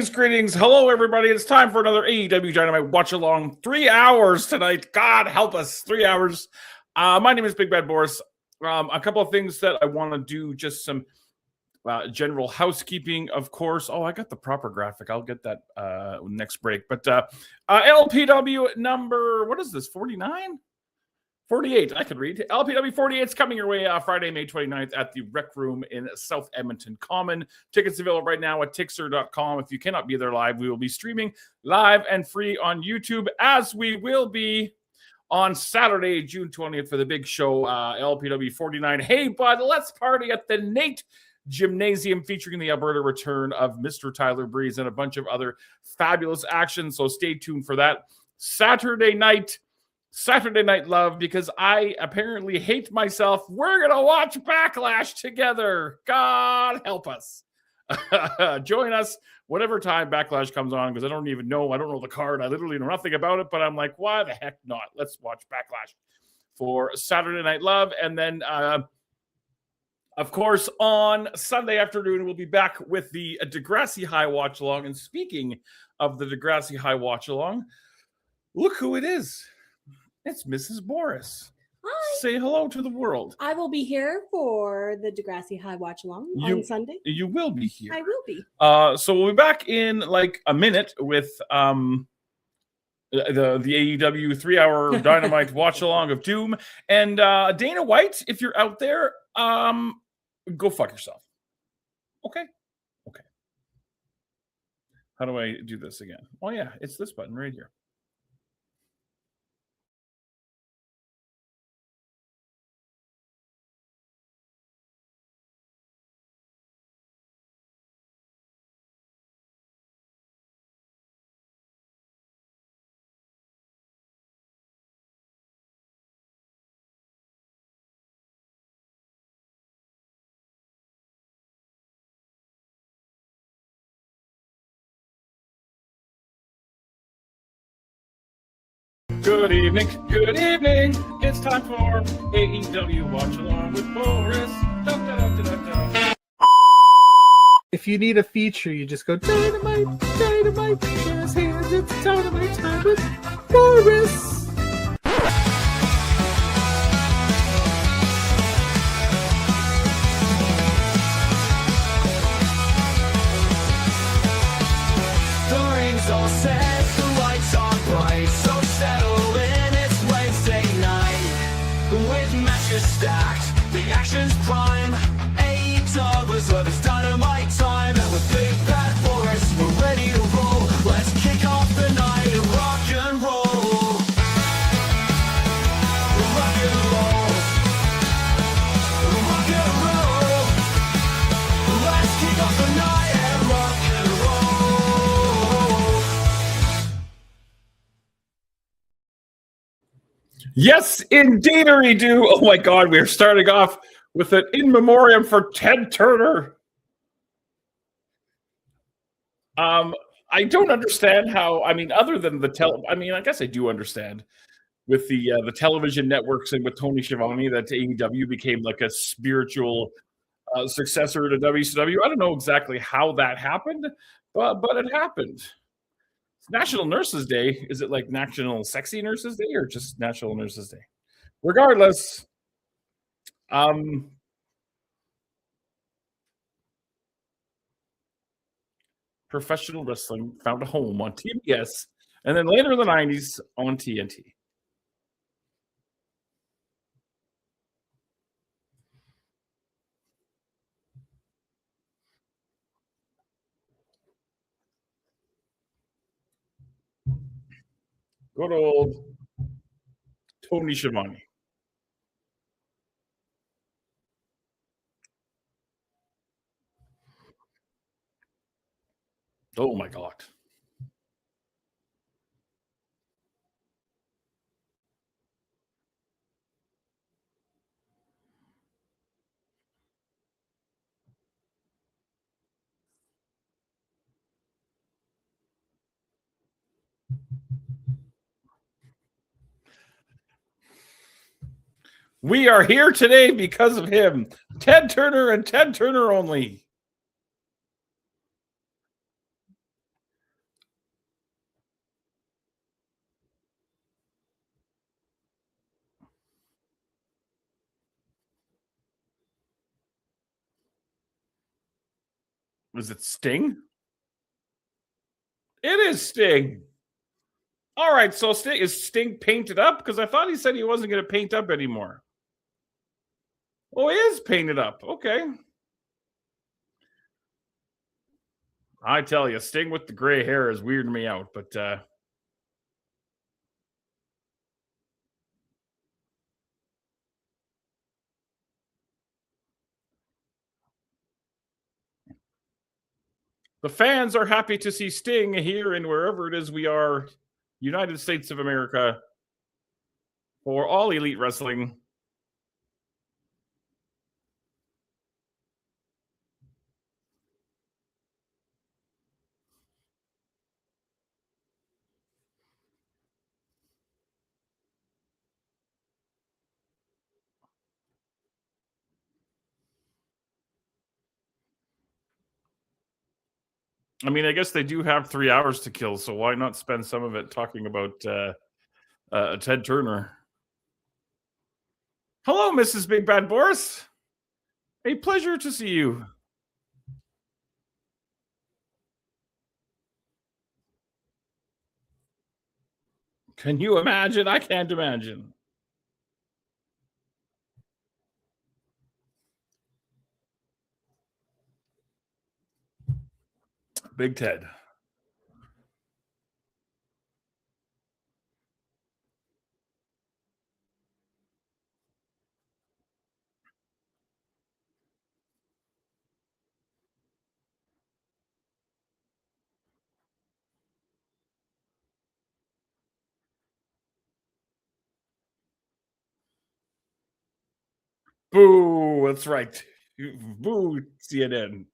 Greetings. Hello, everybody. It's time for another AEW Dynamite Watchalong. 3 hours tonight. God help us. 3 hours. My name is Big Bad Boris. A couple of things that I want to do. Just some general housekeeping, of course. Oh, I got the proper graphic. I'll get that next break. But LPW number, what is this, 49? 48, I could read. LPW 48 is coming your way Friday, May 29th at the Rec Room in South Edmonton Common. Tickets available right now at Tixer.com. If you cannot be there live, we will be streaming live and free on YouTube, as we will be on Saturday, June 20th for the big show, LPW 49. Hey, bud, let's party at the Nate Gymnasium, featuring the Alberta return of Mr. Tyler Breeze and a bunch of other fabulous action. So stay tuned for that. Saturday night love, because I apparently hate myself. We're going to watch Backlash together. God help us. Join us whatever time Backlash comes on, because I don't know the card. I literally know nothing about it, but I'm like, why the heck not? Let's watch Backlash for Saturday Night Love. And then, of course, on Sunday afternoon, we'll be back with the Degrassi High Watch Along. And speaking of the Degrassi High Watch Along, look who it is. It's Mrs. Boris. Hi. Say hello to the world. I will be here for the Degrassi High Watch Along on Sunday. You will be here. I will be. So we'll be back in like a minute with the AEW 3-hour Dynamite Watch Along of Doom. And Dana White, if you're out there, go fuck yourself. Okay. How do I do this again? Oh yeah, it's this button right here. Good evening, good evening. It's time for AEW Watchalong with Boris. Dun, dun, dun, dun, dun. If you need a feature, you just go Dynamite, Dynamite, jazz hands, it's Dynamite time with Boris. Stories all set, the lights are bright, so settle in, it's Wednesday night. With matches stacked, the action's prime. AEW's love is Dynamite time, and with Big Bad Boris, we're ready to roll. Let's kick off the night and rock and roll. Rock and roll. Rock and roll. Let's kick off the night and rock and roll. Yes, indeed, do. Oh my God, we are starting off with an in memoriam for Ted Turner. I don't understand how. I mean, other than I guess I do understand with the television networks and with Tony Schiavone that AEW became like a spiritual successor to WCW. I don't know exactly how that happened, but it happened. It's National Nurses Day. Is it like National Sexy Nurses Day or just National Nurses Day? Regardless, professional wrestling found a home on TBS, and then later in the 90s on TNT. Good old Tony Schiavone. Oh my God. We are here today because of him. Ted Turner and Ted Turner only. Was it Sting? It is Sting. All right, so is Sting painted up? Because I thought he said he wasn't going to paint up anymore. Oh, he is painted up. Okay. I tell you, Sting with the gray hair is weirding me out, but the fans are happy to see Sting here and wherever it is we are, United States of America, for all elite wrestling. I mean, I guess they do have 3 hours to kill, so why not spend some of it talking about Ted Turner? Hello, Mrs. Big Bad Boris. A pleasure to see you. Can you imagine? I can't imagine. Big Ted. Boo, that's right. Boo, CNN.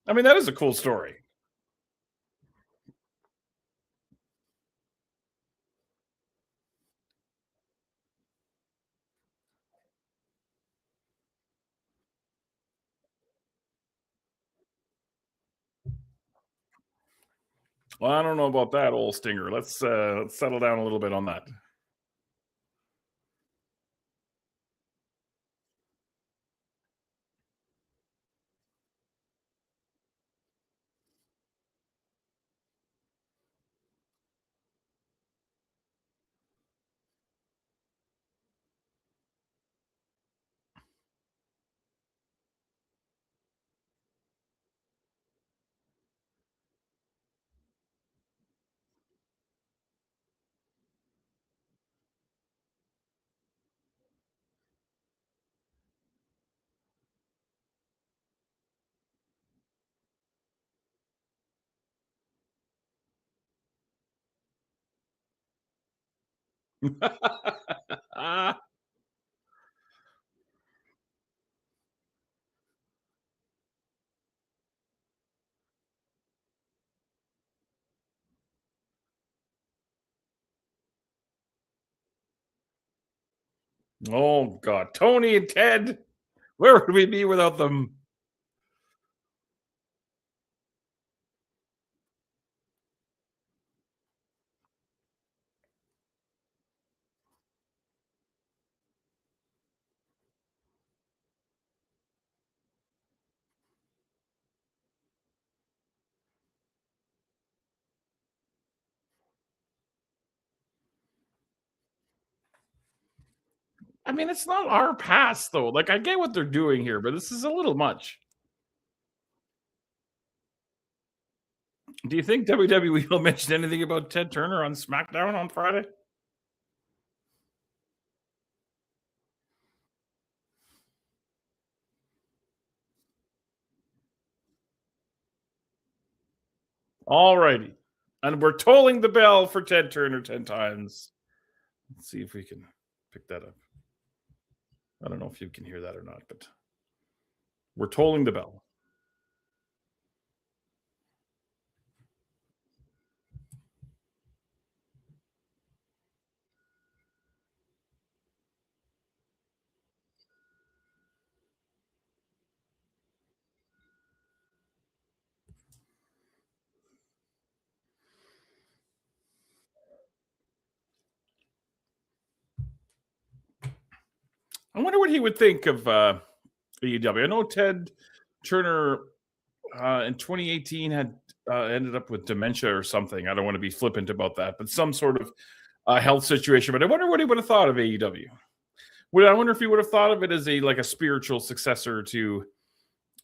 I mean, that is a cool story. Well, I don't know about that, old Stinger. Let's settle down a little bit on that. Oh God, Tony and Ted, where would we be without them? I mean, it's not our past though. Like, I get what they're doing here, but this is a little much. Do you think WWE will mention anything about Ted Turner on SmackDown on Friday? All righty. And we're tolling the bell for Ted Turner 10 times. Let's see if we can pick that up. I don't know if you can hear that or not, but we're tolling the bell. I wonder what he would think of AEW. I know Ted Turner in 2018 had ended up with dementia or something. I don't want to be flippant about that, but some sort of health situation. But I wonder what he would have thought of AEW. I wonder if he would have thought of it as a spiritual successor to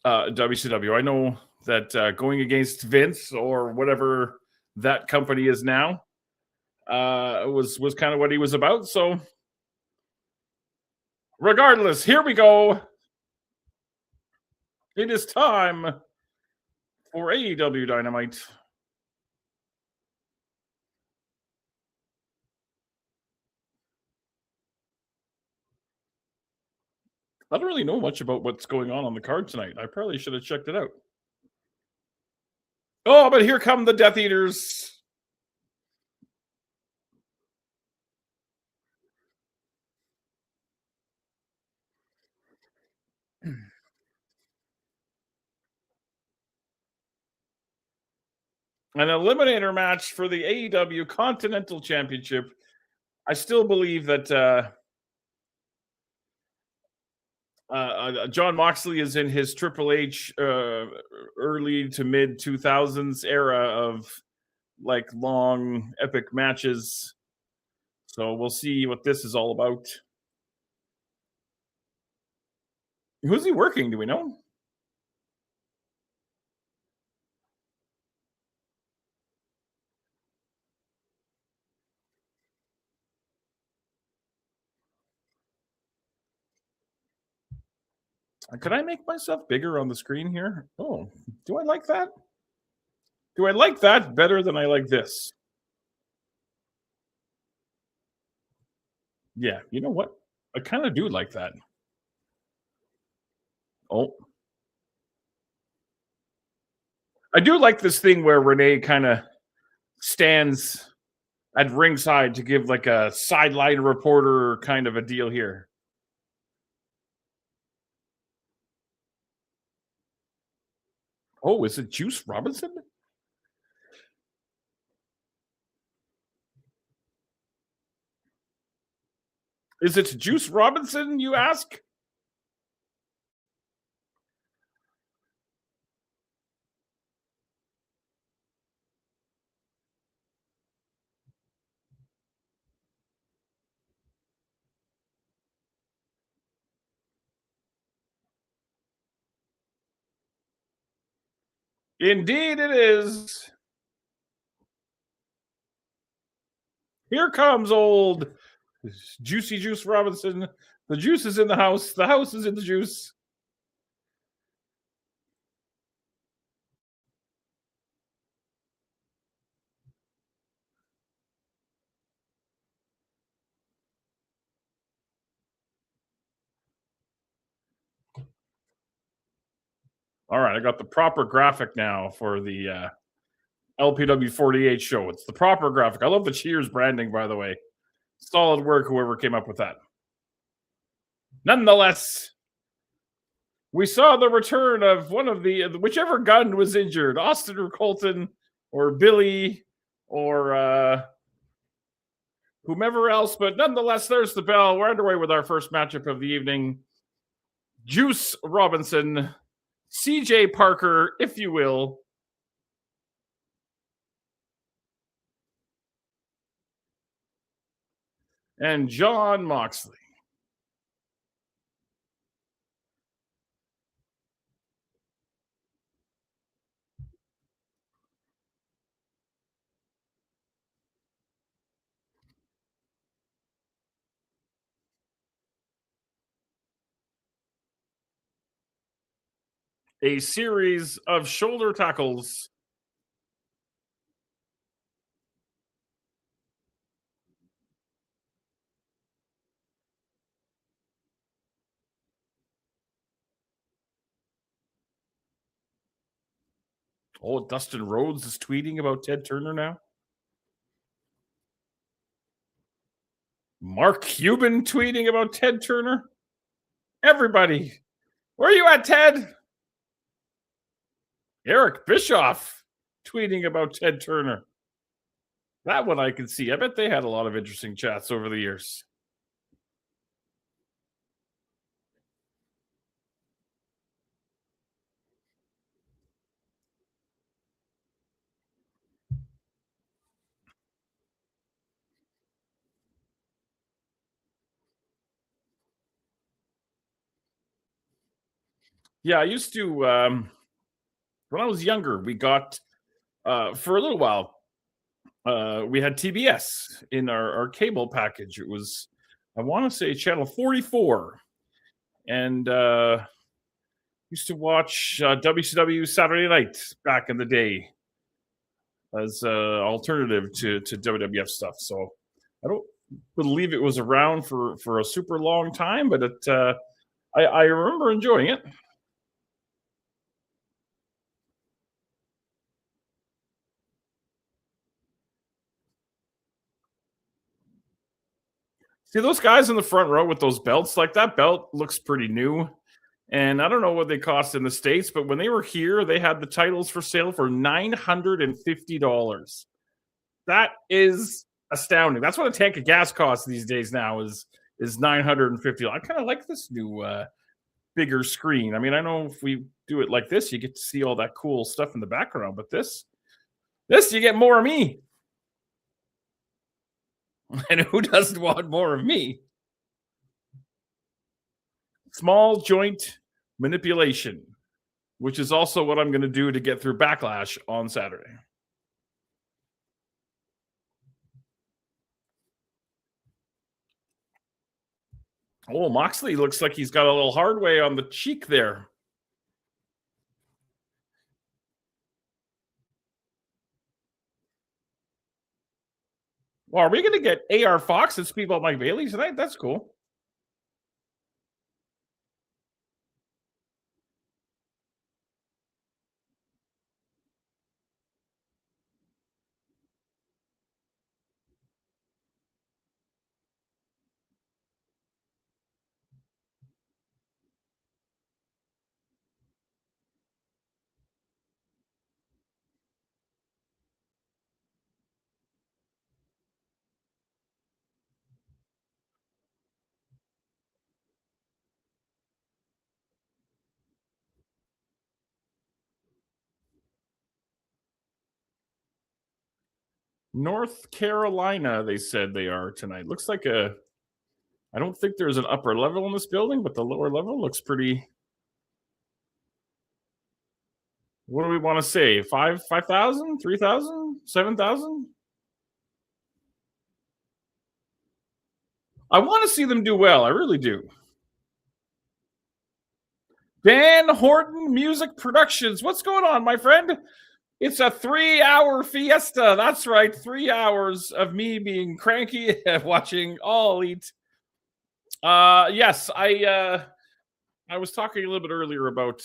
WCW. I know that going against Vince or whatever that company is now was kind of what he was about. So regardless, here we go. It is time for AEW Dynamite. I don't really know much about what's going on the card tonight. I probably should have checked it out. Oh, but here come the Death Eaters. An eliminator match for the AEW Continental Championship. I still believe that John Moxley is in his Triple H early to mid 2000s era of like long epic matches. So we'll see what this is all about. Who's he working? Do we know? Could I make myself bigger on the screen here? Oh, do I like that? Do I like that better than I like this? Yeah, you know what? I kind of do like that. Oh. I do like this thing where Renee kind of stands at ringside to give like a sideline reporter kind of a deal here. Oh, is it Juice Robinson? Is it Juice Robinson, you ask? Indeed it is. Here comes old Juicy Juice Robinson. The juice is in the house. The house is in the juice. All right, I got the proper graphic now for the LPW 48 show. It's the proper graphic. I love the Cheers branding, by the way. Solid work, whoever came up with that. Nonetheless, we saw the return of one of the whichever gun was injured, Austin or Colton or Billy or whomever else. But nonetheless, there's the bell. We're underway with our first matchup of the evening. Juice Robinson, CJ Parker, if you will, and John Moxley. A series of shoulder tackles. Oh, Dustin Rhodes is tweeting about Ted Turner now. Mark Cuban tweeting about Ted Turner. Everybody, where are you at, Ted? Eric Bischoff tweeting about Ted Turner. That one I can see. I bet they had a lot of interesting chats over the years. Yeah, I used to, when I was younger, we got, for a little while, we had TBS in our cable package. It was, I want to say, channel 44. And used to watch WCW Saturday Night back in the day as alternative to WWF stuff. So I don't believe it was around for a super long time, but I remember enjoying it. See those guys in the front row with those belts? Like that belt looks pretty new. And I don't know what they cost in the States, but when they were here, they had the titles for sale for $950. That is astounding. That's what a tank of gas costs these days now is $950. I kind of like this new bigger screen. I mean, I know if we do it like this, you get to see all that cool stuff in the background, but this you get more of me. And who doesn't want more of me? Small joint manipulation, which is also what I'm going to do to get through Backlash on Saturday. Oh, Moxley looks like he's got a little hard way on the cheek there. Well, are we going to get AR Fox and Speedball Mike Bailey tonight? That's cool. North Carolina, they said they are tonight. Looks like I don't think there's an upper level in this building, but the lower level looks pretty. What do we want to say? 5,000, 3,000, 7,000? I want to see them do well. I really do. Dan Horton Music Productions. What's going on, my friend? It's a 3-hour fiesta. That's right. 3 hours of me being cranky and watching All Elite. Yes, I was talking a little bit earlier about,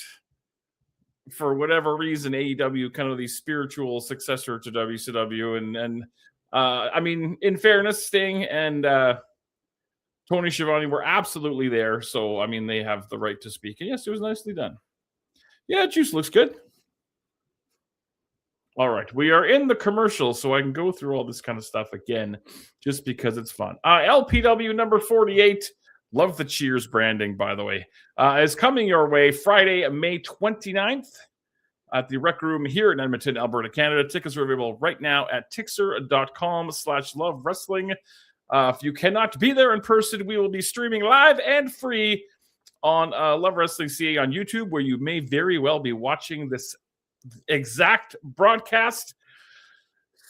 for whatever reason, AEW kind of the spiritual successor to WCW, and I mean, in fairness, Sting and Tony Schiavone were absolutely there, so I mean, they have the right to speak. And yes, it was nicely done. Yeah, juice looks good. All right, we are in the commercial, so I can go through all this kind of stuff again, just because it's fun. LPW number 48. Love the Cheers branding, by the way. Is coming your way Friday, May 29th at the Rec Room here in Edmonton, Alberta, Canada. Tickets are available right now at tixer.com/lovewrestling. If you cannot be there in person, we will be streaming live and free on Love Wrestling CA on YouTube, where you may very well be watching this exact broadcast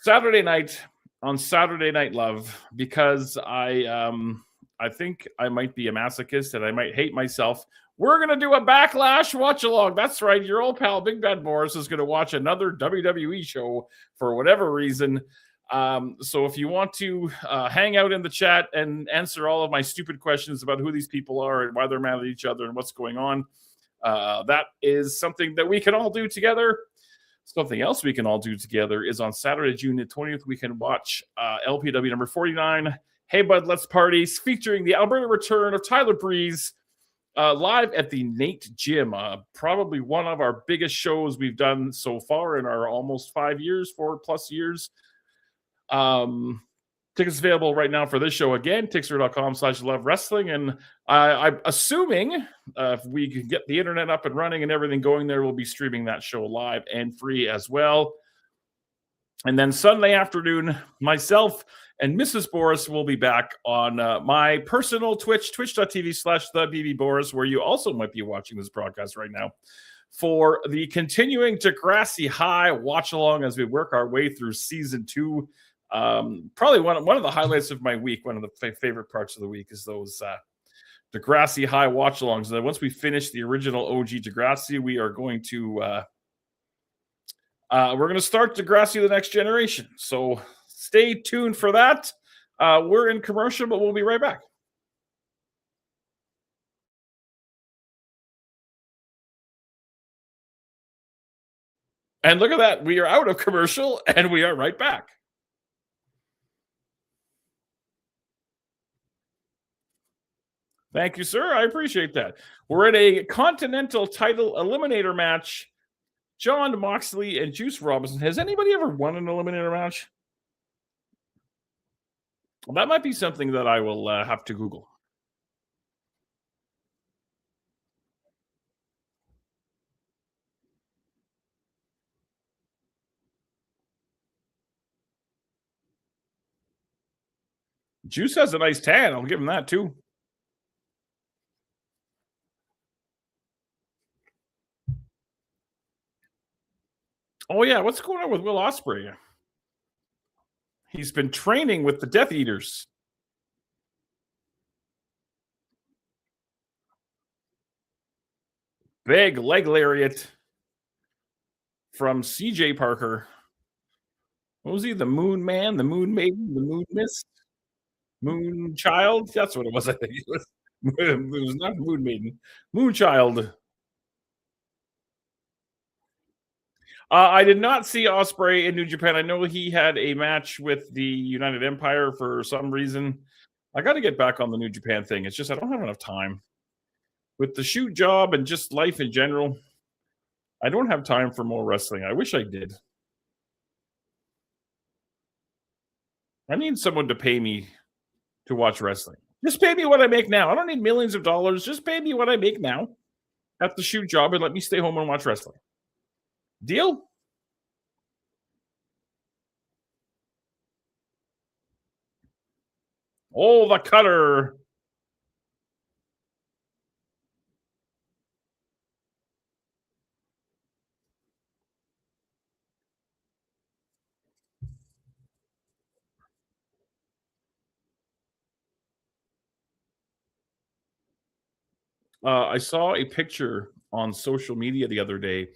Saturday night on Saturday Night Love, because I think I might be a masochist and I might hate myself. We're going to do a Backlash watch-along. That's right. Your old pal, Big Bad Boris, is going to watch another WWE show for whatever reason. So if you want to hang out in the chat and answer all of my stupid questions about who these people are and why they're mad at each other and what's going on, that is something that we can all do together. Something else we can all do together is on Saturday, June the 20th, we can watch LPW number 49, Hey Bud, Let's Party, featuring the Alberta return of Tyler Breeze, live at the Nate Gym. Probably one of our biggest shows we've done so far in our almost 4+ years. Tickets available right now for this show. Again, tixer.com/lovewrestling. And I'm assuming if we can get the internet up and running and everything going there, we'll be streaming that show live and free as well. And then Sunday afternoon, myself and Mrs. Boris will be back on my personal Twitch, twitch.tv/thebbboris, where you also might be watching this broadcast right now, for the continuing Degrassi High watch along as we work our way through season 2. Probably one of the highlights of my week. One of the favorite parts of the week is those Degrassi High watch alongs. And then once we finish the original OG Degrassi, we are going to start Degrassi The Next Generation. So stay tuned for that. We're in commercial, but we'll be right back. And look at that. We are out of commercial and we are right back. Thank you, sir. I appreciate that. We're in a Continental title eliminator match. John Moxley and Juice Robinson. Has anybody ever won an eliminator match? Well, that might be something that I will have to Google. Juice has a nice tan. I'll give him that too. Oh, yeah. What's going on with Will Ospreay? He's been training with the Death Eaters. Big leg lariat from CJ Parker. What was he? The Moon Man, the Moon Maiden, the Moon Mist, Moon Child? That's what it was, I think. It was not Moon Maiden. Moon Child. I did not see Ospreay in New Japan. I know he had a match with the United Empire for some reason. I got to get back on the New Japan thing. It's just I don't have enough time. With the shoot job and just life in general, I don't have time for more wrestling. I wish I did. I need someone to pay me to watch wrestling. Just pay me what I make now. I don't need millions of dollars. Just pay me what I make now at the shoot job and let me stay home and watch wrestling. Deal? Oh, the cutter. I saw a picture on social media the other day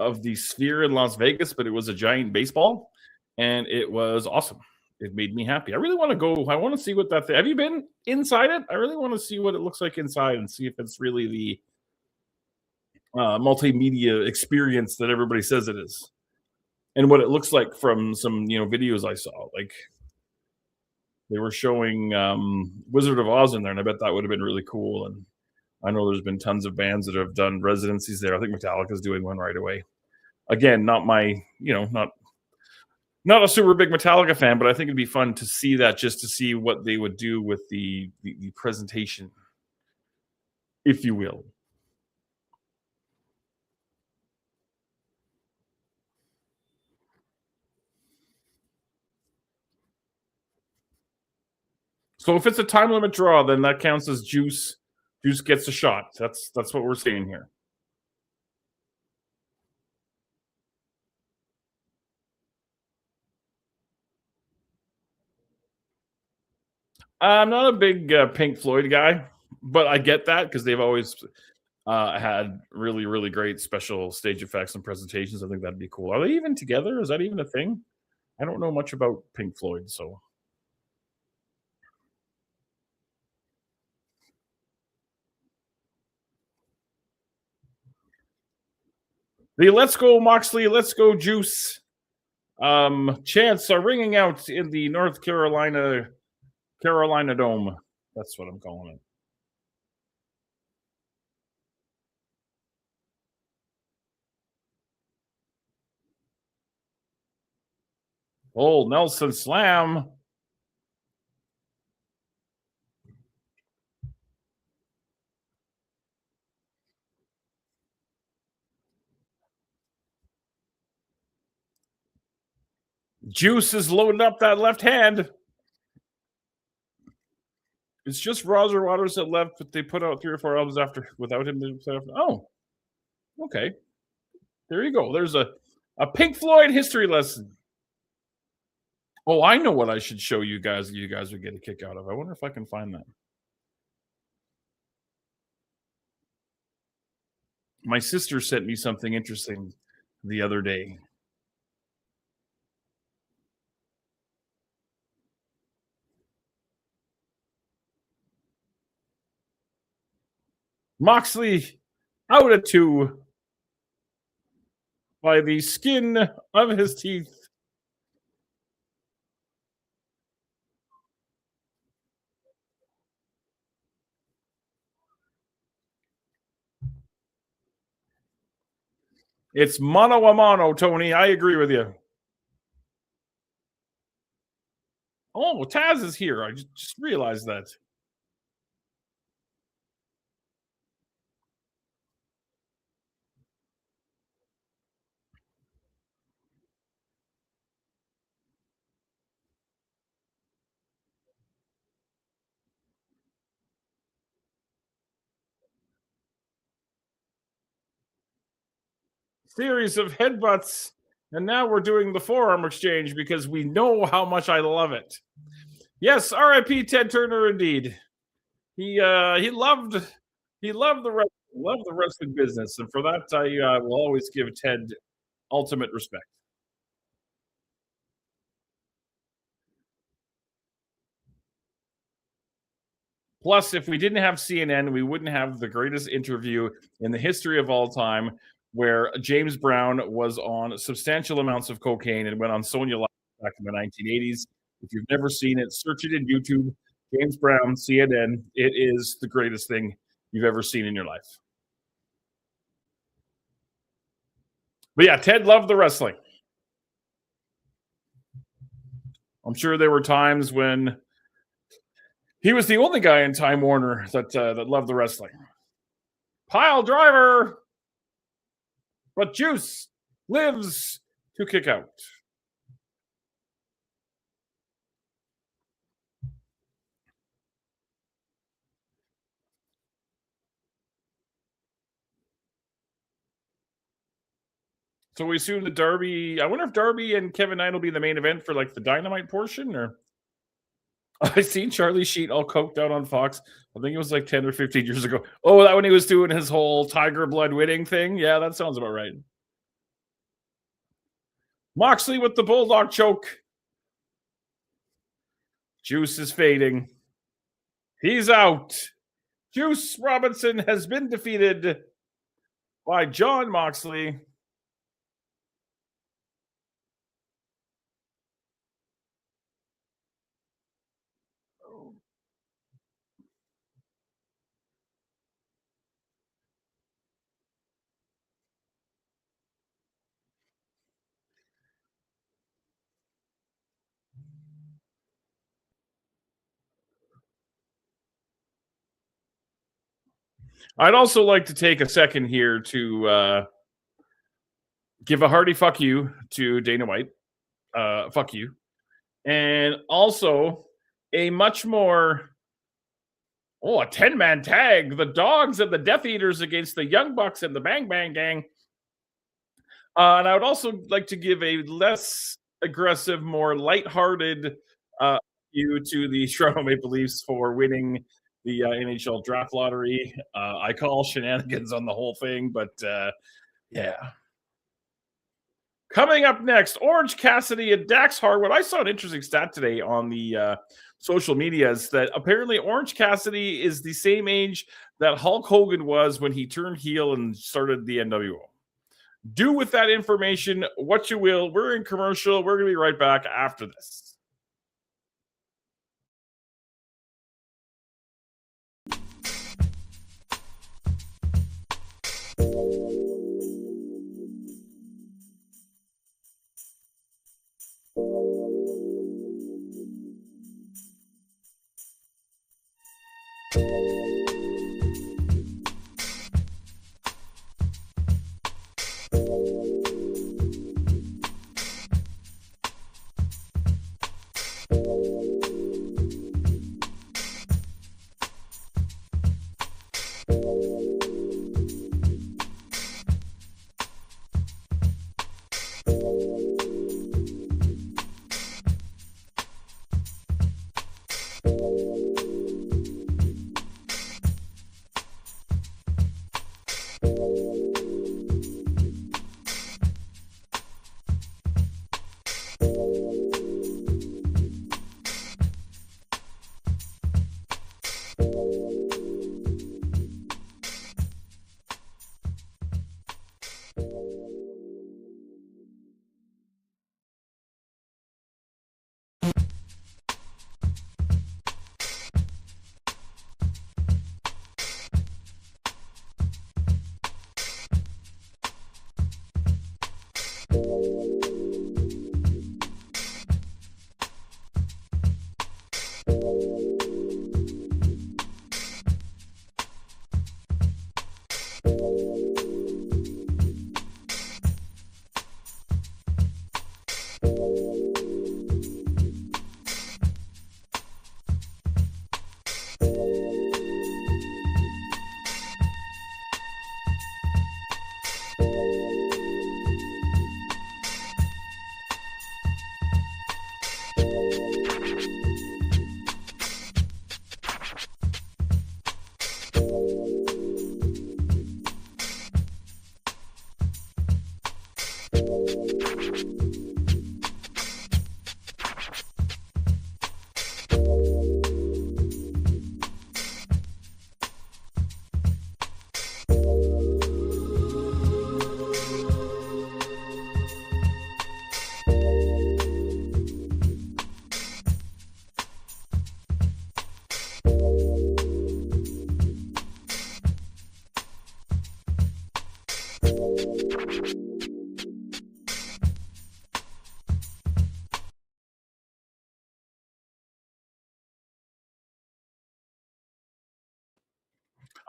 of the Sphere in Las Vegas, but it was a giant baseball, and it was awesome. It made me happy. I really want to go. I want to see what that thing. Have you been inside it? I really want to see what it looks like inside and see if it's really the multimedia experience that everybody says it is, and what it looks like from some videos I saw. Like they were showing Wizard of Oz in there, and I bet that would have been really cool. And I know there's been tons of bands that have done residencies there. I think Metallica's doing one right away. Again, not my, not a super big Metallica fan, but I think it'd be fun to see that, just to see what they would do with the presentation, if you will. So if it's a time limit draw, then that counts as Juice. Juice gets a shot. That's what we're seeing here. I'm not a big Pink Floyd guy, but I get that because they've always had really, really great special stage effects and presentations. I think that'd be cool. Are they even together? Is that even a thing? I don't know much about Pink Floyd, so. The Let's Go Moxley, Let's Go Juice chants are ringing out in the North Carolina Dome. That's what I'm calling it. Old Nelson Slam. Juice is loading up that left hand. It's just Roger Waters that left, but they put out 3 or 4 albums after without him. Oh, okay. There you go. There's a Pink Floyd history lesson. Oh, I know what I should show you guys. You guys would get a kick out of. I wonder if I can find that. My sister sent me something interesting the other day. Moxley out at 2 by the skin of his teeth. It's mano a mano, Tony. I agree with you. Oh, Taz is here. I just realized that. Series of headbutts, and now we're doing the forearm exchange because we know how much I love it. Yes, R.I.P. Ted Turner. Indeed, he loved the wrestling business, and for that I will always give Ted ultimate respect. Plus, if we didn't have CNN, we wouldn't have the greatest interview in the history of all time, where James Brown was on substantial amounts of cocaine and went on Sonia Live back in the 1980s. If you've never seen it, search it in YouTube. James Brown, CNN. It is the greatest thing you've ever seen in your life. But yeah, Ted loved the wrestling. I'm sure there were times when he was the only guy in Time Warner that loved the wrestling. Pile driver, but Juice lives to kick out. So we assume that Darby. I wonder if Darby and Kevin Knight will be the main event for like the Dynamite portion, or I seen Charlie Sheet all coked out on Fox. I think it was like 10 or 15 years ago. Oh, that when he was doing his whole Tiger Blood winning thing. Yeah, that sounds about right. Moxley with the Bulldog choke. Juice is fading. He's out. Juice Robinson has been defeated by John Moxley. I'd also like to take a second here to give a hearty fuck you to Dana White. Fuck you. And also a much more, a 10-man tag. The Dogs and the Death Eaters against the Young Bucks and the Bang Bang Gang. And I would also like to give a less aggressive, more lighthearted you to the Toronto Maple Leafs for winning the NHL draft lottery. I call shenanigans on the whole thing, but yeah. Coming up next, Orange Cassidy and Dax Harwood. I saw an interesting stat today on the social medias that apparently Orange Cassidy is the same age that Hulk Hogan was when he turned heel and started the NWO. Do with that information what you will. We're in commercial. We're going to be right back after this.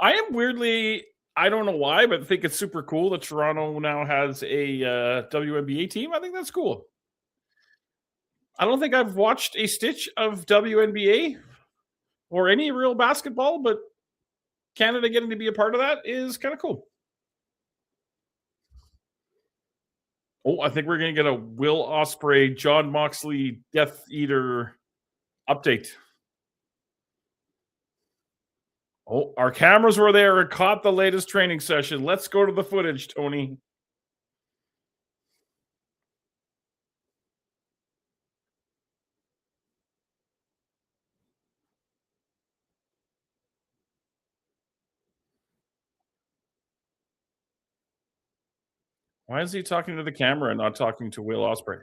I am weirdly, I don't know why, but I think it's super cool that Toronto now has a WNBA team. I think that's cool. I don't think I've watched a stitch of WNBA or any real basketball, but Canada getting to be a part of that is kind of cool. Oh, I think we're going to get a Will Ospreay, John Moxley, Death Eater update. Oh, our cameras were there and caught the latest training session. Let's go to the footage, Tony. Why is he talking to the camera and not talking to Will Ospreay?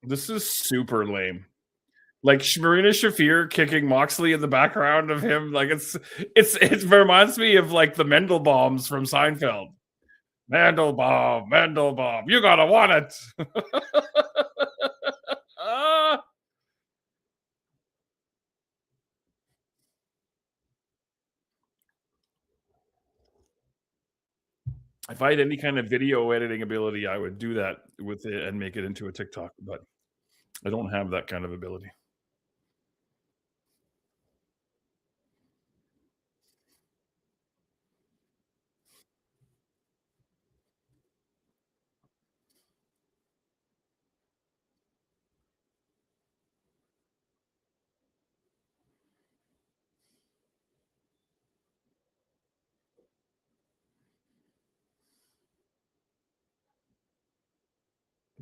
This is super lame. Like Marina Shafir kicking Moxley in the background of him, like it reminds me of like the Mendelbaums from Seinfeld. Mendelbaum, you gotta want it. If I had any kind of video editing ability, I would do that with it and make it into a TikTok, but I don't have that kind of ability.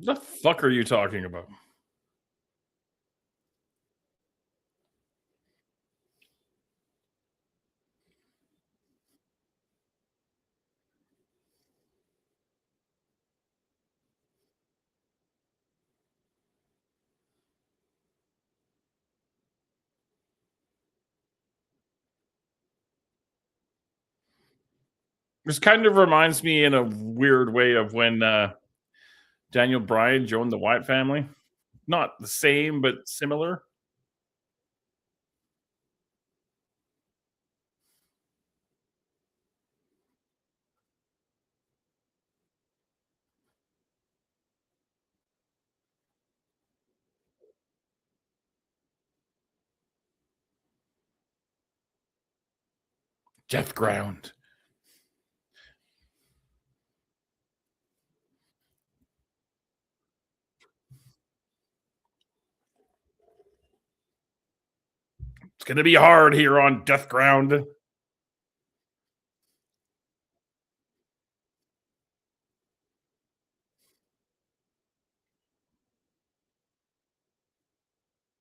What the fuck are you talking about? This kind of reminds me in a weird way of when Daniel Bryan joined the Wyatt family. Not the same, but similar. Death Ground. It's going to be hard here on Death Ground.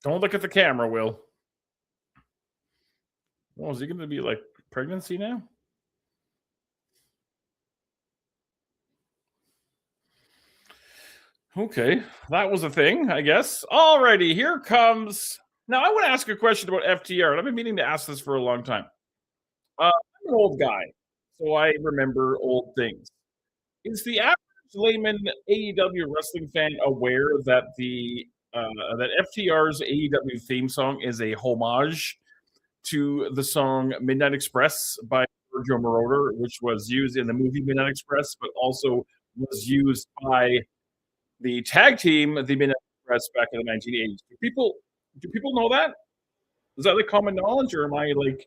Don't look at the camera, Will. Oh, is he going to be like pregnancy now? Okay, that was a thing, I guess. Alrighty, here comes. Now, I want to ask a question about FTR, and I've been meaning to ask this for a long time. I'm an old guy, so I remember old things. Is the average layman AEW wrestling fan aware that that FTR's AEW theme song is a homage to the song Midnight Express by Giorgio Moroder, which was used in the movie Midnight Express, but also was used by the tag team, the Midnight Express, back in the 1980s. Do people know that? Is that like common knowledge, or am I like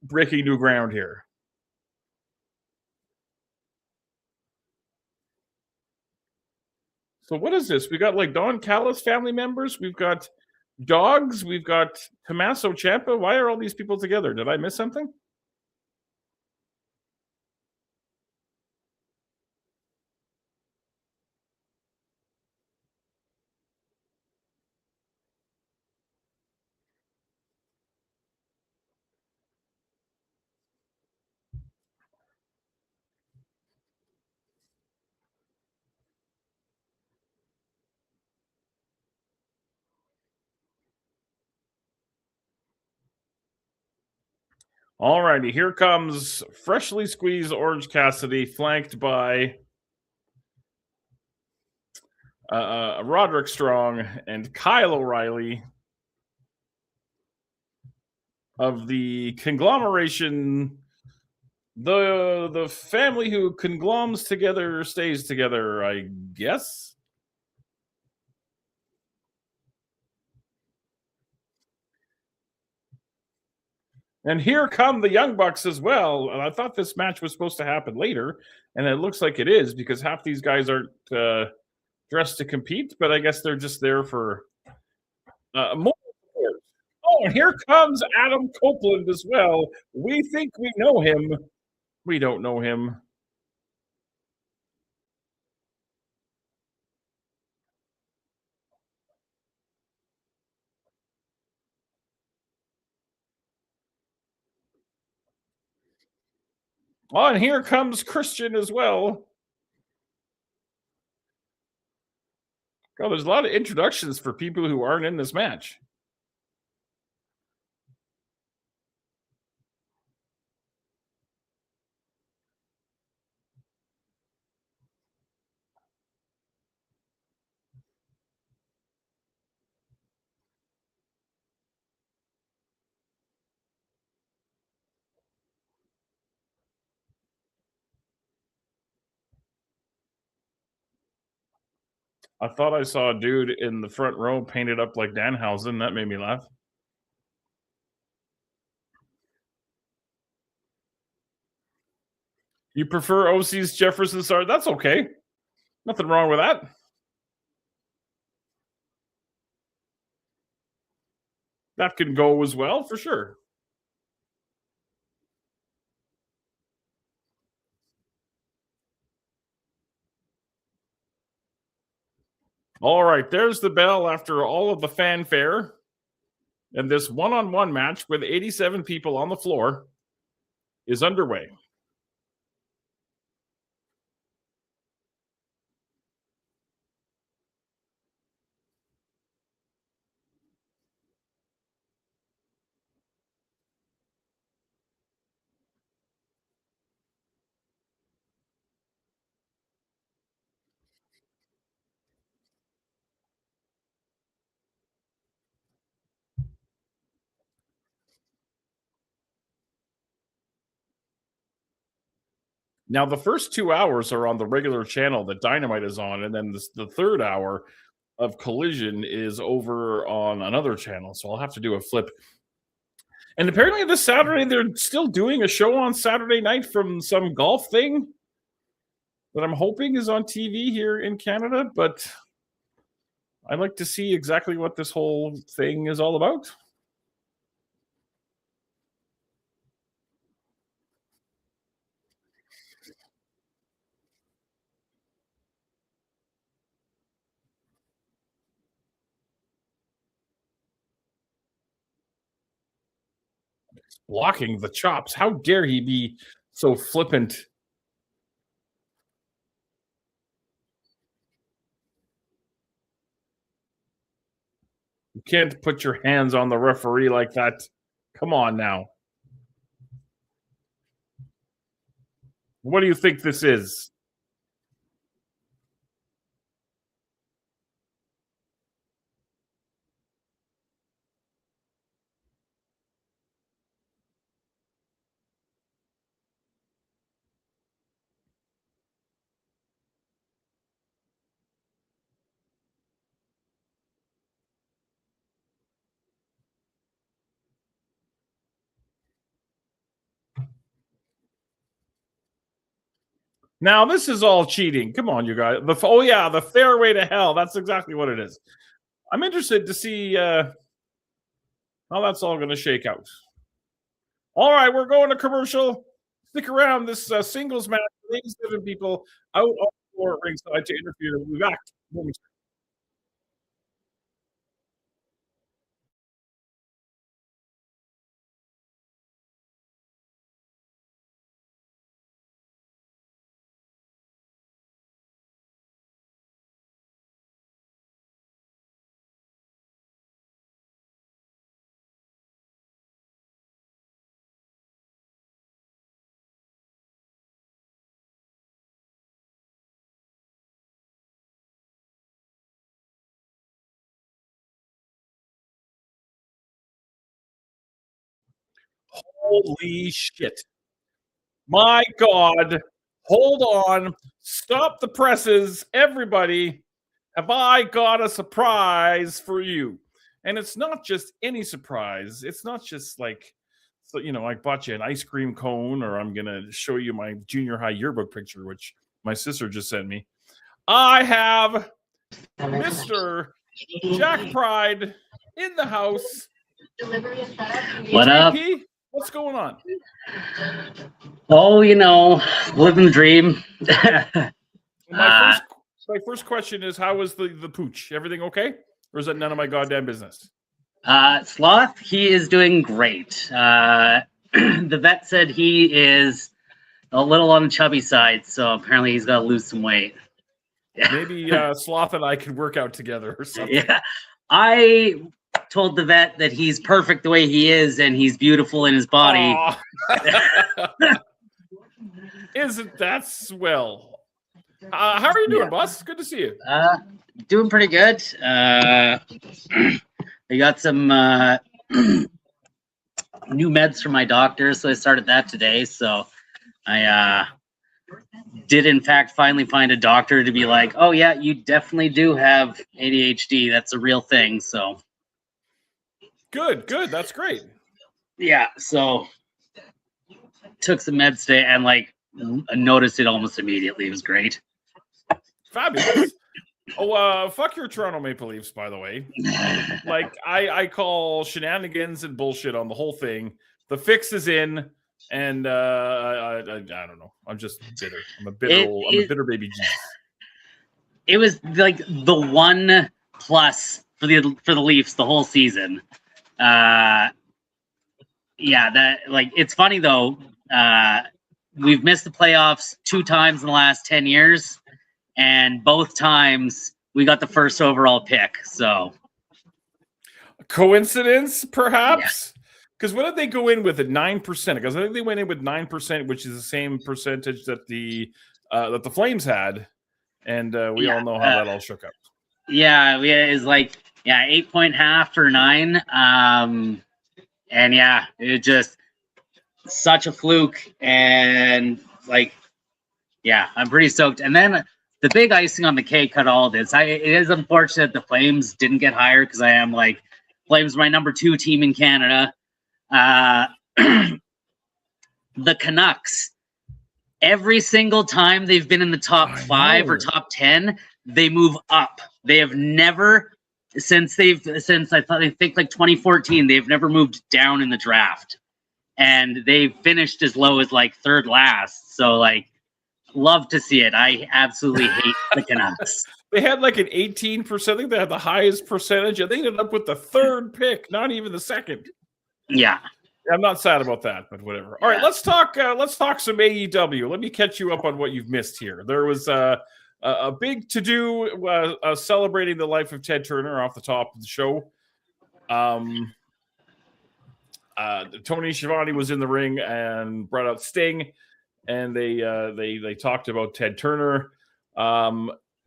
breaking new ground here? So what is this? We got like Don Callis family members. We've got dogs. We've got Tommaso Ciampa. Why are all these people together? Did I miss something? All righty, here comes freshly squeezed Orange Cassidy, flanked by Roderick Strong and Kyle O'Reilly of the conglomeration, the family who congloms together stays together, I guess. And here come the Young Bucks as well. And I thought this match was supposed to happen later, and it looks like it is because half these guys aren't dressed to compete, but I guess they're just there for more support. Oh, and here comes Adam Copeland as well. We think we know him. We don't know him. Oh, and here comes Christian as well. Oh, there's a lot of introductions for people who aren't in this match. I thought I saw a dude in the front row painted up like Danhausen. That made me laugh. You prefer OC's Jefferson Star? That's okay. Nothing wrong with that. That can go as well, for sure. All right, there's the bell after all of the fanfare. And this one-on-one match with 87 people on the floor is underway. Now, the first 2 hours are on the regular channel that Dynamite is on, and then the third hour of Collision is over on another channel. So I'll have to do a flip. And apparently this Saturday, they're still doing a show on Saturday night from some golf thing that I'm hoping is on TV here in Canada. But I'd like to see exactly what this whole thing is all about. Blocking the chops. How dare he be so flippant? You can't put your hands on the referee like that. Come on now. What do you think this is? Now, this is all cheating. Come on, you guys. The fairway to hell. That's exactly what it is. I'm interested to see how that's all going to shake out. All right, we're going to commercial. Stick around. This singles match, 87 people out on the floor at ringside to interfere. We'll be back. Holy shit. My God. Hold on. Stop the presses. Everybody. Have I got a surprise for you? And it's not just any surprise. It's not just like So, I bought you an ice cream cone, or I'm going to show you my junior high yearbook picture, which my sister just sent me. I have Mr. Jack Pride in the house. What up? JP, what's going on? Oh, living the dream. My first question is, how was the pooch? Everything okay? Or is that none of my goddamn business? Sloth, he is doing great. The vet said he is a little on the chubby side, so apparently he's got to lose some weight. Maybe Sloth and I could work out together or something. Yeah, I told the vet that he's perfect the way he is, and he's beautiful in his body. Isn't that swell? How are you doing, boss? Good to see you. Doing pretty good. I got some new meds from my doctor, so I started that today. So I did, in fact, finally find a doctor to be like, oh, yeah, you definitely do have ADHD. That's a real thing. So good. That's great. Yeah, so took some meds today and noticed it almost immediately. It was great. Fabulous. Oh, fuck your Toronto Maple Leafs, by the way. I call shenanigans and bullshit on the whole thing. The fix is in, and I don't know. I'm just bitter. I'm a bitter baby Jesus. It was like the one plus for the Leafs the whole season. It's funny though. We've missed the playoffs 2 times in the last 10 years. And both times we got the first overall pick. So coincidence, perhaps? Because what did they go in with at 9%? Because I think they went in with 9%, which is the same percentage that the Flames had, and we all know how that all shook up. Yeah, it was 8.5 or 9, and it just such a fluke, and I'm pretty stoked. And then the big icing on the cake cut all this. It is unfortunate the Flames didn't get higher because I am Flames are my number 2 team in Canada. The Canucks, every single time they've been in the top 5 or top 10, they move up. They have never, since 2014, they've never moved down in the draft. And they finished as low as 3rd last. So love to see it. I absolutely hate the Canucks. They had an 18%. I think they had the highest percentage. They ended up with the 3rd pick, not even the 2nd. Yeah. I'm not sad about that, but whatever. All right, let's talk some AEW. Let me catch you up on what you've missed here. There was a big to-do celebrating the life of Ted Turner off the top of the show. Tony Schiavone was in the ring and brought out Sting, and they talked about Ted Turner.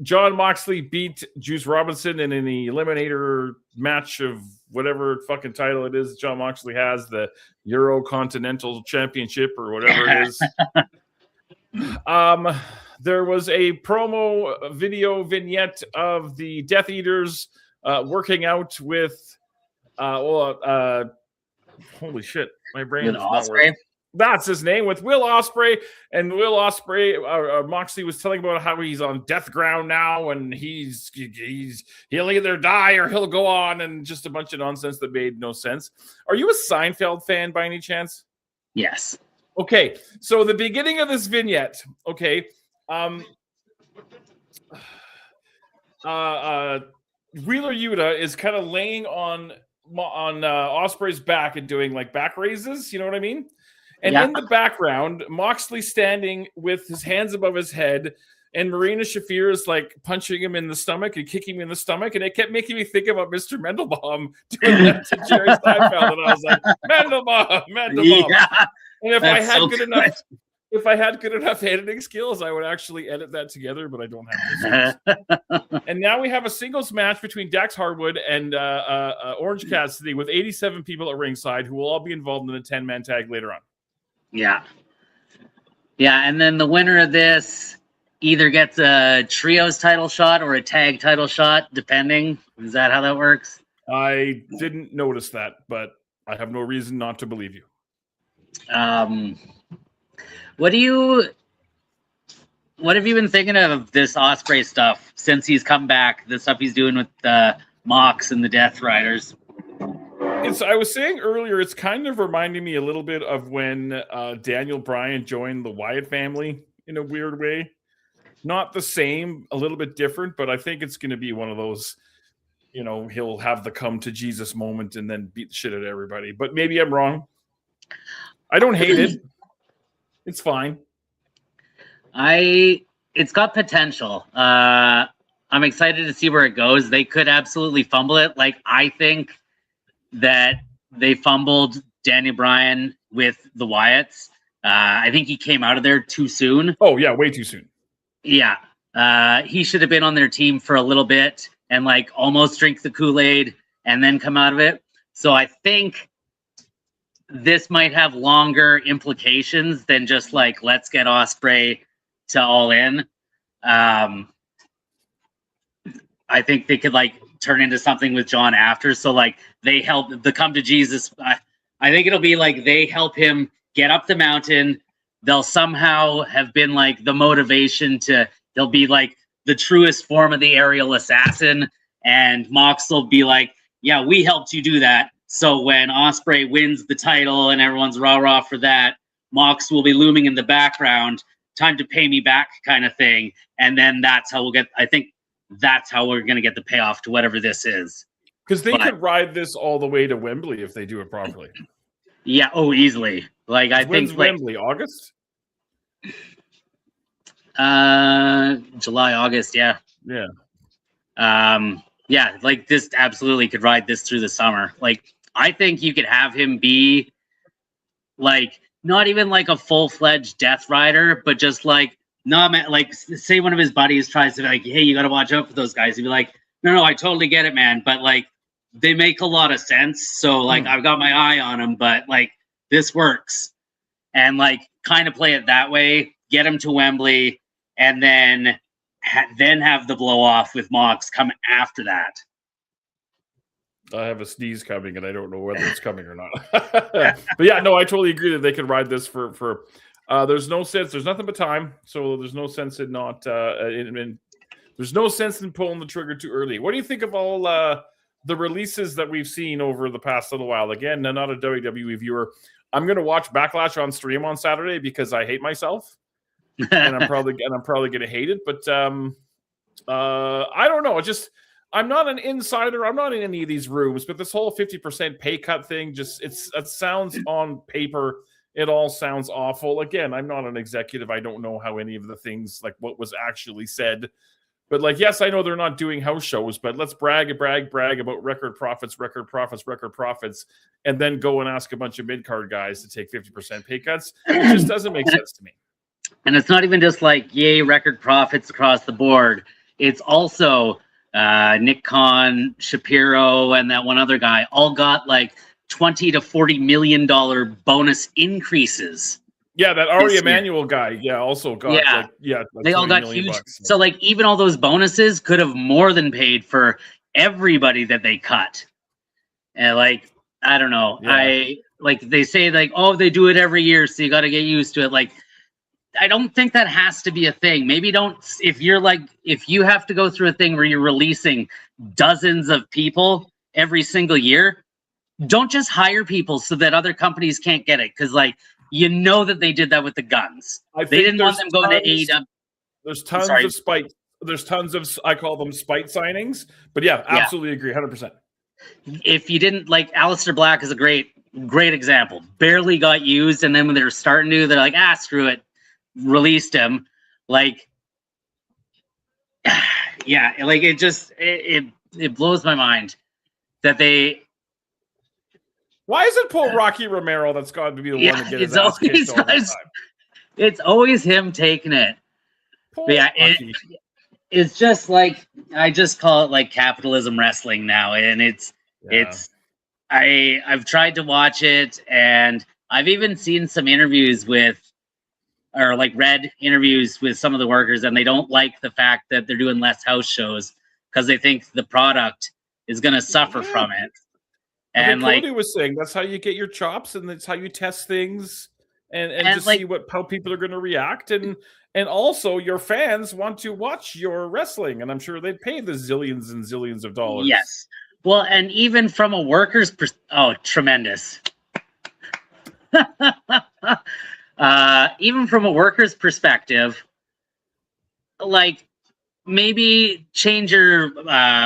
John Moxley beat Juice Robinson in an eliminator match of whatever fucking title it is John Moxley has, the Euro Continental Championship or whatever it is. There was a promo video vignette of the Death Eaters working out with holy shit, my brain is not working. That's his name, with Will Ospreay. And Will Ospreay, Moxley was telling about how he's on death ground now, and he'll either die or he'll go on, and just a bunch of nonsense that made no sense. Are you a Seinfeld fan by any chance? Yes. Okay, so the beginning of this vignette, Wheeler Yuta is kind of laying on Ospreay's back and doing back raises, you know what I mean? And in the background, Moxley standing with his hands above his head, and Marina Shafir is punching him in the stomach and kicking him in the stomach, and it kept making me think about Mr. Mendelbaum doing that to Jerry Seinfeld, and I was like, Mendelbaum. Yeah, and if I had good enough editing skills, I would actually edit that together, but I don't have those skills. And now we have a singles match between Dax Harwood and Orange Cassidy with 87 people at ringside who will all be involved in a 10-man tag later on. Yeah. Yeah, and then the winner of this either gets a trios title shot or a tag title shot, depending. Is that how that works? I didn't notice that, but I have no reason not to believe you. What have you been thinking of this Ospreay stuff since he's come back? The stuff he's doing with the Mox and the Death Riders. I was saying earlier, it's kind of reminding me a little bit of when Daniel Bryan joined the Wyatt family in a weird way. Not the same, a little bit different, but I think it's going to be one of those, he'll have the come to Jesus moment and then beat the shit out of everybody. But maybe I'm wrong. I don't hate it. It's fine. It's got potential. I'm excited to see where it goes. They could absolutely fumble it. Like, I think that they fumbled Daniel Bryan with the Wyatts. I think he came out of there too soon. Oh, yeah, way too soon. Yeah. He should have been on their team for a little bit and like almost drink the Kool-Aid and then come out of it. So I think this might have longer implications than just like, let's get Ospreay to All In. I think they could like turn into something with John after. So like they help the come to Jesus. I think it'll be like they help him get up the mountain. They'll somehow have been like the motivation they'll be like the truest form of the aerial assassin. And Mox will be like, yeah, we helped you do that. So when Ospreay wins the title and everyone's rah-rah for that, Mox will be looming in the background, time to pay me back kind of thing. And then that's how I think that's how we're going to get the payoff to whatever this is. Because they could ride this all the way to Wembley if they do it properly. Yeah, easily. Like, I think Wembley, August? July, August, yeah. Yeah. Yeah, like this absolutely could ride this through the summer. Like, I think you could have him be like not even like a full-fledged Death Rider, but just like, no, man, like say one of his buddies tries to be like, hey, you got to watch out for those guys. He'd be like, no, I totally get it, man. But like, they make a lot of sense. So like, I've got my eye on them, but like this works. And like kind of play it that way, get him to Wembley, and then have the blow off with Mox come after that. I have a sneeze coming, and I don't know whether it's coming or not. But yeah, no, I totally agree that they could ride this for. There's no sense. There's nothing but time, so there's no sense in not. There's no sense in pulling the trigger too early. What do you think of all the releases that we've seen over the past little while? Again, not a WWE viewer. I'm going to watch Backlash on stream on Saturday because I hate myself, and I'm probably going to hate it. But I don't know. I'm not an insider. I'm not in any of these rooms. But this whole 50% pay cut thing, it sounds on paper. It all sounds awful. Again, I'm not an executive. I don't know how any of the things like what was actually said. But like, yes, I know they're not doing house shows, but let's brag about record profits, and then go and ask a bunch of mid-card guys to take 50% pay cuts. It just doesn't make sense to me. And it's not even just like, yay, record profits across the board. It's also Nick Khan, Shapiro, and that one other guy all got like $20 to $40 million bonus increases. Yeah, that Ari Emanuel guy, also got like they all got huge. Bucks. So like even all those bonuses could have more than paid for everybody that they cut. And like, I don't know. Yeah. They say like, oh, they do it every year, so you got to get used to it. Like, I don't think that has to be a thing. Maybe if you have to go through a thing where you're releasing dozens of people every single year, don't just hire people so that other companies can't get it. Because like, you know that they did that with the guns. They didn't want them going to AEW. There's tons of spite. There's tons of, I call them spite signings. But yeah, absolutely agree, 100%. If you didn't, like, Aleister Black is a great example. Barely got used, and then when they're starting to, they're like, screw it. Released him. Like, yeah, like it just, it blows my mind that they... Why is it poor Rocky Romero that's got to be the one that gets his ass kicked all the time? It's always him taking it. It's just like, I just call it like capitalism wrestling now, and I've tried to watch it, and I've even seen some interviews read interviews with some of the workers, and they don't like the fact that they're doing less house shows because they think the product is going to suffer from it. And like Cody was saying, that's how you get your chops, and that's how you test things, and just like, see how people are going to react, and also your fans want to watch your wrestling, and I'm sure they'd pay the zillions and zillions of dollars. yes. Well, and even from a worker's tremendous. Even from a worker's perspective, like maybe change your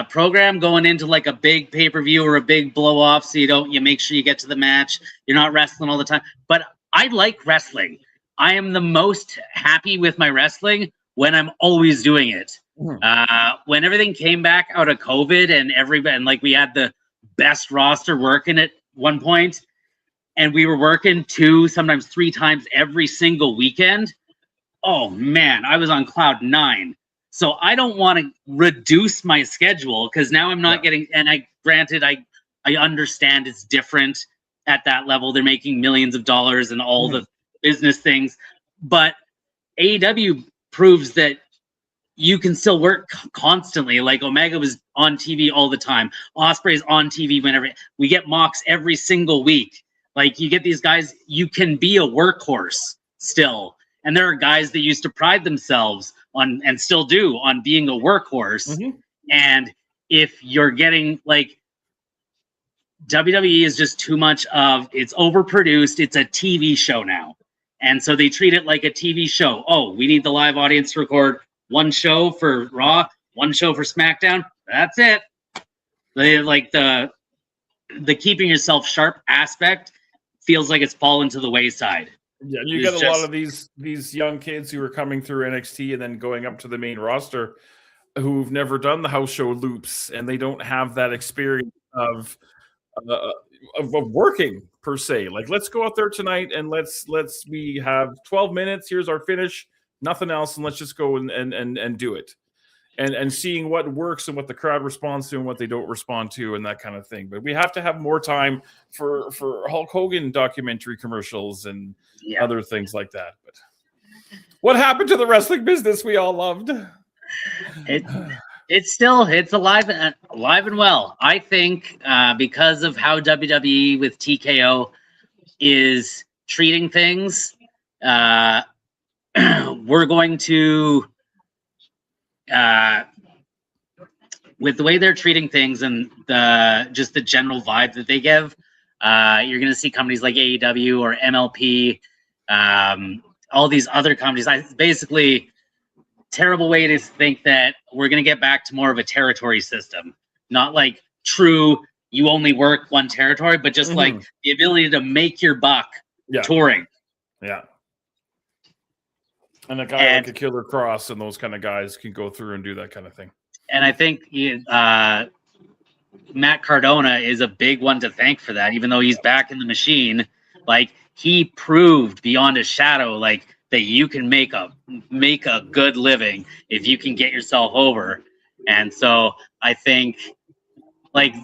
program going into like a big pay-per-view or a big blow-off, so you make sure you get to the match. You're not wrestling all the time. But I like wrestling. I am the most happy with my wrestling when I'm always doing it. When everything came back out of COVID and like we had the best roster working at one point, and we were working 2, sometimes 3 times every single weekend. Oh man, I was on cloud 9. So I don't want to reduce my schedule, because now I'm not getting, and I understand it's different at that level. They're making millions of dollars and all the business things, but AEW proves that you can still work constantly. Like Omega was on TV all the time. Osprey's on TV whenever. We get Mox every single week. Like you get these guys, you can be a workhorse still. And there are guys that used to pride themselves on, and still do, on being a workhorse. And if you're getting like, WWE is just too much of, it's overproduced. It's a TV show now. And so they treat it like a TV show. Oh, we need the live audience to record 1 show for Raw, 1 show for SmackDown. That's it. They like the keeping yourself sharp aspect feels like it's fallen to the wayside. Yeah, you get a lot of these young kids who are coming through NXT and then going up to the main roster who've never done the house show loops, and they don't have that experience of working per se. Like, let's go out there tonight and we have 12 minutes. Here's our finish, nothing else, and let's just go and do it. And seeing what works and what the crowd responds to and what they don't respond to and that kind of thing. But we have to have more time for Hulk Hogan documentary commercials and other things like that. But what happened to the wrestling business we all loved? It's alive and well. I think because of how WWE with TKO is treating things, we're going to with the way they're treating things and just the general vibe that they give, you're going to see companies like AEW or MLP, all these other companies. Basically, terrible way to think that we're going to get back to more of a territory system, not like true you only work one territory, but just like the ability to make your buck touring. Yeah. And a guy like a Killer Cross and those kind of guys can go through and do that kind of thing. And I think Matt Cardona is a big one to thank for that. Even though he's back in the machine, like he proved beyond a shadow, like that you can make a good living if you can get yourself over. And so I think, like,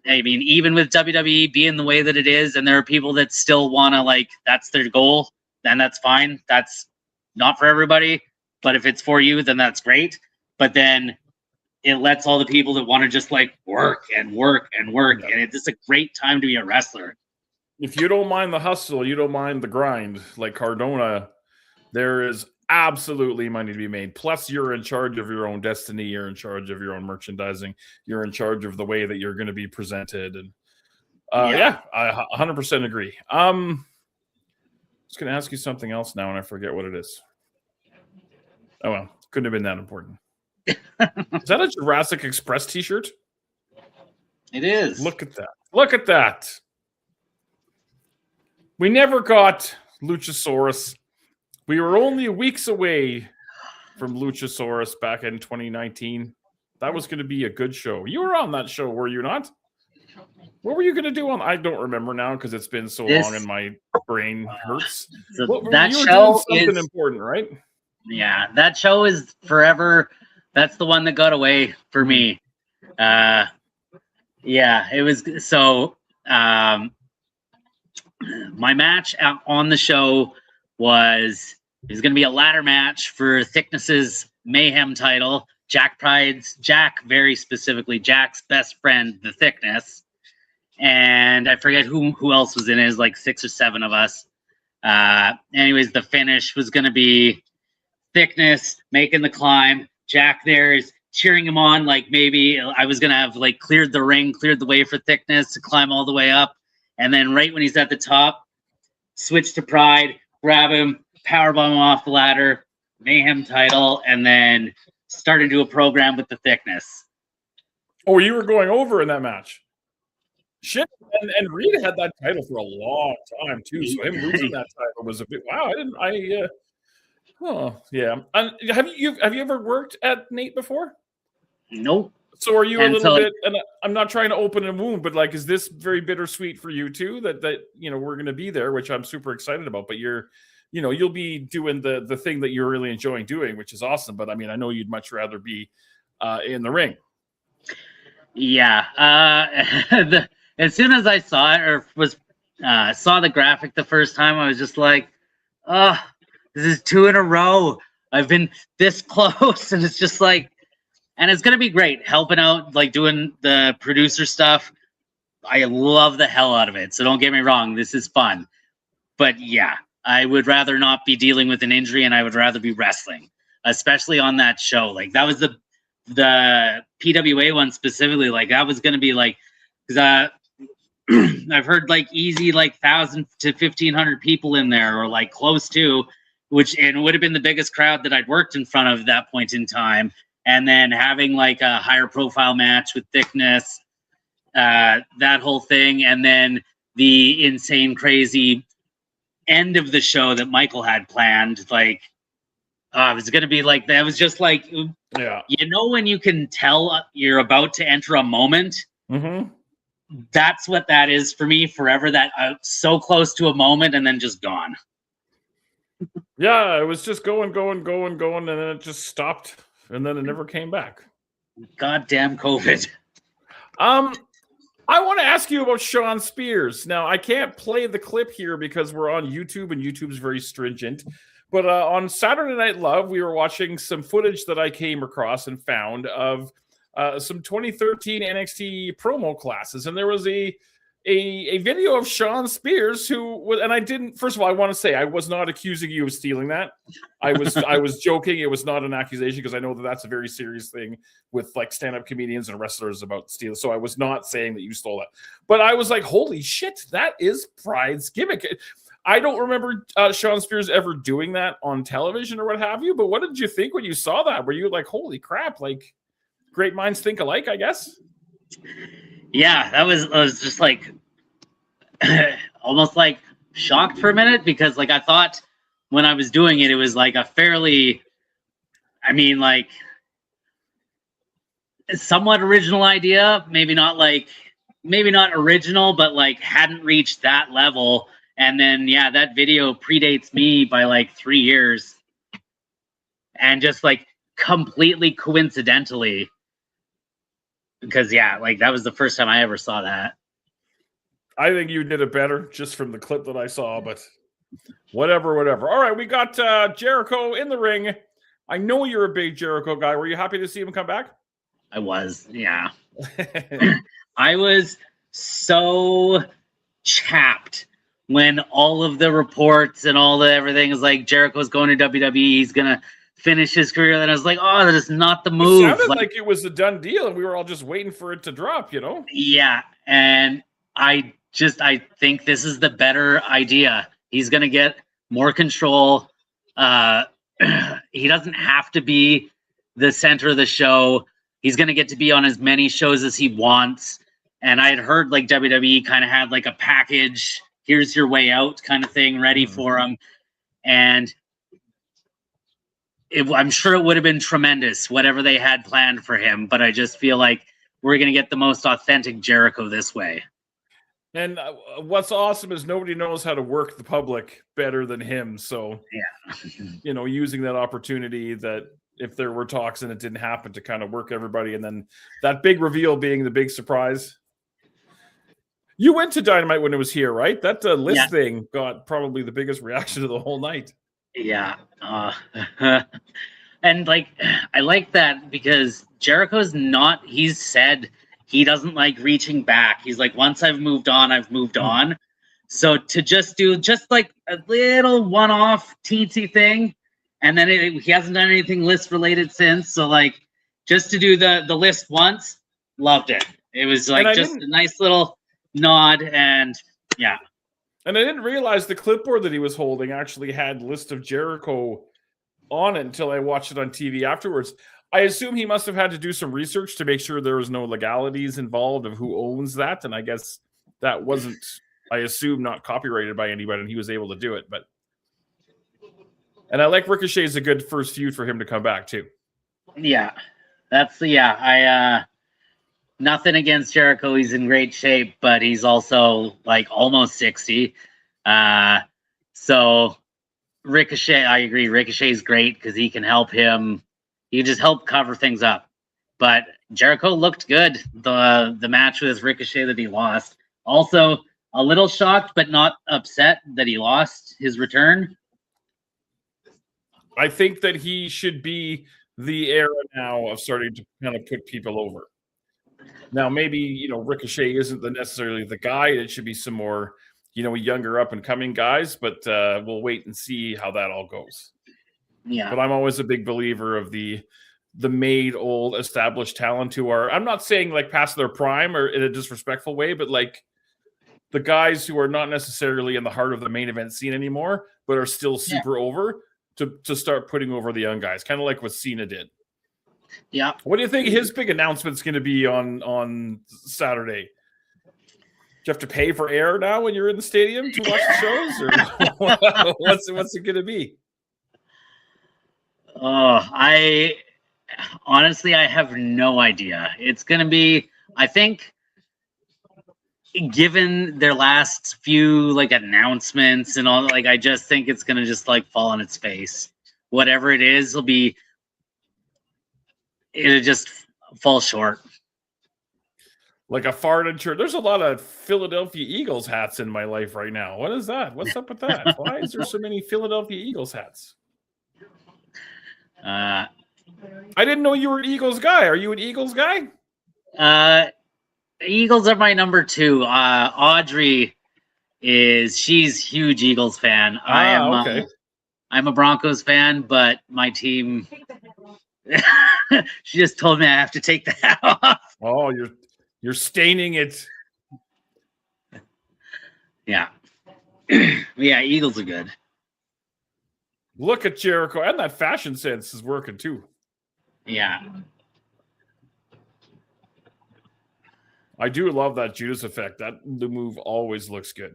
I mean, even with WWE being the way that it is, and there are people that still want to, like, that's their goal, then that's fine. That's not for everybody, but if it's for you, then that's great. But then it lets all the people that want to just like work and work and work. And it's just a great time to be a wrestler. If you don't mind the hustle, you don't mind the grind, like Cardona, there is absolutely money to be made. Plus, you're in charge of your own destiny. You're in charge of your own merchandising. You're in charge of the way that you're going to be presented. And I 100% agree. I was going to ask you something else now, and I forget what it is. Oh, well, couldn't have been that important. Is that a Jurassic Express t-shirt? It is. Look at that. Look at that. We never got Luchasaurus. We were only weeks away from Luchasaurus back in 2019. That was going to be a good show. You were on that show, were you not? What were you going to do on? I don't remember now because it's been so long and my brain hurts. That show is important, right? Yeah, that show is forever. That's the one that got away for me. Yeah, it was so. My match on the show was going to be a ladder match for Thickness's Mayhem title. Jack very specifically, Jack's best friend, the Thickness. and I forget who else was in it. It was like 6 or 7 of us. Anyways, the finish was going to be Thickness making the climb. Jack there is cheering him on, like maybe I was going to have like cleared the ring, cleared the way for Thickness to climb all the way up. And then right when he's at the top, switch to Pride, grab him, powerbomb him off the ladder, Mayhem title, and then start into a program with the Thickness. Oh, you were going over in that match. Shit, and Reed had that title for a long time too. So him losing that title was a bit. Wow, oh yeah. And have you ever worked at Nate before? Nope. So are you a little bit? And I'm not trying to open a wound, but like, is this very bittersweet for you too? That we're going to be there, which I'm super excited about. But you'll be doing the thing that you're really enjoying doing, which is awesome. But I mean, I know you'd much rather be in the ring. Yeah. As soon as I saw it or saw the graphic the first time, I was just like, oh, this is 2 in a row. I've been this close. And it's just like, and it's going to be great helping out, like doing the producer stuff. I love the hell out of it. So don't get me wrong. This is fun. But yeah, I would rather not be dealing with an injury and I would rather be wrestling, especially on that show. Like that was the PWA one specifically. Like that was going to be like, because I've heard like easy like 1,000 to 1,500 people in there, or like close to, and it would have been the biggest crowd that I'd worked in front of at that point in time. And then having like a higher profile match with Thickness, that whole thing, and then the insane, crazy end of the show that Michael had planned. Like, it was gonna be like that. Was just like, yeah, when you can tell you're about to enter a moment. Mm-hmm. That's what that is for me forever. That so close to a moment and then just gone. Yeah, it was just going, and then it just stopped, and then it never came back. Goddamn COVID. I want to ask you about Sean Spears. Now, I can't play the clip here because we're on YouTube, and YouTube's very stringent. But on Saturday Night Love, we were watching some footage that I came across and found of some 2013 NXT promo classes, and there was a video of Sean Spears and I didn't. First of all, I want to say I was not accusing you of stealing that. I was joking. It was not an accusation because I know that that's a very serious thing with like stand-up comedians and wrestlers about stealing. So I was not saying that you stole that, but I was like, holy shit, that is Pride's gimmick. I don't remember Sean Spears ever doing that on television or what have you. But what did you think when you saw that? Were you like, holy crap, like? Great minds think alike, I guess. Yeah, I was just like almost like shocked for a minute because like I thought when I was doing it, it was like a fairly, I mean, like somewhat original idea. Maybe not original, but like hadn't reached that level. And then yeah, that video predates me by like 3 years, and just like completely coincidentally. Because yeah, like that was the first time I ever saw that. I think you did it better just from the clip that I saw, but whatever. All right, we got Jericho in the ring. I know you're a big Jericho guy. Were you happy to see him come back? I was, yeah. I was so chapped when all of the reports and all the everything is like Jericho's going to WWE. He's gonna finish his career. And I was like, oh, that is not the move. It sounded like it was a done deal, and we were all just waiting for it to drop, Yeah, and I think this is the better idea. He's going to get more control. He doesn't have to be the center of the show. He's going to get to be on as many shows as he wants. And I had heard like WWE kind of had like a package, here's your way out kind of thing ready for him. And I'm sure it would have been tremendous, whatever they had planned for him. But I just feel like we're going to get the most authentic Jericho this way. And what's awesome is nobody knows how to work the public better than him. So, yeah, using that opportunity that if there were talks and it didn't happen to kind of work everybody. And then that big reveal being the big surprise. You went to Dynamite when it was here, right? That list thing got probably the biggest reaction of the whole night. Yeah. And like, I like that because Jericho's he's said he doesn't like reaching back. He's like, once I've moved on, I've moved on. So to just do just like a little one-off teensy thing, and then he hasn't done anything list related since. So like just to do the list once, loved it. It was like just a nice little nod, and yeah. And I didn't realize the clipboard that he was holding actually had List of Jericho on it until I watched it on TV afterwards. I assume he must have had to do some research to make sure there was no legalities involved of who owns that. And I guess that wasn't, I assume, not copyrighted by anybody, and he was able to do it. And I like Ricochet's a good first feud for him to come back too. Yeah, I nothing against Jericho. He's in great shape, but he's also like almost 60. So Ricochet, I agree. Ricochet's great because he can help him. He can just help cover things up. But Jericho looked good. The match with Ricochet that he lost. Also, a little shocked, but not upset that he lost his return. I think that he should be the era now of starting to kind of put people over. Now, maybe, Ricochet isn't necessarily the guy. It should be some more, younger up and coming guys, but we'll wait and see how that all goes. Yeah. But I'm always a big believer of the made old established talent who are, I'm not saying like past their prime or in a disrespectful way, but like the guys who are not necessarily in the heart of the main event scene anymore, but are still super over to start putting over the young guys, kind of like what Cena did. Yeah. What do you think his big announcement's going to be on Saturday? Do you have to pay for air now when you're in the stadium to watch the shows, or what's it going to be? I honestly have no idea. It's going to be, I think, given their last few like announcements and all, like I just think it's going to just like fall on its face. Whatever it is, it'll just fall short. Like a fart in church. There's a lot of Philadelphia Eagles hats in my life right now. What is that? What's up with that? Why is there so many Philadelphia Eagles hats? I didn't know you were an Eagles guy. Are you an Eagles guy? Eagles are my number 2. Audrey she's huge Eagles fan. I'm a Broncos fan, but my team she just told me I have to take that off. Oh, you're staining it. Yeah. Yeah, Eagles are good. Look at Jericho, and that fashion sense is working too. Yeah. I do love that Judas effect. The move always looks good.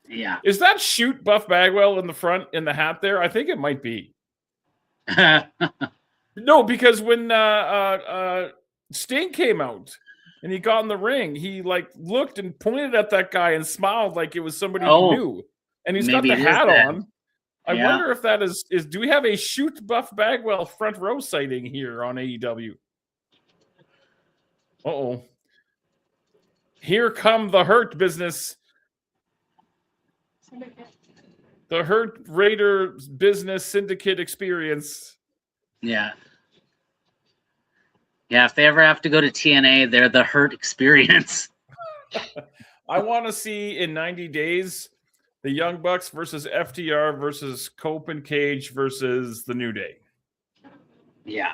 Yeah. Is that shoot Buff Bagwell in the front in the hat there? I think it might be. No, because when Sting came out and he got in the ring, he like looked and pointed at that guy and smiled like it was somebody he knew. And he's got the hat on. I wonder if that is do we have a shoot Buff Bagwell front row sighting here on AEW? Uh-oh. Here come the Hurt business. The Hurt Raider business syndicate experience. Yeah. Yeah, if they ever have to go to TNA, they're the Hurt experience. I want to see in 90 days the Young Bucks versus FTR versus Cope and Cage versus the New Day. Yeah.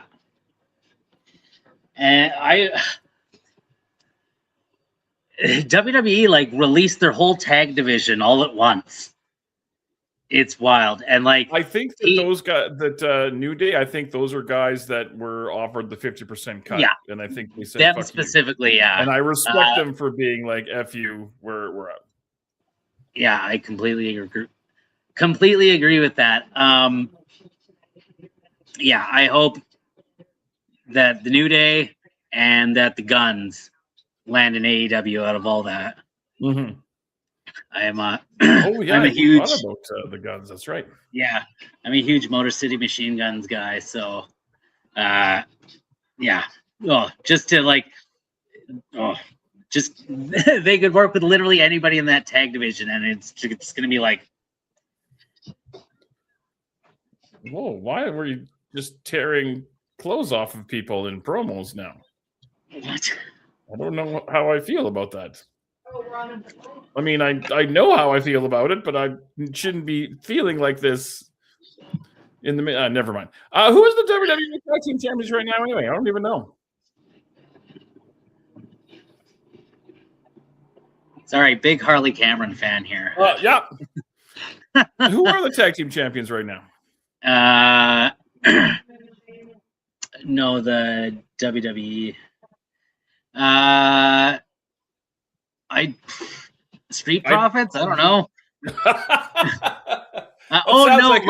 And WWE like released their whole tag division all at once. It's wild. And like I think that those guys that New Day, I think those are guys that were offered the 50% cut. Yeah. And I think they said them fuck specifically, you. yeah. And I respect them for being like F you, we're out. Yeah, I completely agree with that. Yeah, I hope that the New Day and that the Guns land in AEW out of all that. Mm-hmm. I am oh yeah, I'm a huge about the Guns. That's right. Yeah, I'm a huge Motor City Machine Guns guy. So, yeah. Oh, just to like, just they could work with literally anybody in that tag division, and it's going to be like, whoa! Why were you just tearing clothes off of people in promos now? what? I don't know how I feel about that. I mean, I know how I feel about it, but I shouldn't be feeling like this in the never mind. Who is the WWE Tag Team Champions right now anyway? I don't even know. Sorry, big Harley Cameron fan here. Yeah. Who are the Tag Team Champions right now? No, the WWE. Street Profits? I don't know. Like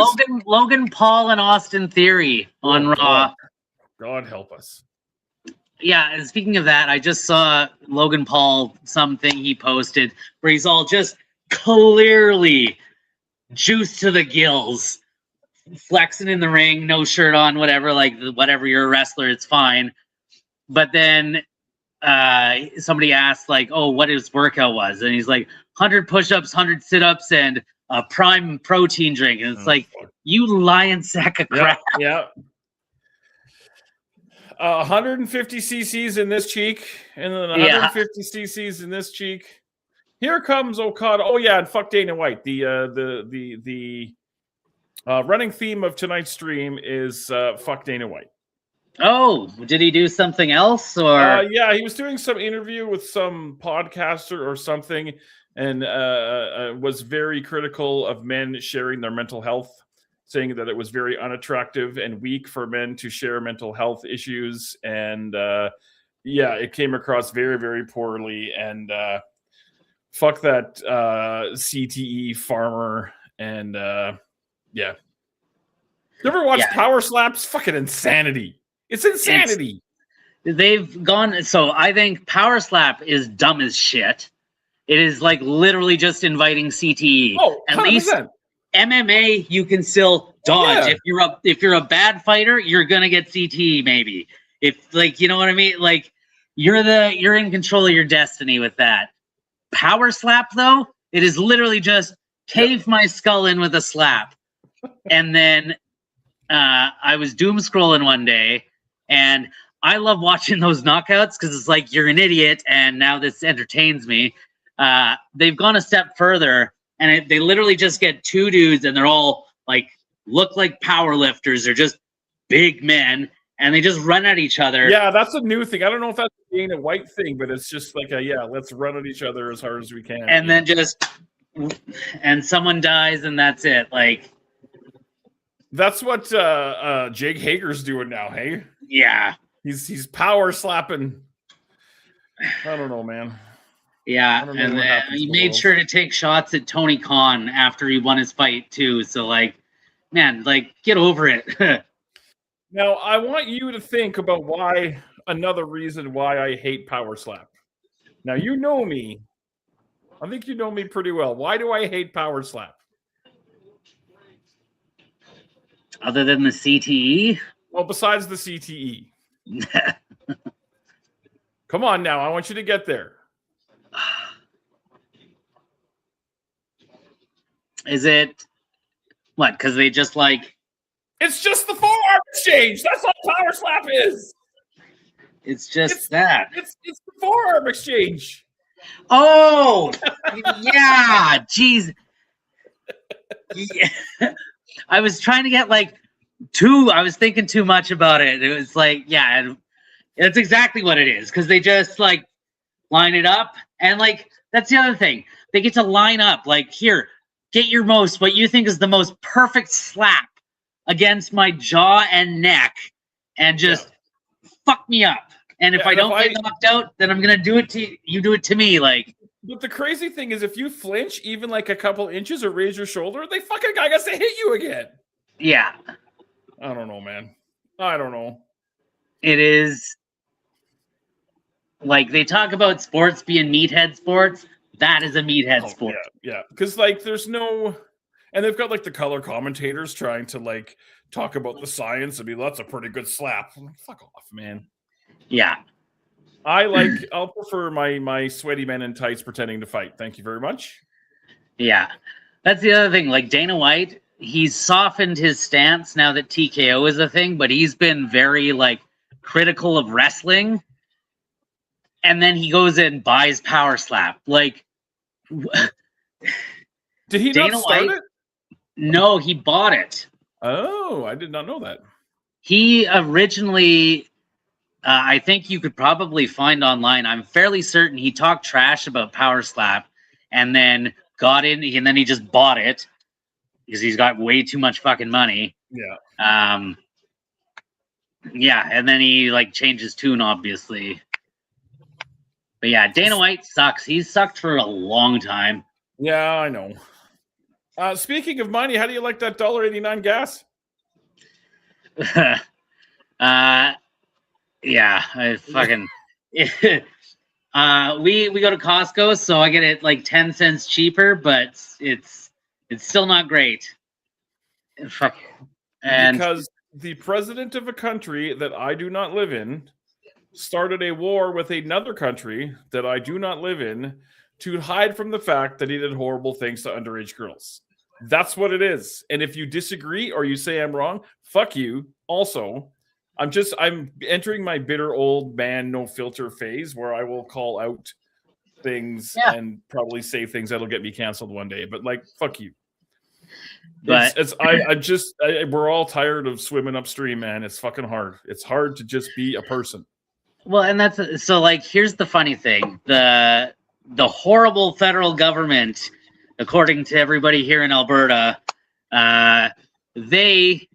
Logan Paul and Austin Theory on Raw. God help us. Yeah, and speaking of that, I just saw Logan Paul something he posted where he's all just clearly juiced to the gills, flexing in the ring, no shirt on, whatever, like whatever, you're a wrestler, it's fine. But then somebody asked like, oh, what his workout was, and he's like 100 push-ups, 100 sit-ups, and a prime protein drink, and it's fuck. You lying sack of crap. Yeah. 150 cc's in this cheek, and then 150 cc's in this cheek. Here comes Okada. Oh yeah, and fuck Dana White. The running theme of tonight's stream is fuck Dana White. Oh, did he do something else, or? Yeah, he was doing some interview with some podcaster or something, and was very critical of men sharing their mental health, saying that it was very unattractive and weak for men to share mental health issues. And yeah, it came across very, very poorly. And fuck that CTE farmer. And yeah. You ever watch Power Slaps? Fucking insanity. It's insanity. They've gone. So I think Power Slap is dumb as shit. It is like literally just inviting CTE. Oh, 100%. At least MMA, you can still dodge. Yeah. If you're a bad fighter, you're gonna get CTE maybe. If like, you know what I mean? Like you're in control of your destiny with that. Power Slap though, it is literally just cave my skull in with a slap. And then I was doom scrolling one day, and I love watching those knockouts because it's like you're an idiot, and now this entertains me. They've gone a step further, and they literally just get two dudes, and they're all like look like power lifters. They're just big men, and they just run at each other. Yeah, that's a new thing. I don't know if that's being a white thing, but it's just like let's run at each other as hard as we can. And then and someone dies, and that's it. Like that's what Jake Hager's doing now. Hey, yeah, he's power slapping. I don't know, man. Yeah, and then he made sure to take shots at Tony Khan after he won his fight too. So like, man, like get over it. Now I want you to think about another reason why I hate Power Slap. Now you know me. I think you know me pretty well. Why do I hate Power Slap? Other than the CTE? Well, besides the CTE. Come on now, I want you to get there. Is it what? Because they just like it's just the forearm exchange. That's all Power Slap is. It's just that. It's the forearm exchange. Oh yeah, jeez. Yeah. I was trying to get like I was thinking too much about it. It was like, yeah, that's exactly what it is. Because they just like line it up, and like that's the other thing. They get to line up like here. Get what you think is the most perfect slap against my jaw and neck, and just fuck me up. And if I don't get knocked out, then I'm gonna do it to you. You do it to me, like. But the crazy thing is, if you flinch even like a couple inches or raise your shoulder, they fucking guy gets to hit you again. Yeah. I don't know, man. I don't know. It is like they talk about sports being meathead sports. That is a meathead sport. Yeah. Because like there's no, and they've got like the color commentators trying to like talk about the science and be that's a pretty good slap. I'm like, fuck off, man. Yeah. I'll prefer my sweaty men in tights pretending to fight. Thank you very much. Yeah. That's the other thing. Like Dana White, he's softened his stance now that TKO is a thing, but he's been very like critical of wrestling. and then he goes and buys Power Slap. Like, Did he Dana not start White- it? No, he bought it. Oh, I did not know that. He originally, I think you could probably find online. I'm fairly certain he talked trash about Power Slap, and then got in, and then he just bought it because he's got way too much fucking money. Yeah. Yeah, and then he like changed his tune, obviously. But yeah, Dana White sucks. He's sucked for a long time. Yeah, I know. Speaking of money, how do you like that $1.89 gas? Yeah, I fucking we go to Costco, so I get it like 10 cents cheaper, but it's still not great. Fuck. And Because the president of a country that I do not live in started a war with another country that I do not live in to hide from the fact that he did horrible things to underage girls. That's what it is. And if you disagree or you say I'm wrong, fuck you. Also, I'm entering my bitter old man no filter phase where I will call out things and probably say things that'll get me canceled one day. But like, fuck you. But We're all tired of swimming upstream, man. It's fucking hard. It's hard to just be a person. well, and that's so like here's the funny thing. The horrible federal government, according to everybody here in Alberta, they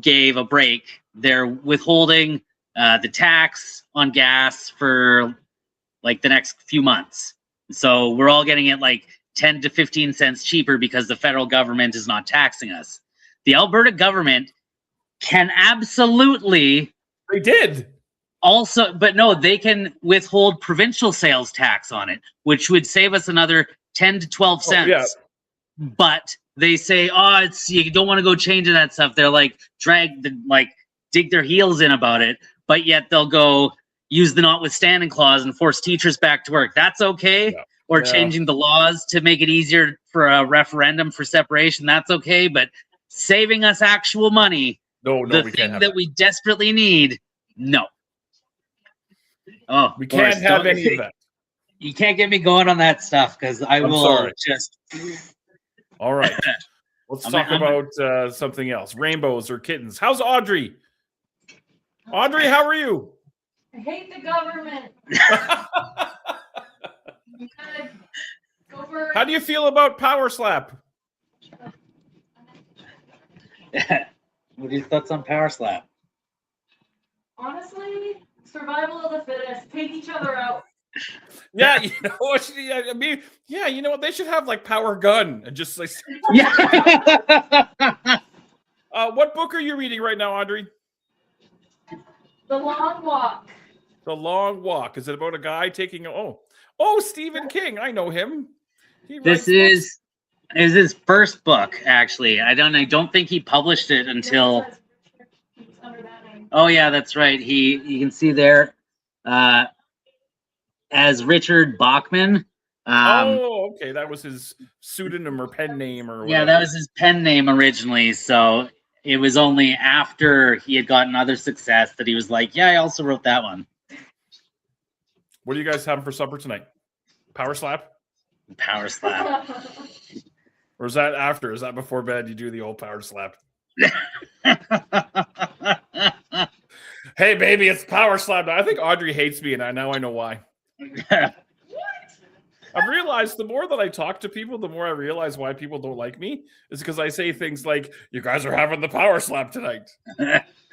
gave a break. They're withholding the tax on gas for like the next few months. So we're all getting it like 10 to 15 cents cheaper because the federal government is not taxing us. The Alberta government can absolutely They did. also, but no, they can withhold provincial sales tax on it, which would save us another 10 to 12 cents. Yeah. But they say, oh, it's you don't want to go changing that stuff. They're like dig their heels in about it, but yet they'll go use the notwithstanding clause and force teachers back to work. That's okay. Yeah. Or Yeah. changing the laws to make it easier for a referendum for separation. That's okay. But saving us actual money, No, the we thing can't have that we desperately need, no. Oh, We can't Boris, have don't- any of that. You can't get me going on that stuff because I I'm will sorry. just. All right. Let's I'm- talk I'm- about something else. Rainbows or kittens. How's Audrey? Audrey, how are you? I hate the government. You gotta go for How do you feel about Power Slap? What are your thoughts on Power Slap? honestly, survival of the fittest. Take each other out. Yeah, you know what? I mean, yeah, you know what? They should have like Power Gun and just like. Yeah. What book are you reading right now, Audrey? The Long Walk. The Long Walk. Is it about a guy taking? Oh, Stephen King. I know him. He This writes is his first book, actually. I don't think he published it until. It's under that name. Oh yeah, that's right. You can see there, as Richard Bachman. okay, that was his pseudonym or pen name or whatever. Yeah, that was his pen name originally. So it was only after he had gotten other success that he was like, yeah, I also wrote that one. What are you guys having for supper tonight? Power Slap? Power Slap. Or is that after? Is that before bed? You do the old Power Slap. Hey, baby, it's Power Slap. I think Audrey hates me, and now I know why. I've realized the more that I talk to people, the more I realize why people don't like me. Is because I say things like, "You guys are having the Power Slap tonight."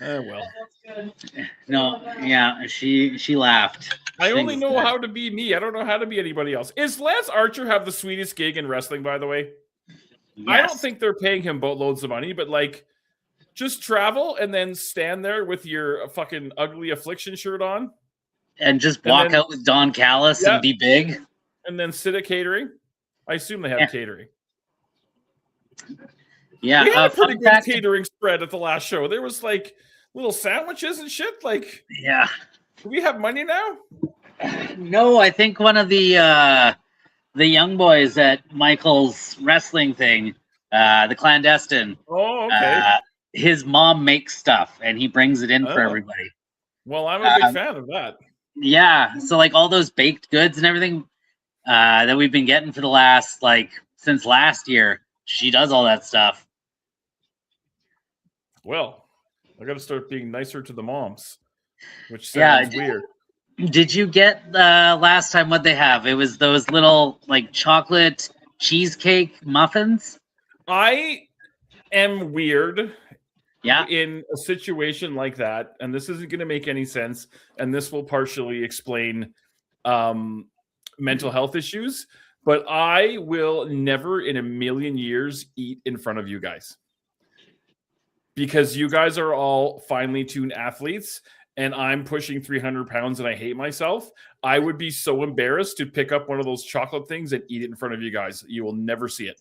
Well, That's good. No, yeah, she laughed. I only Thanks, know Dad. how to be me. I don't know how to be anybody else. Is Lance Archer have the sweetest gig in wrestling? By the way, I don't Yes. think they're paying him boatloads of money, but like, just travel and then stand there with your fucking ugly affliction shirt on, And just and walk then- out with Don Callis Yeah. and be big. and then sit at catering. I assume they have Yeah. catering. Yeah, We had a pretty fun good fact- catering spread at the last show. There was like little sandwiches and shit. Like, Yeah. do we have money now? No, I think one of the young boys at Michael's wrestling thing, the clandestine. Oh, okay. His mom makes stuff and he brings it in for Oh. everybody. Well, I'm a big fan of that. Yeah, so like all those baked goods and everything that we've been getting for the last since last year, she does all that stuff. Well, I got to start being nicer to the moms, which Yeah, sounds weird. Did you get last time what they have? It was those little like chocolate cheesecake muffins. I am weird Yeah, in a situation like that, and this isn't going to make any sense, and this will partially explain mental health issues, but I will never in a million years eat in front of you guys. Because you guys are all finely tuned athletes, and I'm pushing 300 pounds and I hate myself. I would be so embarrassed to pick up one of those chocolate things and eat it in front of you guys. You will never see it.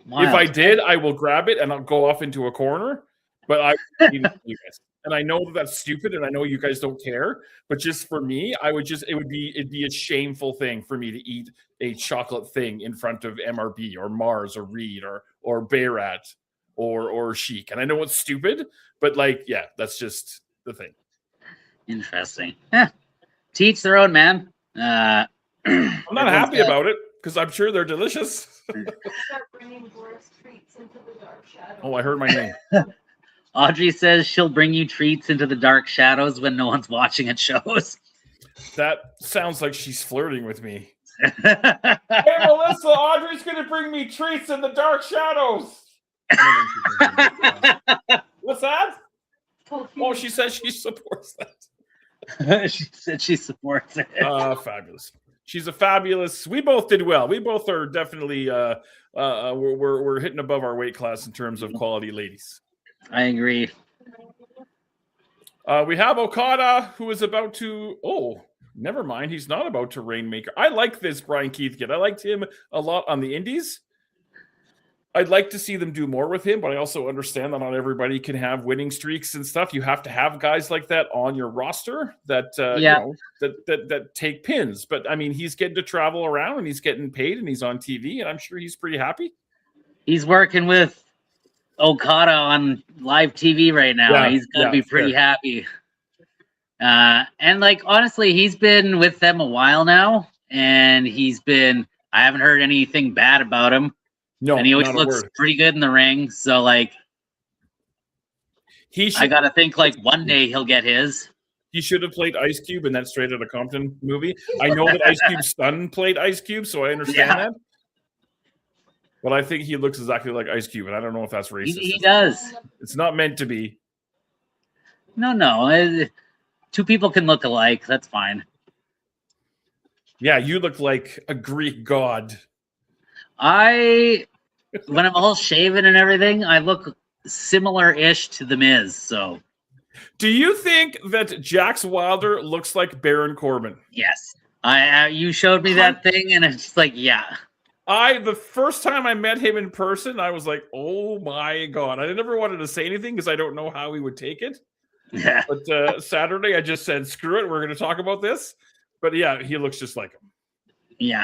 wild. If I did, I will grab it and I'll go off into a corner, but I would eat it with you guys. And I know that that's stupid, and I know you guys don't care, but just for me, it'd be a shameful thing for me to eat a chocolate thing in front of MRB or Mars or Reed or Bayrat or Chic. And I know it's stupid, but that's just the thing. Interesting. Yeah, to each their own, man. I'm not happy about it because I'm sure they're delicious. Start bringing Boris treats into the dark shadows. Oh, I heard my name. Audrey says she'll bring you treats into the dark shadows when no one's watching at shows. That sounds like she's flirting with me. Hey, Melissa, Audrey's going to bring me treats in the dark shadows. What's that? Oh, she says she supports that. She said she supports it. Fabulous. She's a fabulous. We both did well. We both are definitely we're hitting above our weight class in terms of quality ladies. I agree. We have Okada, who is about to. Oh, never mind. He's not about to Rainmaker. I like this Brian Keith kid. I liked him a lot on the Indies. I'd like to see them do more with him, but I also understand that not everybody can have winning streaks and stuff. You have to have guys like that on your roster that that take pins. But I mean, he's getting to travel around and he's getting paid and he's on TV, and I'm sure he's pretty happy. He's working with Okada on live TV right now. Yeah, He's gonna be pretty happy. And honestly, he's been with them a while now, and I haven't heard anything bad about him. No, and he always looks pretty good in the ring. So I gotta think one day he'll get his. He should have played Ice Cube in that Straight Outta Compton movie. I know that Ice Cube's son played Ice Cube, so I understand that. But I think he looks exactly like Ice Cube, and I don't know if that's racist. He does. It's not meant to be. No. Two people can look alike. That's fine. Yeah, you look like a Greek god. When I'm all shaven and everything, I look similar-ish to The Miz. So, do you think that Jax Wilder looks like Baron Corbin? Yes. You showed me that thing, and it's yeah. The first time I met him in person, I was like, oh my God. I never wanted to say anything because I don't know how he would take it. Yeah. But Saturday, I just said, screw it. We're going to talk about this. But yeah, he looks just like him. Yeah.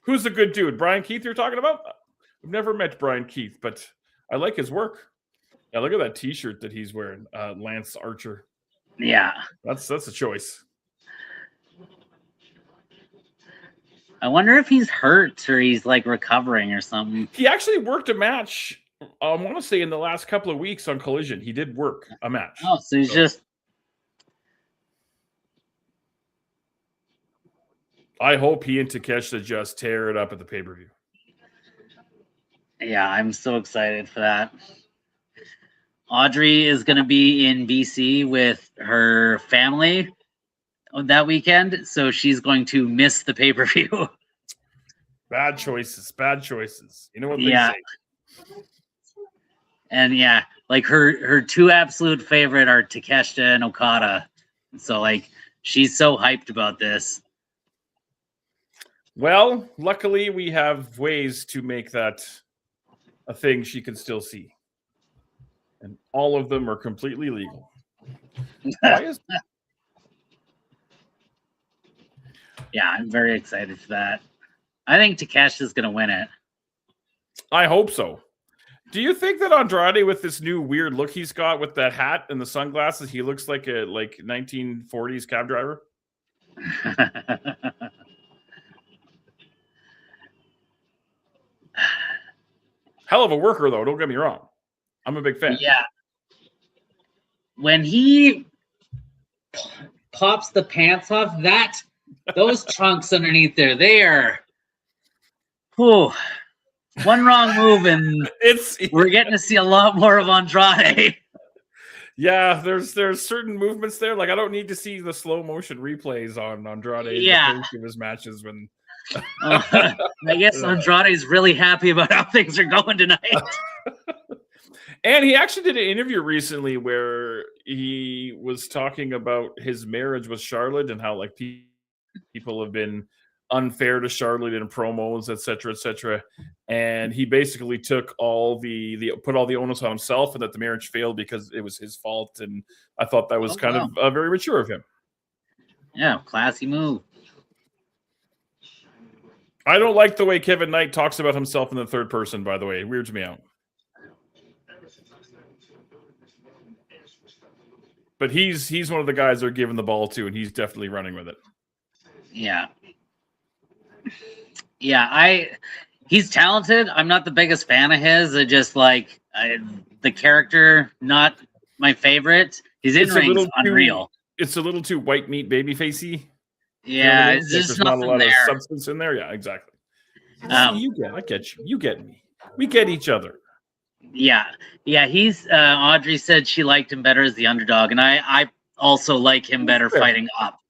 Who's the good dude? Brian Keith you're talking about? I've never met Brian Keith, but I like his work. Yeah, look at that T-shirt that he's wearing, Lance Archer. Yeah. That's a choice. I wonder if he's hurt or he's recovering or something. He actually worked a match, I want to say in the last couple of weeks on Collision. He did work a match. Oh, so he's just... I hope he and Takeshita just tear it up at the pay-per-view. Yeah, I'm so excited for that. Audrey is going to be in BC with her family that weekend, so she's going to miss the pay-per-view. Bad choices. You know what they say. And her two absolute favorite are Takeshita and Okada. So she's so hyped about this. Well, luckily we have ways to make that a thing she can still see. And all of them are completely legal. Yeah, I'm very excited for that. I think Takeshi's going to win it. I hope so. Do you think that Andrade, with this new weird look he's got with that hat and the sunglasses, he looks like a 1940s cab driver? Hell of a worker, though. Don't get me wrong. I'm a big fan. Yeah. When he pops the pants off, those trunks underneath there, they are. Whew. One wrong move, and we're getting to see a lot more of Andrade. Yeah, there's certain movements there. Like, I don't need to see the slow motion replays on Andrade. Yeah, of his matches when. I guess Andrade's really happy about how things are going tonight. And he actually did an interview recently where he was talking about his marriage with Charlotte and how like people have been unfair to Charlotte in promos, etc. And he basically took all put all the onus on himself, and that the marriage failed because it was his fault. And I thought that was kind of very mature of him. Yeah, classy move. I don't like the way Kevin Knight talks about himself in the third person, by the way. It weirds me out. But he's one of the guys they're giving the ball to, and he's definitely running with it. Yeah. Yeah, he's talented. I'm not the biggest fan of his. I just like the character, not my favorite. His in-ring's unreal. It's a little too white meat baby-facey. Yeah, it's just not a lot there. of substance in there. Yeah, exactly. I get you. You get me. We get each other. Yeah. He's Audrey said she liked him better as the underdog, and I also like him better fighting up.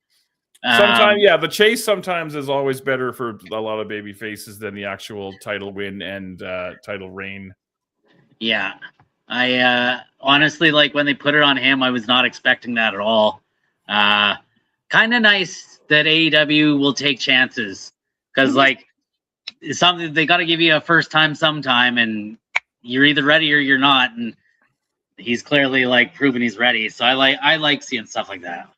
Sometimes, the chase sometimes is always better for a lot of baby faces than the actual title win and title reign. Yeah, I honestly, like when they put it on him, I was not expecting that at all. Kind of nice that AEW will take chances, because like it's something they got to give you a first time sometime, and you're either ready or you're not, and he's clearly like proven he's ready. So I like seeing stuff like that.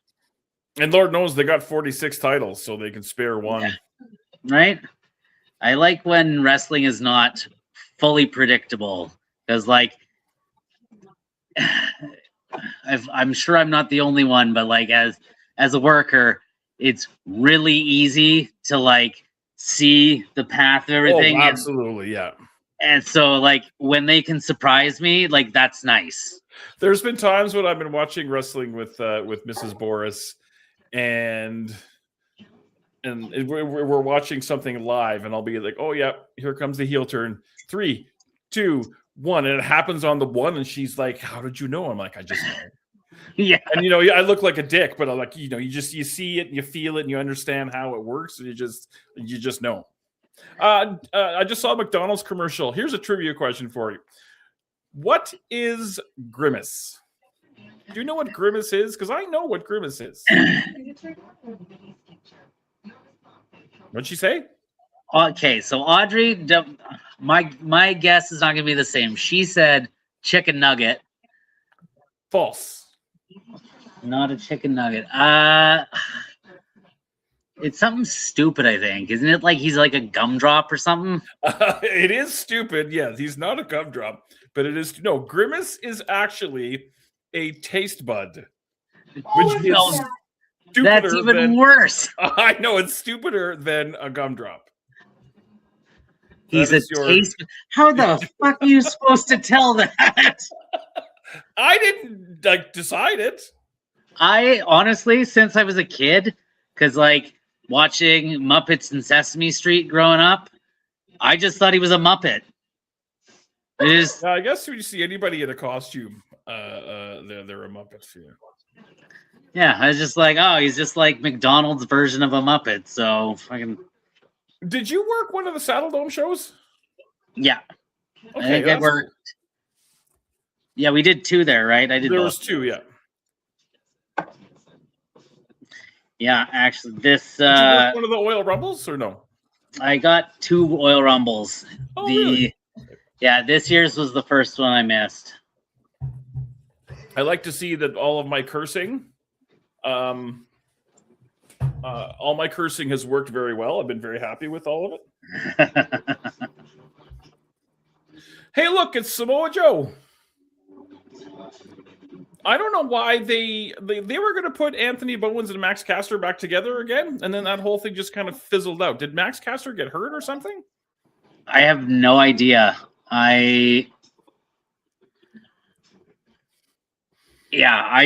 And Lord knows they got 46 titles, so they can spare one. Yeah. Right? I like when wrestling is not fully predictable, because like I'm sure I'm not the only one, but like as a worker, it's really easy to like see the path of everything. Oh, absolutely, yeah. And so like when they can surprise me, like that's nice. There's been times when I've been watching wrestling with Mrs. Boris, and we're watching something live, and I'll be like, oh yeah, here comes the heel turn. 3, 2, 1, and it happens on the one, and she's like, how did you know? I'm like, I just know. Yeah. And I look like a dick, but I'm like, you see it and you feel it and you understand how it works, and you just know. I just saw a McDonald's commercial. Here's a trivia question for you. What is Grimace? Do you know what Grimace is? Because I know what Grimace is. What'd she say? Okay, so Audrey, my guess is not going to be the same. She said chicken nugget. False. Not a chicken nugget. It's something stupid, I think. Isn't it like he's like a gumdrop or something? It is stupid. Yeah, he's not a gumdrop, but it is. No, Grimace is actually a taste bud. Which is that's even worse. I know, it's stupider than a gumdrop. He's a taste. How the fuck are you supposed to tell that? I didn't decide it. I honestly, since I was a kid, because like watching Muppets and Sesame Street growing up, I just thought he was a Muppet. I guess when you see anybody in a costume, they're a Muppet for you. Yeah, I was just like, oh, he's just like McDonald's version of a Muppet. So fucking. Did you work one of the Saddle Dome shows? Yeah. Okay, I think I worked. Yeah, we did 2 there, right? I did. There both. was 2, yeah. Yeah, actually, this. Did you work one of the Oil Rumbles or no? I got 2 Oil Rumbles. Oh, really? Yeah, this year's was the first one I missed. I like to see that all of my cursing, all my cursing has worked very well. I've been very happy with all of it. Hey, look, it's Samoa Joe. I don't know why they were going to put Anthony Bowens and Max Caster back together again, and then that whole thing just kind of fizzled out. Did Max Caster get hurt or something? I have no idea. I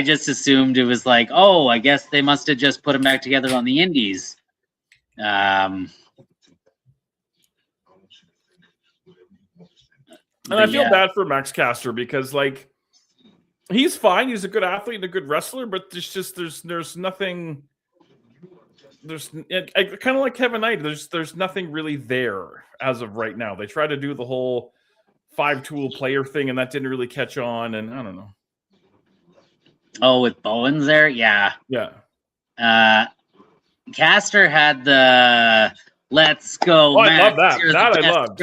just assumed it was like, oh, I guess they must have just put him back together on the Indies. And I feel bad for Max Caster because, like, he's fine. He's a good athlete and a good wrestler, but there's nothing. There's kind of like Kevin Knight. There's nothing really there as of right now. They tried to do the whole 5-tool player thing, and that didn't really catch on. And I don't know. Oh, with Bowens there, yeah. Caster had the "Let's Go." Oh, I love that. That I loved.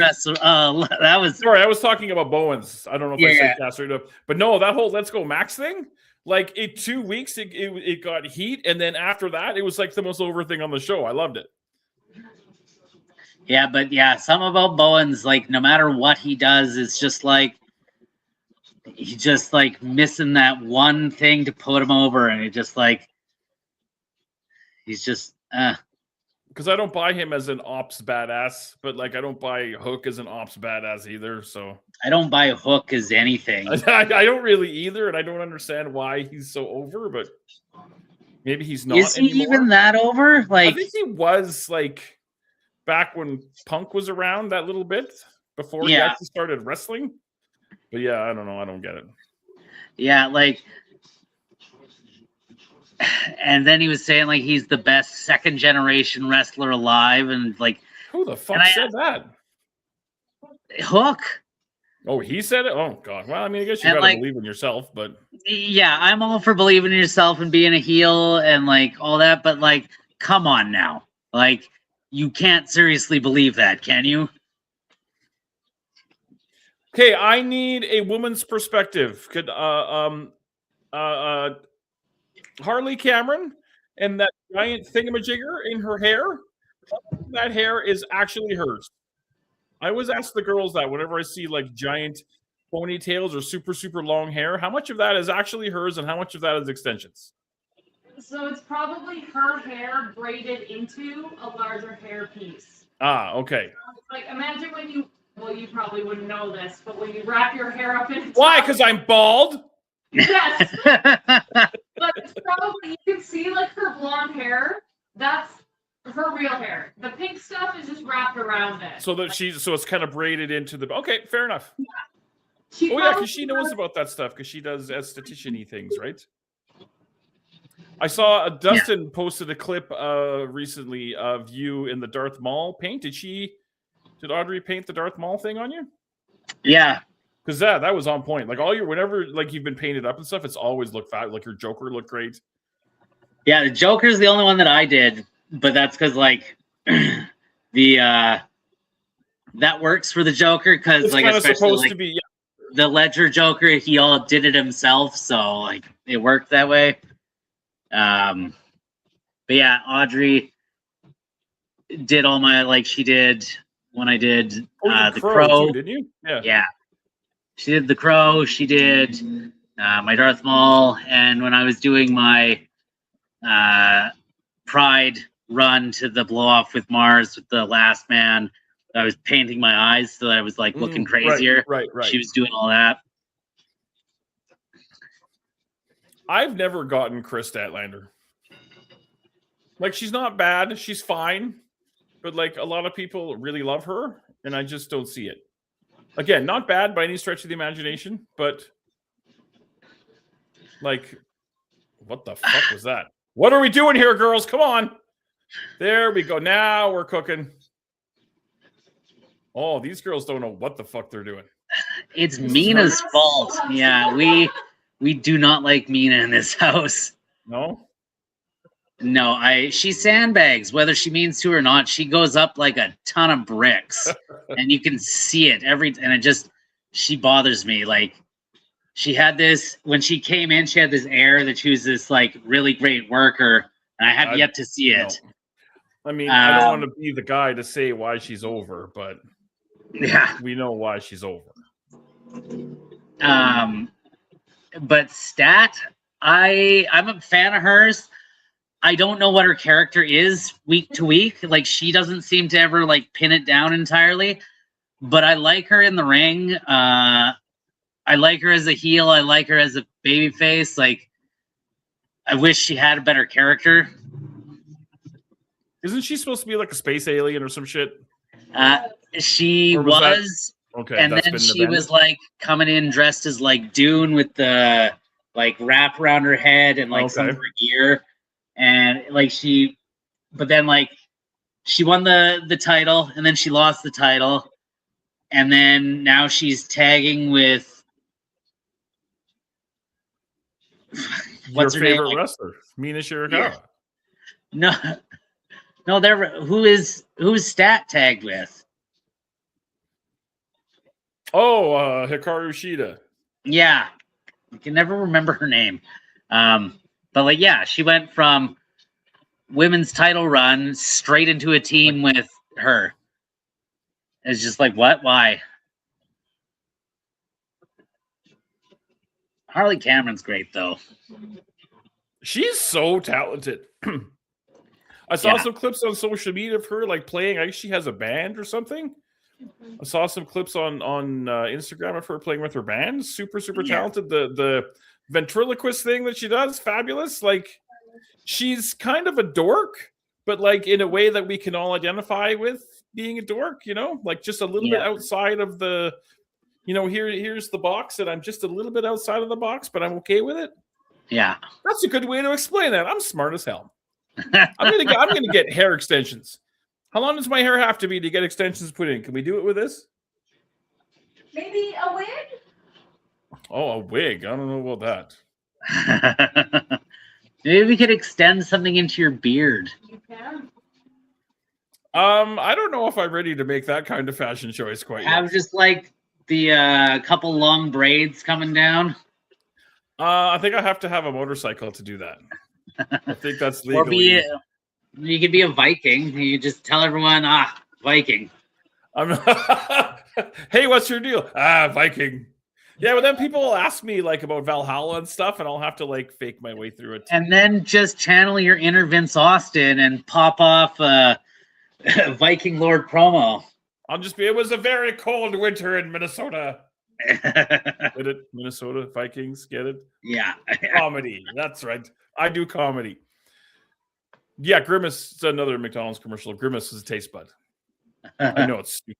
That was. Sorry, I was talking about Bowens. I don't know if I said Caster, but no, that whole "Let's Go Max" thing. Like, in 2 weeks, it got heat, and then after that, it was like the most over thing on the show. I loved it. Yeah, but something about Bowens, like, no matter what he does, it's just like he's just like missing that one thing to put him over, and it just like he's just. Because I don't buy him as an ops badass, but like I don't buy Hook as an ops badass either. So I don't buy Hook as anything. I don't really either, and I don't understand why he's so over. But maybe he's not. Is he anymore. even that over? Like, I think he was, like, back when Punk was around that little bit before he actually started wrestling. But yeah, I don't know. I don't get it. Yeah, like. And then he was saying, like, he's the best second-generation wrestler alive, and like, who the fuck said that? Hook. Oh, he said it. Oh God. Well, I mean, I guess you gotta believe in yourself, but yeah, I'm all for believing in yourself and being a heel and like all that, but like, come on now, like, you can't seriously believe that, can you? Okay, I need a woman's perspective. Could Harley Cameron and that giant thingamajigger in her hair, that hair is actually hers. I always ask the girls that whenever I see like giant ponytails or super, super long hair, how much of that is actually hers and how much of that is extensions? So it's probably her hair braided into a larger hair piece. Ah, okay. Like, imagine when you probably wouldn't know this, but when you wrap your hair up in Why? Because I'm bald? Yes. But it's probably, you can see like her blonde hair. That's her real hair. The pink stuff is just wrapped around it. So that so it's kind of braided into the. Okay, fair enough. Yeah. Because she knows about that stuff because she does esthetician-y things, right? I saw Dustin posted a clip recently of you in the Darth Maul paint. Did Audrey paint the Darth Maul thing on you? Yeah. Because that was on point. Like whenever like you've been painted up and stuff, it's always looked fat. Like your Joker looked great. Yeah, the Joker's the only one that I did, but that's because like that works for the Joker because like especially supposed like, to be the Ledger Joker, he all did it himself, so like it worked that way. But yeah, Audrey did all my like she did when I did the Crow too, didn't you? Yeah. She did the Crow. She did my Darth Maul, and when I was doing my Pride run to the blow off with Mars with the Last Man, I was painting my eyes so that I was like looking crazier. Right. She was doing all that. I've never gotten Chris Statlander. Like, she's not bad. She's fine. But like a lot of people really love her, and I just don't see it. Again, not bad by any stretch of the imagination, but like, what the fuck was that? What are we doing here, girls? Come on. There we go. Now we're cooking. Oh, these girls don't know what the fuck they're doing. It's Mina's fault. Yeah, we do not like Mina in this house. No? No, she sandbags, whether she means to or not. She goes up like a ton of bricks, and you can see it she bothers me. Like, she had this, when she came in, she had this air that she was this like really great worker, and I have yet to see it. No. I mean, I don't want to be the guy to say why she's over, but yeah, we know why she's over. But Stat, I'm a fan of hers. I don't know what her character is week to week. Like, she doesn't seem to ever like pin it down entirely. But I like her in the ring. I like her as a heel. I like her as a babyface. Like, I wish she had a better character. Isn't she supposed to be like a space alien or some shit? She Or was that- was, Okay, and that's then been she was abandoned? like coming in dressed as like Dune with the like wrap around her head and like some of Okay. her gear, and like but then like she won the title, and then she lost the title, and then now she's tagging with what's Your her name? favorite Like, wrestler, Mina Shirakawa. Yeah. no, who's Stat tagged with? Oh, Hikaru Shida. Yeah, I can never remember her name. But like, yeah, she went from women's title run straight into a team with her. It's just like, what? Why? Harley Cameron's great though. She's so talented. I saw Yeah. some clips on social media of her like playing. I guess she has a band or something. I saw some clips on Instagram of her playing with her band. Super Yeah. talented. The ventriloquist thing that she does, fabulous. Like, she's kind of a dork, but like in a way that we can all identify with being a dork. You know, like just a little bit Yeah. outside of the. You know, here's the box, and I'm just a little bit outside of the box, but I'm okay with it. Yeah. That's a good way to explain that. I'm smart as hell. I'm gonna get hair extensions. How long does my hair have to be to get extensions put in? Can we do it with this? Maybe a wig? Oh, a wig. I don't know about that. Maybe we could extend something into your beard. You can. I don't know if I'm ready to make that kind of fashion choice quite yet. Have just like the couple long braids coming down. I think I have to have a motorcycle to do that. I think that's Or legally. you could be a Viking. You just tell everyone, Viking. Hey, what's your deal? Viking. Yeah, but then people will ask me like about Valhalla and stuff, and I'll have to like fake my way through it. And then just channel your inner Vince Austin and pop off a Viking Lord promo. I'll just be. It was a very cold winter in Minnesota. Get it? Minnesota Vikings. Get it? Yeah. Comedy. That's right. I do comedy. Yeah, Grimace. It's another McDonald's commercial. Grimace is a taste bud. I know it's stupid.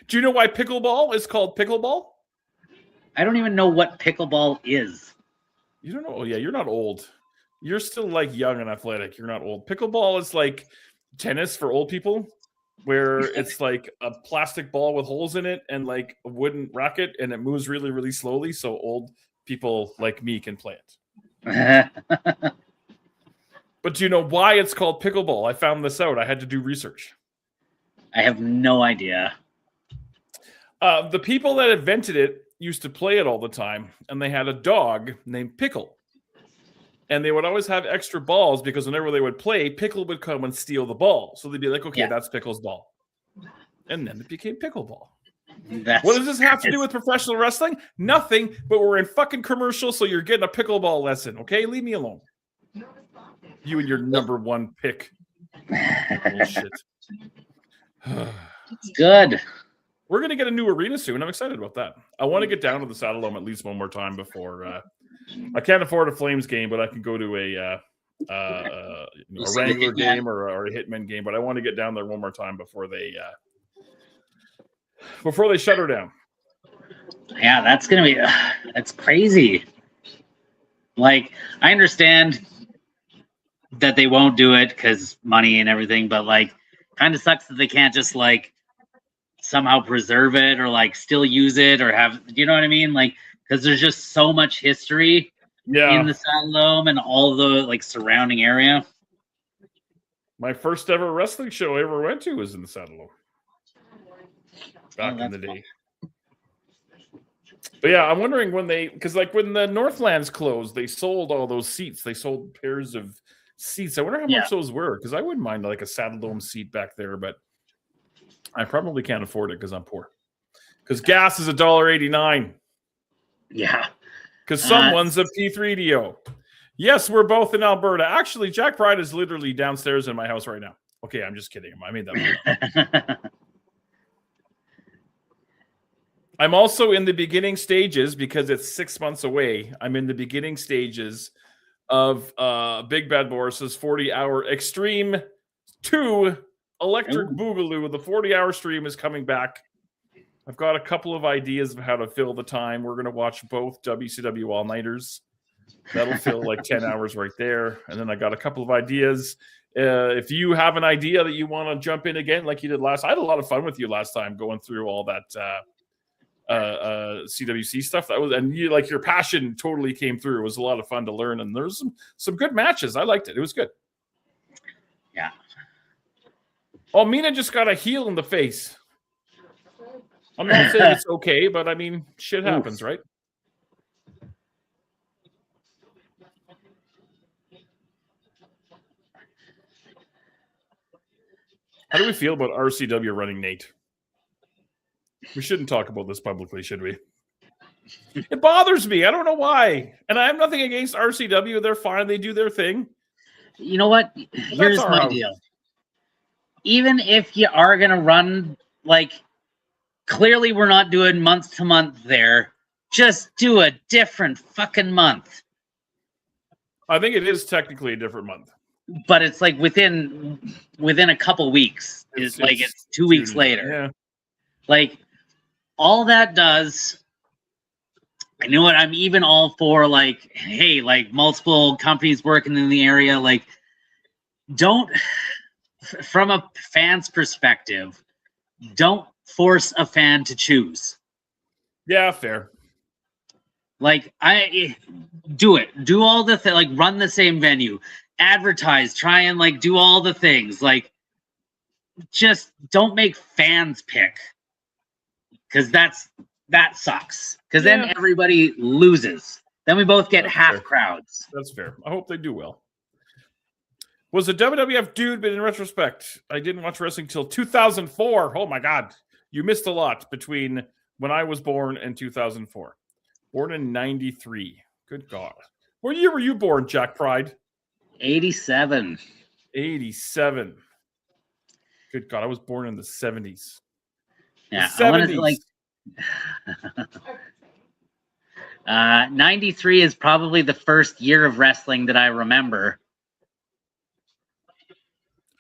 Do you know why pickleball is called pickleball? I don't even know what pickleball is. You don't know? Oh, yeah, you're not old. You're still like young and athletic. You're not old. Pickleball is like tennis for old people, where it's like a plastic ball with holes in it and like a wooden racket, and it moves really, really slowly. So old people like me can play it. But do you know why it's called pickleball? I found this out. I had to do research. I have no idea. The people that invented it used to play it all the time, and they had a dog named Pickle. And they would always have extra balls because whenever they would play, Pickle would come and steal the ball. So they'd be like, okay, Yeah. that's Pickle's ball. And then it became pickleball. That's What does this have to do with professional wrestling? Nothing, but we're in fucking commercials, so you're getting a pickleball lesson, okay? Leave me alone. You and your number one pick. Bullshit. good. We're going to get a new arena soon. I'm excited about that. I want to get down to the Saddle Dome at least one more time before. I can't afford a Flames game, but I can go to a Wrangler game or a Hitman game. But I want to get down there one more time before they shut her down. Yeah, that's gonna be that's crazy. Like, I understand that they won't do it because money and everything, but like, kind of sucks that they can't just like somehow preserve it or like still use it or have, you know what I mean? Like, because there's just so much history in the Saddle Dome and all the like surrounding area. My first ever wrestling show I ever went to was in the Saddle Dome back in the day. But yeah, I'm wondering when because like when the Northlands closed, they sold all those seats. They sold pairs of seats. I wonder how much those were, because I wouldn't mind like a Saddle Dome seat back there, but I probably can't afford it because I'm poor. Because gas is $1.89. Yeah. Because someone's a P3DO. Yes, we're both in Alberta. Actually, Jack Pride is literally downstairs in my house right now. Okay, I'm just kidding. I made that up. I'm also in the beginning stages because it's 6 months away. I'm in the beginning stages of Big Bad Boris's 40-hour Extreme 2 Electric Boogaloo. The 40-hour stream is coming back. I've got a couple of ideas of how to fill the time. We're going to watch both WCW All-Nighters. That'll fill like 10 hours right there. And then I got a couple of ideas. If you have an idea that you want to jump in again like you did last, I had a lot of fun with you last time going through all that CWC stuff. That was, and you, like, your passion totally came through. It was a lot of fun to learn, and there's some good matches. I liked it. It was good. Yeah. Oh, Mina just got a heel in the face. I'm not saying it's okay, but I mean, shit happens, right? How do we feel about RCW running Nate? We shouldn't talk about this publicly, should we? It bothers me. I don't know why. And I have nothing against RCW. They're fine. They do their thing. You know what? Here's my deal. Even if you are going to run, like, clearly we're not doing month to month there. Just do a different fucking month. I think it is technically a different month. But it's like within a couple weeks. It's 2 weeks later. Yeah. Like, all that does, I know what, I'm even all for, like, hey, like, multiple companies working in the area, like, don't, from a fan's perspective, don't force a fan to choose. Yeah, fair. Like, do it. Do all the like, run the same venue, advertise, try and, like, do all the things. Like, just don't make fans pick. Because that sucks. Because then everybody loses. Then we both get half crowds. That's fair. I hope they do well. Was a WWF dude, but in retrospect, I didn't watch wrestling till 2004. Oh my God. You missed a lot between when I was born and 2004. Born in 93. Good God. What year were you born, Jack Pride? 87. 87. Good God. I was born in the 70s. Yeah, I wanted to, like, 93 is probably the first year of wrestling that I remember.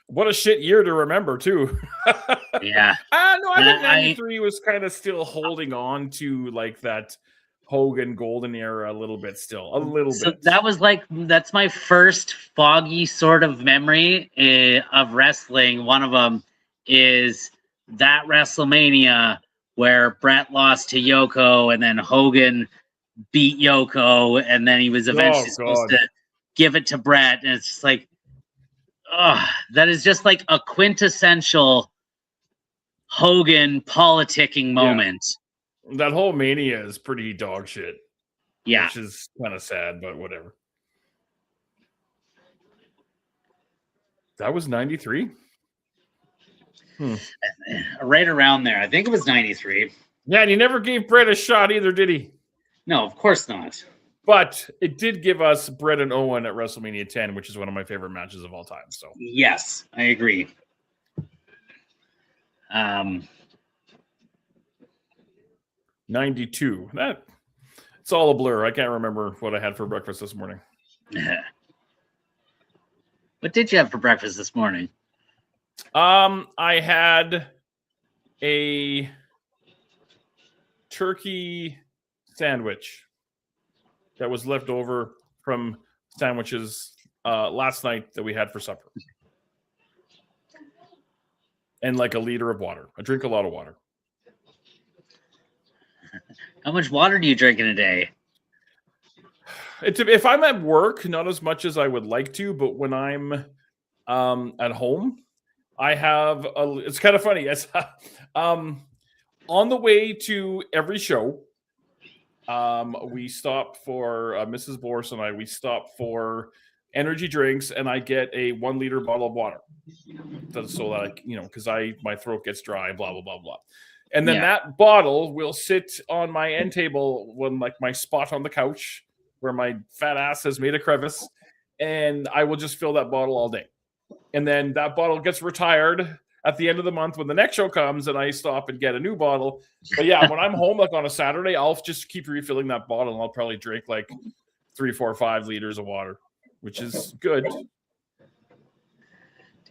What a shit year to remember, too. Yeah. No, I think 93 was kind of still holding on to, like, that Hogan golden era a little bit still. A little bit. That was like, that's my first foggy sort of memory of wrestling. One of them is that WrestleMania where Brett lost to Yoko and then Hogan beat Yoko and then he was eventually supposed to give it to Brett. And it's just like, that is just like a quintessential Hogan politicking moment. Yeah. That whole Mania is pretty dog shit. Yeah. Which is kind of sad, but whatever. That was 93? Right around there. I think it was 93. Yeah, and he never gave Brett a shot either, did he? No, of course not. But it did give us Brett and Owen at WrestleMania 10, which is one of my favorite matches of all time. So yes, I agree. 92. It's all a blur. I can't remember what I had for breakfast this morning. What did you have for breakfast this morning? I had a turkey sandwich that was left over from sandwiches last night that we had for supper. And like a liter of water. I drink a lot of water. How much water do you drink in a day? If I'm at work, not as much as I would like to, but when I'm at home, I have it's kind of funny. Yes, on the way to every show, we stop for Mrs. Boris and I. We stop for energy drinks, and I get a 1 liter bottle of water, so that because my throat gets dry, blah blah blah blah. And then Yeah. that bottle will sit on my end table when like my spot on the couch where my fat ass has made a crevice, and I will just fill that bottle all day. And then that bottle gets retired at the end of the month when the next show comes, and I stop and get a new bottle. But yeah, when I'm home like on a Saturday, I'll just keep refilling that bottle, and I'll probably drink like 3, 4, 5 liters of water, which is good.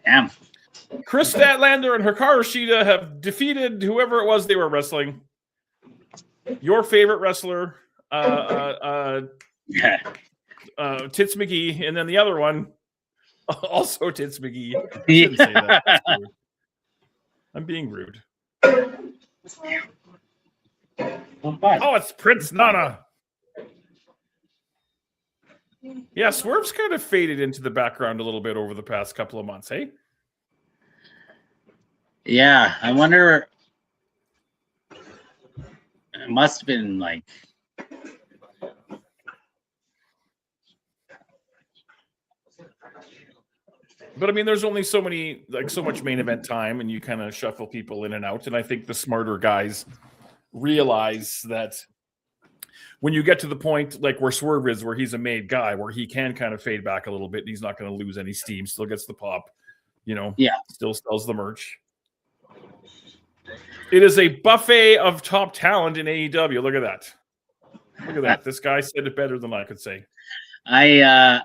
Damn. Chris Statlander and Hikaru Shida have defeated whoever it was they were wrestling. Your favorite wrestler, Yeah. Tits McGee, and then the other one, also Tits McGee. I shouldn't say that. That's rude. I'm being rude. Oh, it's Prince Nana. Yeah, Swerve's kind of faded into the background a little bit over the past couple of months, hey? Yeah, I wonder. It must have been like. But I mean, there's only so much main event time, and you kind of shuffle people in and out. And I think the smarter guys realize that when you get to the point like where Swerve is, where he's a made guy, where he can kind of fade back a little bit, and he's not going to lose any steam, still gets the pop, still sells the merch. It is a buffet of top talent in AEW. Look at that. Look at that. This guy said it better than I could say. I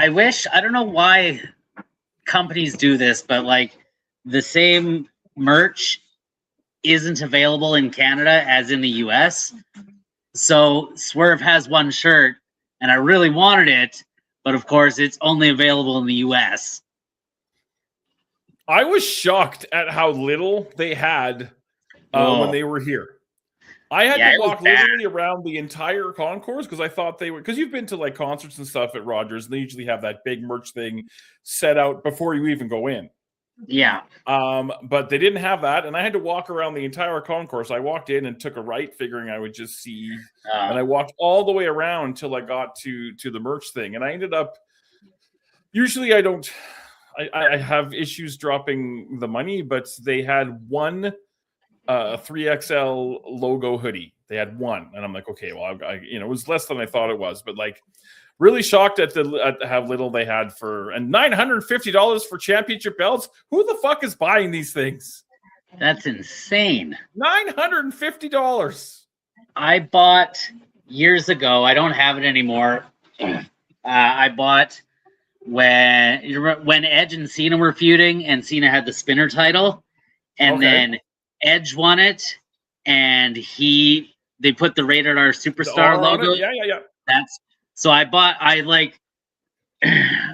wish, I don't know why companies do this, but like the same merch isn't available in Canada as in the US. So Swerve has one shirt and I really wanted it, but of course it's only available in the US. I was shocked at how little they had when they were here. I had to walk literally around the entire concourse because I thought they were, because you've been to like concerts and stuff at Rogers, and they usually have that big merch thing set out before you even go in. Yeah. But they didn't have that, and I had to walk around the entire concourse. I walked in and took a right, figuring I would just see, and I walked all the way around till I got to the merch thing, and I ended up. Usually, I have issues dropping the money, but they had one 3XL logo hoodie. They had one, and I'm like, okay, well, it was less than I thought it was, but like, really shocked at how little they had for, and $950 for championship belts. Who the fuck is buying these things? That's insane. $950. I bought years ago. I don't have it anymore. I bought when Edge and Cena were feuding, and Cena had the spinner title, and then Edge won it, and they put the Rated R Superstar logo. Yeah.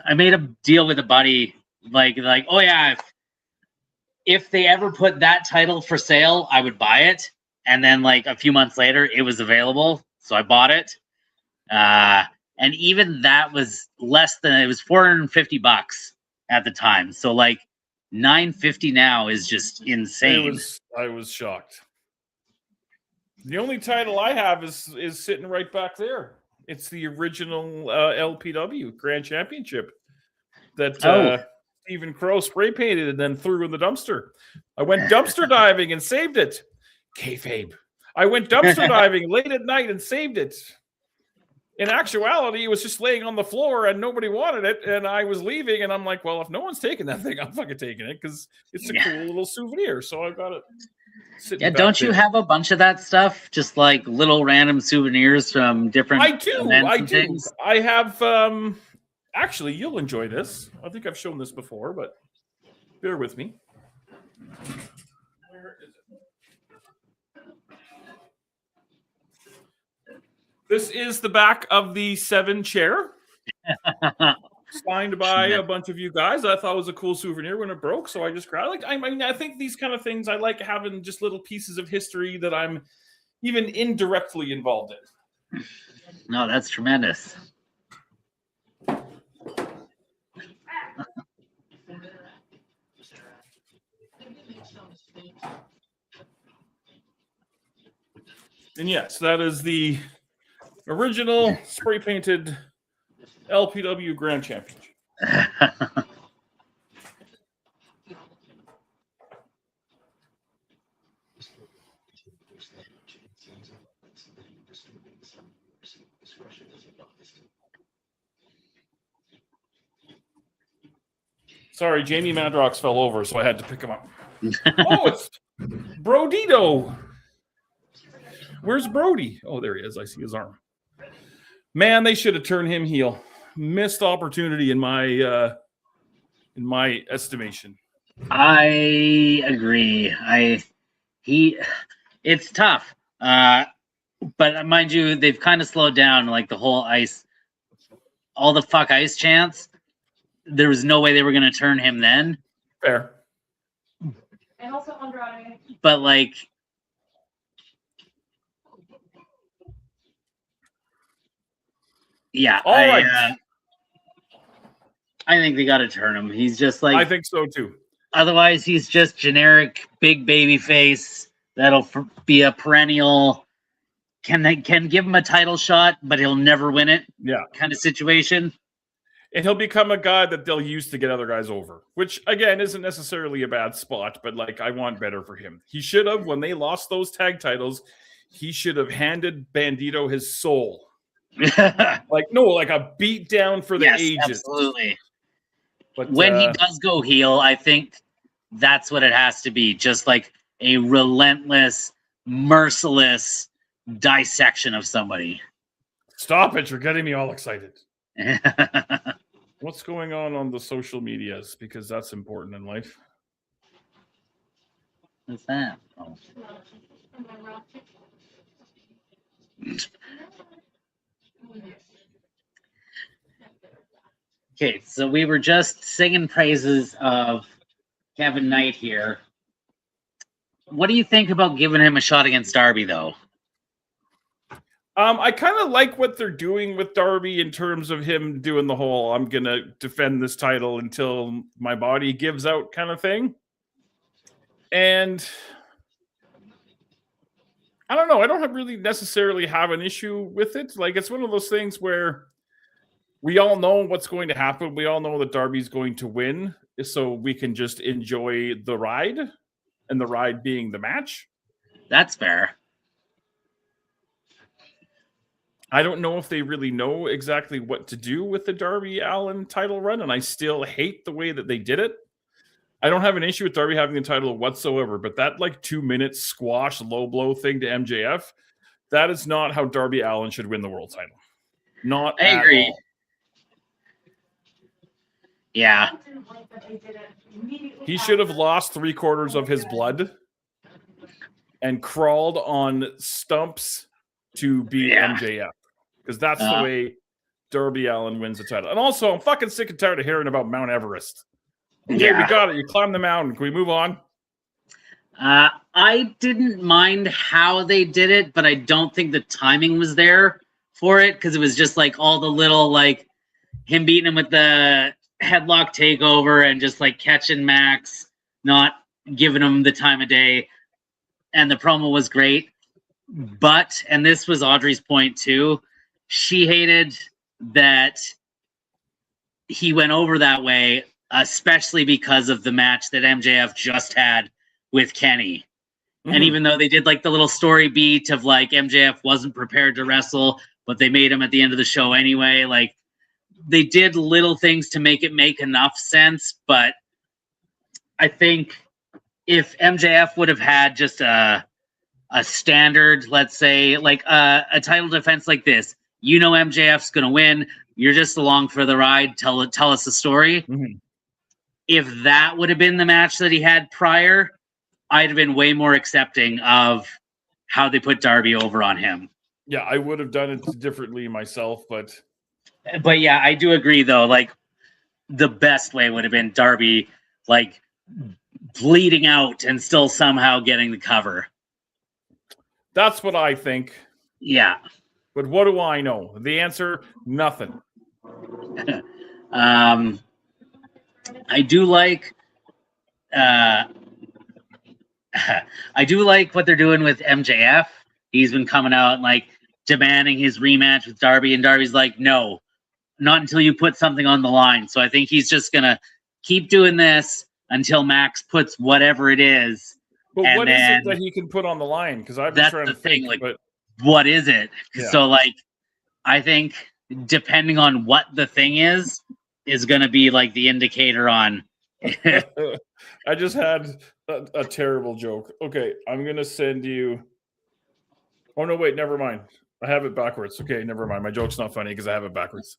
I made a deal with a buddy, like, oh yeah, if they ever put that title for sale, I would buy it. And then like a few months later, it was available, so I bought it. And even that was less than, it was $450 at the time. So like $950 now is just insane. I was shocked. The only title I have is sitting right back there. It's the original LPW Grand Championship that Stephen Crow spray painted and then threw in the dumpster. I went dumpster diving and saved it. Kayfabe. I went dumpster diving late at night and saved it. In actuality, it was just laying on the floor and nobody wanted it, and I was leaving, and I'm like, well, if no one's taking that thing, I'm fucking taking it because it's a cool little souvenir. So I've got it. Yeah, don't you have a bunch of that stuff? Just like little random souvenirs from different events and things? I have, actually, you'll enjoy this. I think I've shown this before, but bear with me. Where is it? This is the back of the 7 chair. Signed by a bunch of you guys. I thought it was a cool souvenir when it broke, so I just grabbed it. I think these kind of things, I like having just little pieces of history that I'm even indirectly involved in. No, that's tremendous. And yes, that is the original spray painted LPW Grand Championship. Sorry, Jamie Madrox fell over, so I had to pick him up. Oh, it's Brodito. Where's Brody? Oh, there he is. I see his arm. Man, they should have turned him heel. Missed opportunity in my estimation. I agree. It's tough. But mind you, they've kind of slowed down like the whole all the fuck ice chants. There was no way they were going to turn him then. Fair. And also Andrade. But like, yeah, All right. I think they got to turn him. He's just like, I think so too. otherwise he's just generic big baby face that'll be a perennial. Can give him a title shot, but he'll never win it. Yeah. Kind of situation. And he'll become a guy that they'll use to get other guys over, which again isn't necessarily a bad spot, but like I want better for him. He should have, when they lost those tag titles, he should have handed Bandito his soul. Like a beat down for the Yes, ages. absolutely. But When he does go heel, I think that's what it has to be. Just like a relentless, merciless dissection of somebody. Stop it, you're getting me all excited. What's going on the social medias? Because that's important in life. What's that? Oh. Okay, so we were just singing praises of Kevin Knight here. What do you think about giving him a shot against Darby, though? I kind of like what they're doing with Darby in terms of him doing the whole I'm going to defend this title until my body gives out kind of thing. And I don't know. I don't really necessarily have an issue with it. Like, it's one of those things where we all know what's going to happen. We all know that Darby's going to win. So we can just enjoy the ride, and the ride being the match. That's fair. I don't know if they really know exactly what to do with the Darby Allin title run, and I still hate the way that they did it. I don't have an issue with Darby having the title whatsoever, but that like 2-minute squash low blow thing to MJF, that is not how Darby Allin should win the world title. Not I agree. all. Yeah. He should have lost 3/4 of his blood and crawled on stumps to beat MJF. Because that's the way Darby Allin wins the title. And also, I'm fucking sick and tired of hearing about Mount Everest. Okay, we got it. You climbed the mountain. Can we move on? I didn't mind how they did it, but I don't think the timing was there for it, because it was just like all the little, like, him beating him with the headlock takeover and just like catching Max, not giving him the time of day. And the promo was great. But, and this was Audrey's point too, she hated that he went over that way, especially because of the match that MJF just had with Kenny. And even though they did like the little story beat of like MJF wasn't prepared to wrestle, but they made him at the end of the show anyway, like they did little things to make it make enough sense. But I think if MJF would have had just a standard, let's say, like a title defense like this, you know MJF's going to win. You're just along for the ride. Tell us the story. If that would have been the match that he had prior, I'd have been way more accepting of how they put Darby over on him. Yeah, I would have done it differently myself, but yeah, I do agree though. Like the best way would have been Darby like bleeding out and still somehow getting the cover. That's what I think. Yeah. But what do I know? The answer, nothing. I do like what they're doing with MJF. He's been coming out and like demanding his rematch with Darby, and Darby's like, no, not until you put something on the line. So I think he's just gonna keep doing this until Max puts whatever it is But And what is it then- that he can put on the line? Because I've been That's trying the to thing, think. like- But What is it? Yeah. So like, I think depending on what the thing is going to be like the indicator on. I just had a terrible joke. Okay, I'm gonna send you. Oh no, wait, never mind. I have it backwards. Okay, never mind. My joke's not funny because I have it backwards.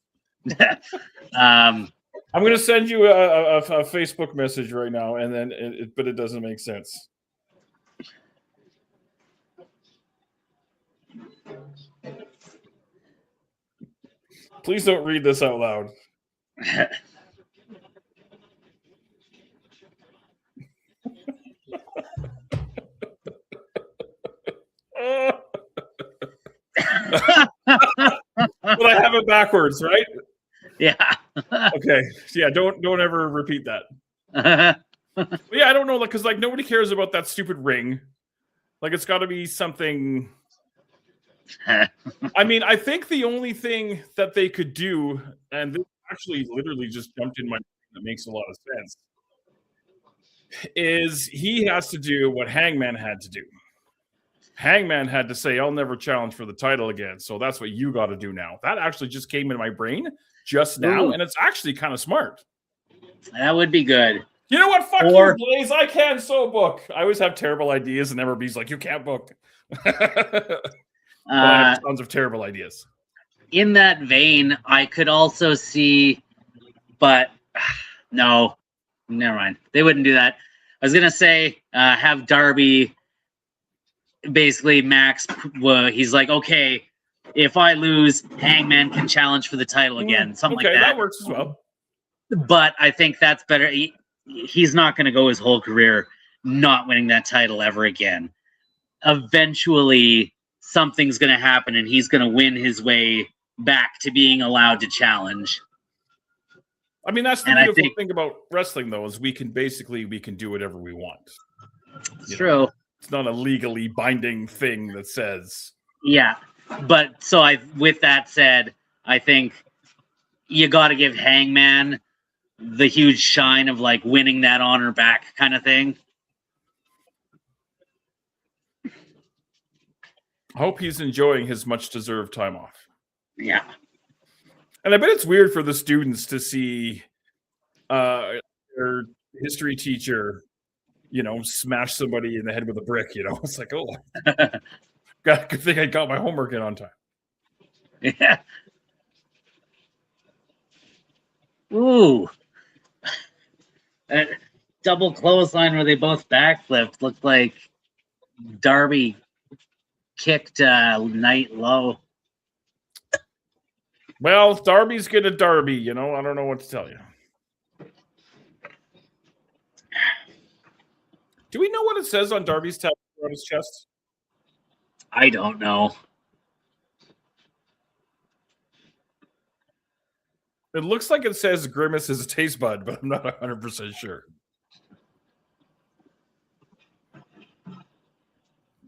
I'm gonna send you a Facebook message right now, and then but it doesn't make sense. Please don't read this out loud. But I have it backwards, right? Yeah. Okay. Yeah, don't ever repeat that. But yeah, I don't know, like, because like nobody cares about that stupid ring. Like, it's got to be something. I mean, I think the only thing that they could do, and this actually literally just jumped in my brain that makes a lot of sense, is he has to do what Hangman had to do. Hangman had to say, I'll never challenge for the title again. So that's what you got to do now. That actually just came in my brain just now, and it's actually kind of smart. That would be good. You know what? Fuck Or- you, Blaze. I can so book. I always have terrible ideas, and MRB's like, you can't book. But I have tons of terrible ideas. In that vein, I could also see, but no, never mind. They wouldn't do that. I was gonna say have Darby. Basically, Max. He's like, okay, if I lose, Hangman can challenge for the title again. Something Okay, like that. that works as well. But I think that's better. He's not going to go his whole career not winning that title ever again. Eventually, something's going to happen, and he's going to win his way back to being allowed to challenge. I mean, that's the And I beautiful think- thing about wrestling, though, is we can do whatever we want. It's You true. It's not a legally binding thing that says. Yeah. But so with that said, I think you got to give Hangman the huge shine of like winning that honor back kind of thing. I hope he's enjoying his much deserved time off. Yeah. And I bet it's weird for the students to see their history teacher, smash somebody in the head with a brick. It's like, oh, good thing I got my homework in on time. Yeah. Ooh. That double clothesline where they both backflipped looked like Darby kicked Knight low. Well, Darby's gonna Darby. I don't know what to tell you. Do we know what it says on Darby's tattoo on his chest? I don't know. It looks like it says Grimace is a taste bud, but I'm not 100% sure.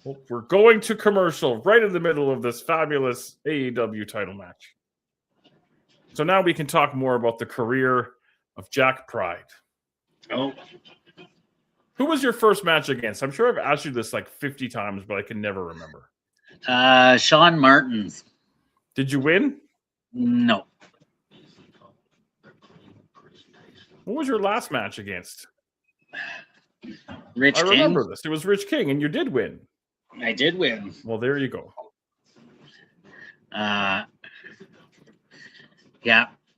Well, we're going to commercial right in the middle of this fabulous AEW title match. So now we can talk more about the career of Jack Pride. Oh, Who was your first match against? I'm sure I've asked you this like 50 times, but I can never remember. Sean Martins. Did you win? No. What was your last match against? Rich I King. remember this. It was Rich King, and you did win. I did win. Well, there you go. Yeah.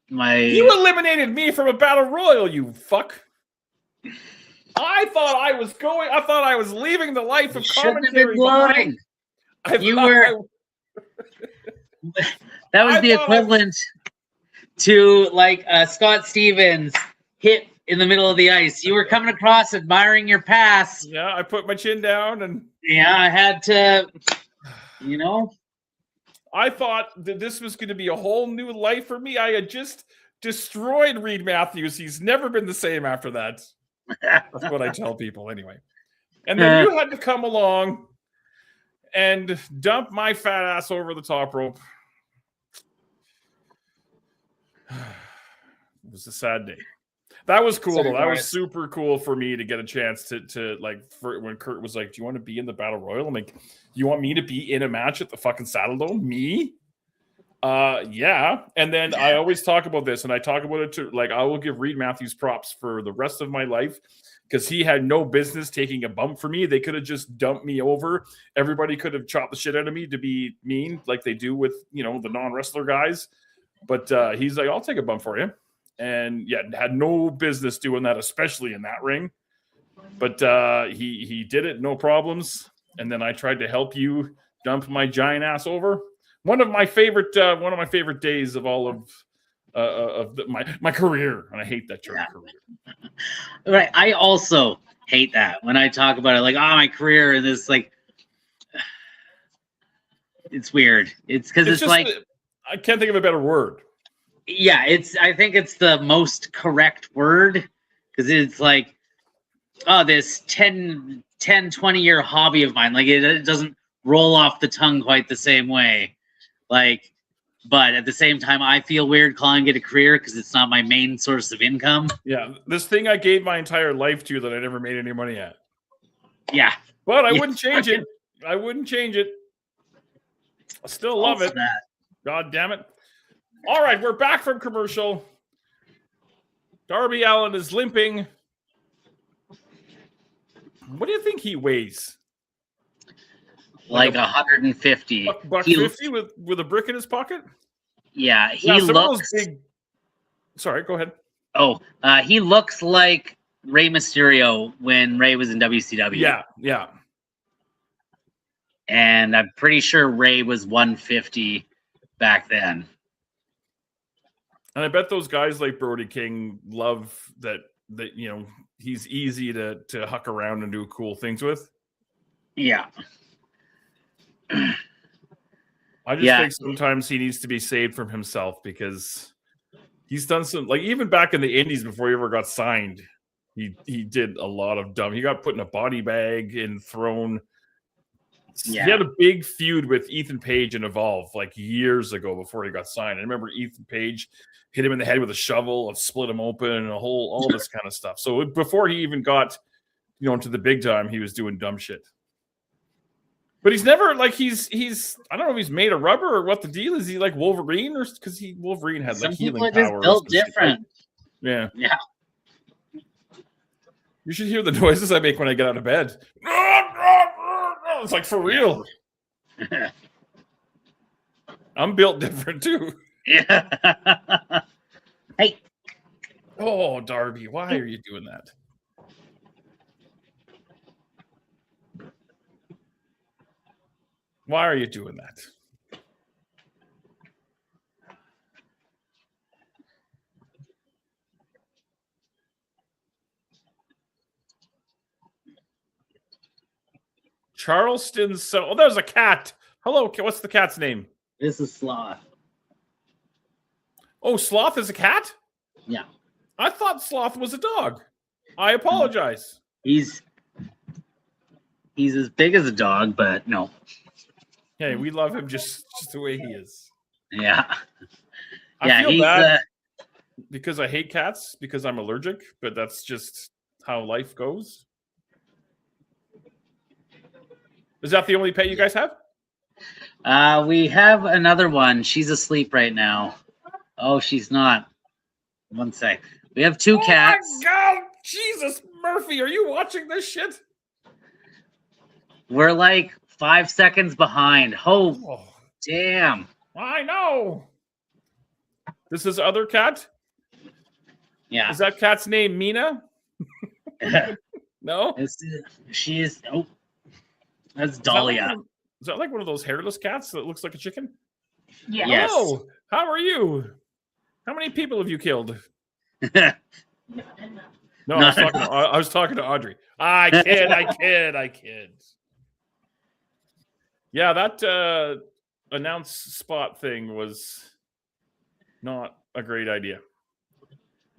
You eliminated me from a battle royal, you fuck. I thought I was leaving the life of shouldn't have commentary been lying. behind. You were. That was I the thought equivalent to like Scott Stevens hit in the middle of the ice. You were coming across, admiring your pass. Yeah, I put my chin down, and Yeah, I had to. I thought that this was going to be a whole new life for me. I had just destroyed Reed Matthews. He's never been the same after that. That's what I tell people anyway. And then you had to come along and dump my fat ass over the top rope. It was a sad day. That was cool, Sorry, though. That was Boris. super cool for me to get a chance to like, for when Kurt was like, "Do you want to be in the Battle Royal?" I'm like, "You want me to be in a match at the fucking Saddle Dome? Me?" Yeah. And then I always talk about this, and I talk about it to, like, I will give Reed Matthews props for the rest of my life, because he had no business taking a bump for me. They could have just dumped me over. Everybody could have chopped the shit out of me to be mean, like they do with, the non-wrestler guys. But he's like, "I'll take a bump for you." And yeah, had no business doing that, especially in that ring. But he did it, no problems. And then I tried to help you dump my giant ass over. One of my favorite days of all of my career, and I hate that term, career. Right. I also hate that when I talk about it, like, my career, and this, like, it's weird. It's because it's just, like, I can't think of a better word. yeah, I think it's the most correct word, because it's like, this 10, 20 year hobby of mine. Like, it doesn't roll off the tongue quite the same way. Like, but at the same time, I feel weird calling it a career because it's not my main source of income. Yeah, this thing I gave my entire life to that I never made any money at. Yeah. But I Yeah. wouldn't change it. I wouldn't change it. I still love it. That. God damn it. All right, we're back from commercial. Darby Allin is limping. What do you think he weighs? Like 150. Buck 50 with a brick in his pocket? Yeah, he some of those looks. big... Sorry, go ahead. Oh, he looks like Rey Mysterio when Rey was in WCW. Yeah. And I'm pretty sure Rey was 150 back then. And I bet those guys like Brody King love that he's easy to huck around and do cool things with. Yeah. I just think sometimes he needs to be saved from himself, because he's done some, like, even back in the Indies before he ever got signed, he did a lot of dumb. He got put in a body bag and thrown. Yeah. He had a big feud with Ethan Page and Evolve like years ago before he got signed. I remember Ethan Page hit him in the head with a shovel and split him open and all this kind of stuff. So before he even got, into the big time, he was doing dumb shit. But he's never, like, he's I don't know if he's made of rubber or what the deal is. He like Wolverine, or because Wolverine had like healing powers. Some people are just built different. Yeah. Yeah. You should hear the noises I make when I get out of bed. It's like, for real. I'm built different too. Yeah. Hey. Oh, Darby, why are you doing that? Why are you doing that? Charleston. So, there's a cat. Hello, what's the cat's name? This is Sloth. Oh, Sloth is a cat? Yeah. I thought Sloth was a dog. I apologize. He's as big as a dog, but no. Hey, we love him just the way he is. Yeah. I feel bad because I hate cats because I'm allergic, but that's just how life goes. Is that the only pet you guys have? We have another one. She's asleep right now. Oh, she's not. One sec. We have two cats. Oh my God! Jesus, Murphy, are you watching this shit? We're like 5 seconds behind. Oh, damn. I know. This is other cat? Yeah. Is that cat's name Mina? No? She is. Oh, that's Dahlia. Is that like one of those hairless cats that looks like a chicken? Yeah. Yes. Hello. How are you? How many people have you killed? No, I was talking to Audrey. I kid. Yeah, that announce spot thing was not a great idea.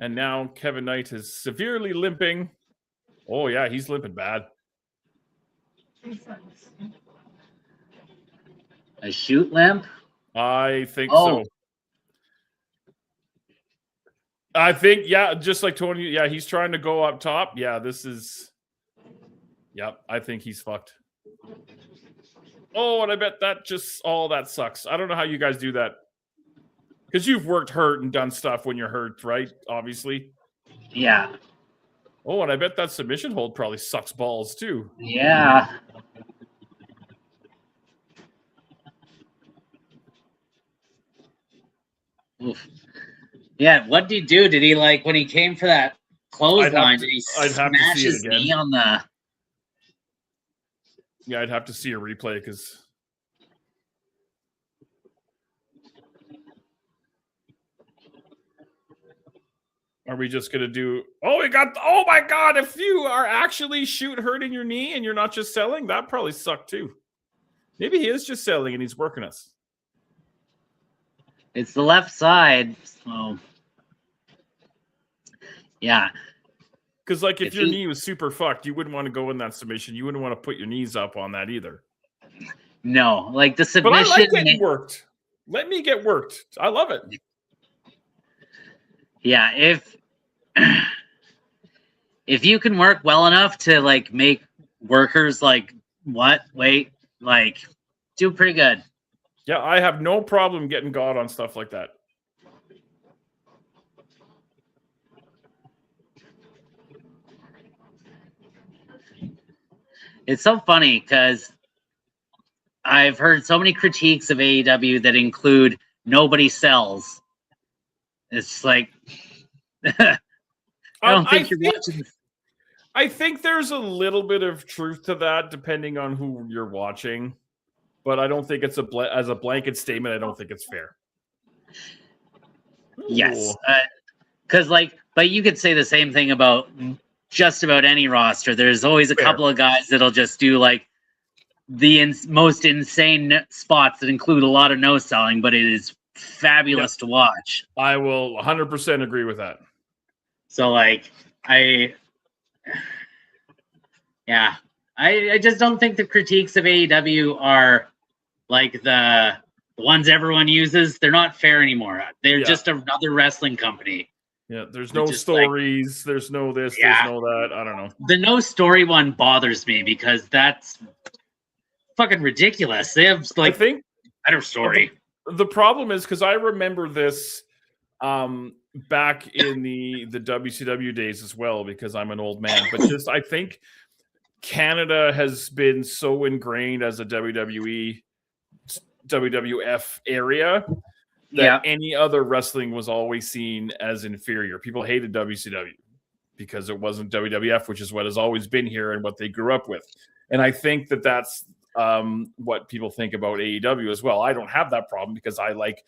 And now Kevin Knight is severely limping. Oh, yeah, he's limping bad. A shoot limp? I think so. I think, yeah, just like Tony, yeah, he's trying to go up top. Yeah, this is, yep, I think he's fucked. Oh, and I bet that that sucks. I don't know how you guys do that. Because you've worked hurt and done stuff when you're hurt, right? Obviously. Yeah. Oh, and I bet that submission hold probably sucks balls too. Yeah. Oof. Yeah, what did he do? Did he like when he came for that clothesline? Did he smash his knee on the? Yeah, I'd have to see a replay because. Are we just gonna do? Oh, we got! Oh my God! If you are actually hurting your knee and you're not just selling, that probably sucked too. Maybe he is just selling and he's working us. It's the left side, so yeah. Because like if your knee was super fucked, you wouldn't want to go in that submission. You wouldn't want to put your knees up on that either. No, like the submission. But I like getting worked. Let me get worked. I love it. Yeah, if you can work well enough to like make workers like do pretty good. Yeah, I have no problem getting God on stuff like that. It's so funny because I've heard so many critiques of AEW that include nobody sells. It's like I don't think you're watching. I think there's a little bit of truth to that, depending on who you're watching. But I don't think it's as a blanket statement. I don't think it's fair. Yes, because but you could say the same thing about just about any roster. There's always a couple of guys that'll just do like the most insane spots that include a lot of no selling, but it is fabulous to watch. I will 100% agree with that. So I just don't think the critiques of AEW are like the ones everyone uses. They're not fair anymore. They're just another wrestling company. Yeah, there's no stories. There's no this. There's no that. I don't know. The no story one bothers me because that's fucking ridiculous. They have I think better story. The problem is because I remember this back in the WCW days as well, because I'm an old man. But just I think Canada has been so ingrained as a WWF area that any other wrestling was always seen as inferior. People hated WCW because it wasn't WWF, which is what has always been here and what they grew up with. And I think that that's what people think about AEW as well. I don't have that problem because I like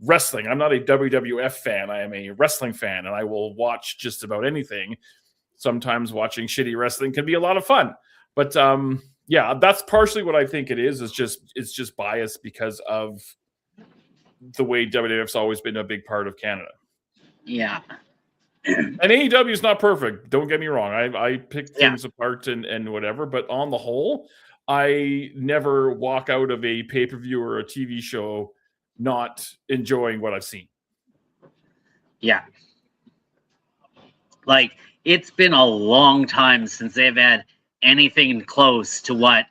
wrestling. I'm not a WWF fan. I am a wrestling fan, and I will watch just about anything. Sometimes watching shitty wrestling can be a lot of fun. But that's partially what I think it is. It's just bias because of the way WWF's always been a big part of Canada. Yeah. And AEW is not perfect. Don't get me wrong. I pick things apart and whatever, but on the whole, I never walk out of a pay-per-view or a TV show not enjoying what I've seen. Yeah. Like, it's been a long time since they've had anything close to what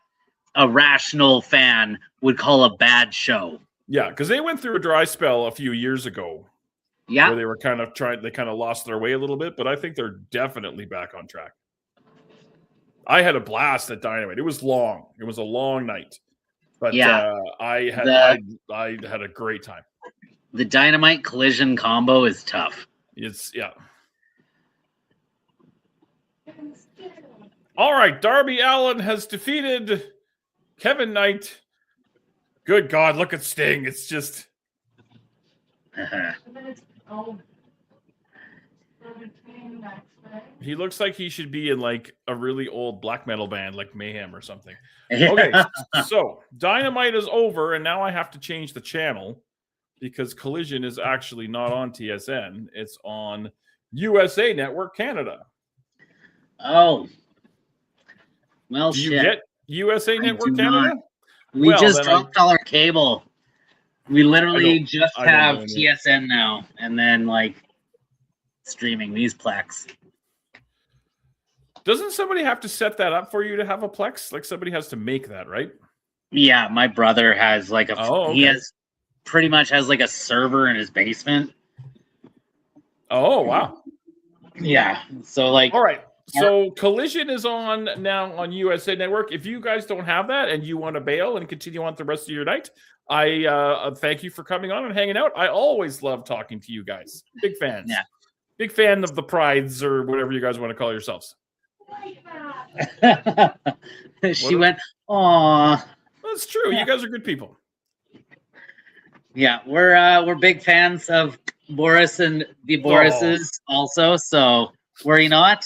a rational fan would call a bad show. Yeah, because they went through a dry spell a few years ago. Yeah. Where they were kind of lost their way a little bit, but I think they're definitely back on track. I had a blast at Dynamite. It was long. It was a long night. But I had a great time. The Dynamite Collision combo is tough. All right, Darby Allin has defeated Kevin Knight. Good God, look at Sting. It's just... He looks like he should be in like a really old black metal band like Mayhem or something. Okay, so Dynamite is over, and now I have to change the channel because Collision is actually not on TSN. It's on USA Network Canada. Oh. Well, Do you get USA Network Canada? We just dropped all our cable. We literally just have TSN now, and then like streaming these Plex. Doesn't somebody have to set that up for you to have a Plex? Like somebody has to make that, right? Yeah, my brother has like a. Oh, He okay. has pretty much has like a server in his basement. Oh, wow. Yeah. So like. All right. So Collision is on now on USA Network. If you guys don't have that and you want to bail and continue on the rest of your night, I thank you for coming on and hanging out. I always love talking to you guys. Big fans. Yeah. Big fan of the Prides or whatever you guys want to call yourselves. She went, "Aw." That's true. Yeah. You guys are good people. Yeah, we're big fans of Boris and the Borises also. So worry not.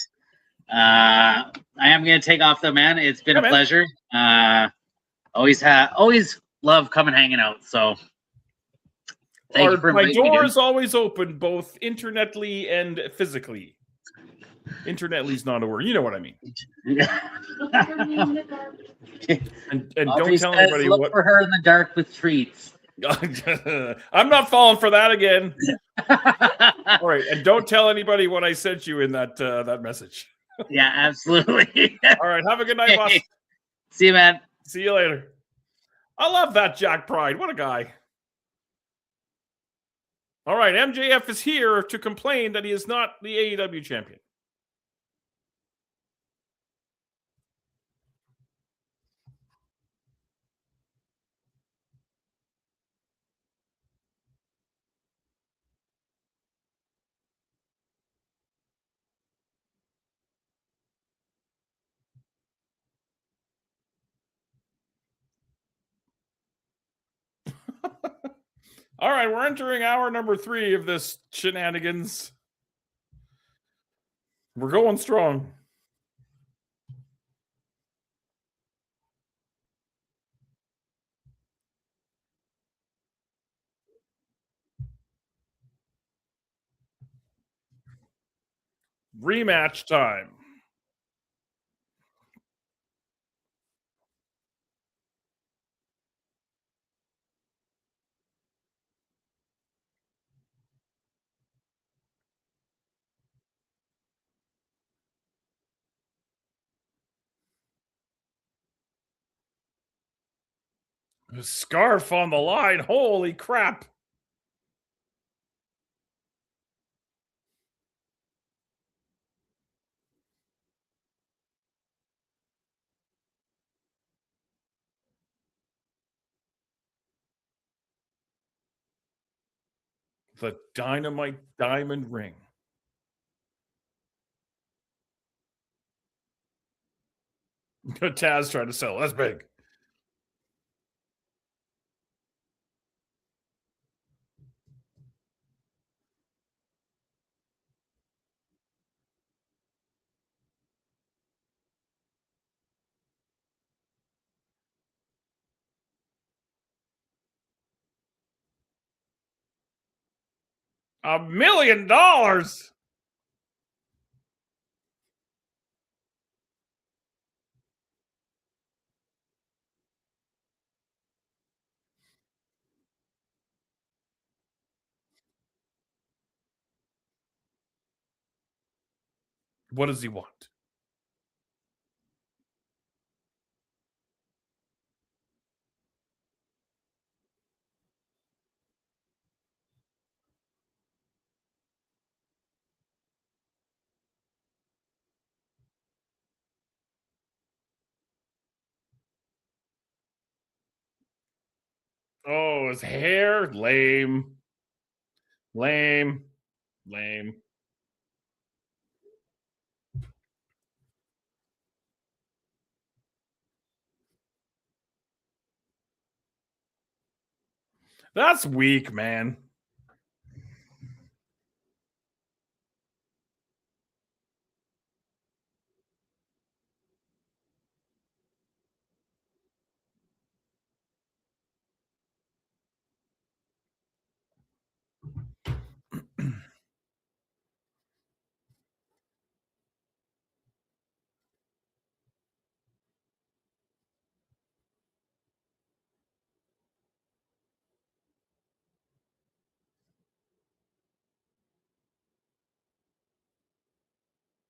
I am gonna take off though, man. It's been a pleasure. Always love coming hanging out. So thank you for my inviting me, door dude. is always open, both internetly and physically. Internetly's not a word. You know what I mean. And Audrey don't tell says, anybody look what. for her in the dark with treats. I'm not falling for that again. All right, and don't tell anybody what I sent you in that message. Yeah, absolutely. All right, have a good night, boss. See you, man. See you later. I love that Jack Pride. What a guy. All right, MJF is here to complain that he is not the AEW champion. All right, we're entering hour number 3 of this shenanigans. We're going strong. Rematch time. A scarf on the line. Holy crap. The Dynamite Diamond Ring. Taz trying to sell. That's big. $1 million. What does he want? Oh, his hair? Lame. Lame. Lame. That's weak, man.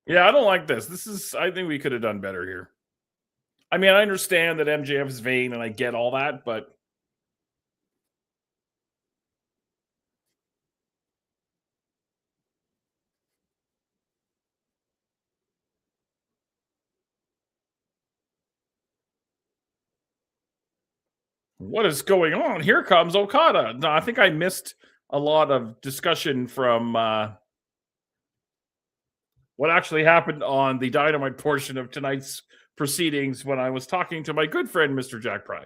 Yeah, I don't like this. I think we could have done better here. I mean, I understand that MJF is vain and I get all that, but what is going on? Here comes Okada. No, I think I missed a lot of discussion from what actually happened on the Dynamite portion of tonight's proceedings when I was talking to my good friend, Mr. Jack Pride.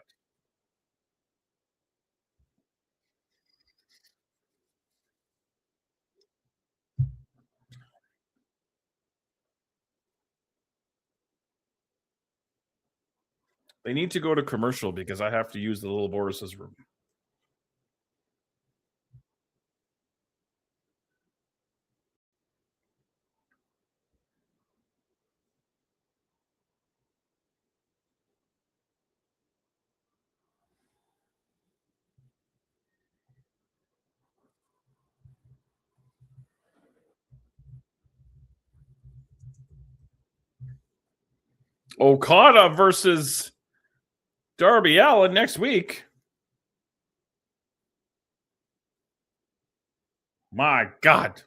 They need to go to commercial because I have to use the little Boris's room. Okada versus Darby Allin next week. My God.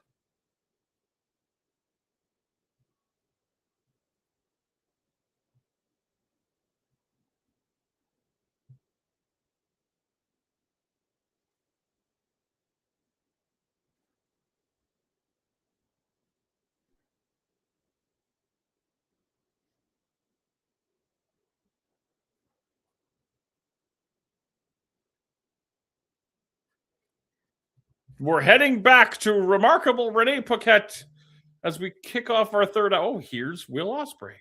We're heading back to remarkable Renee Paquette as we kick off our third. Oh, here's Will Ospreay.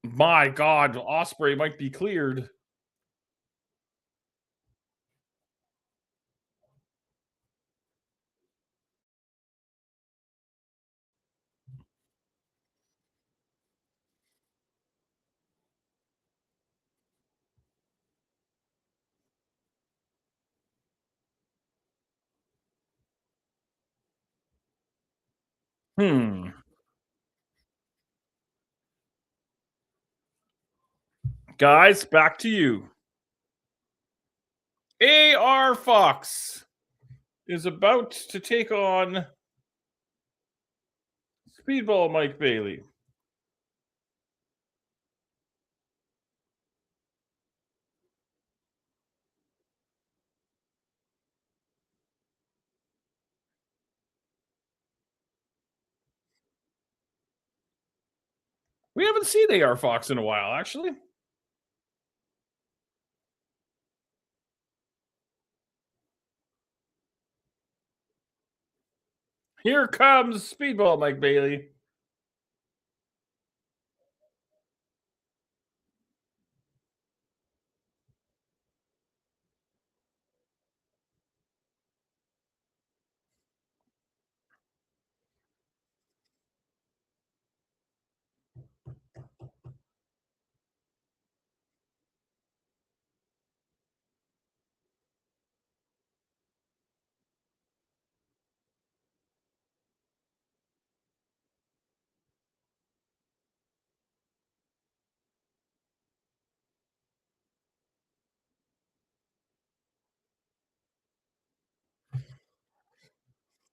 My God, Ospreay might be cleared. Guys, back to you. AR Fox is about to take on Speedball Mike Bailey. We haven't seen AR Fox in a while, actually. Here comes Speedball Mike Bailey.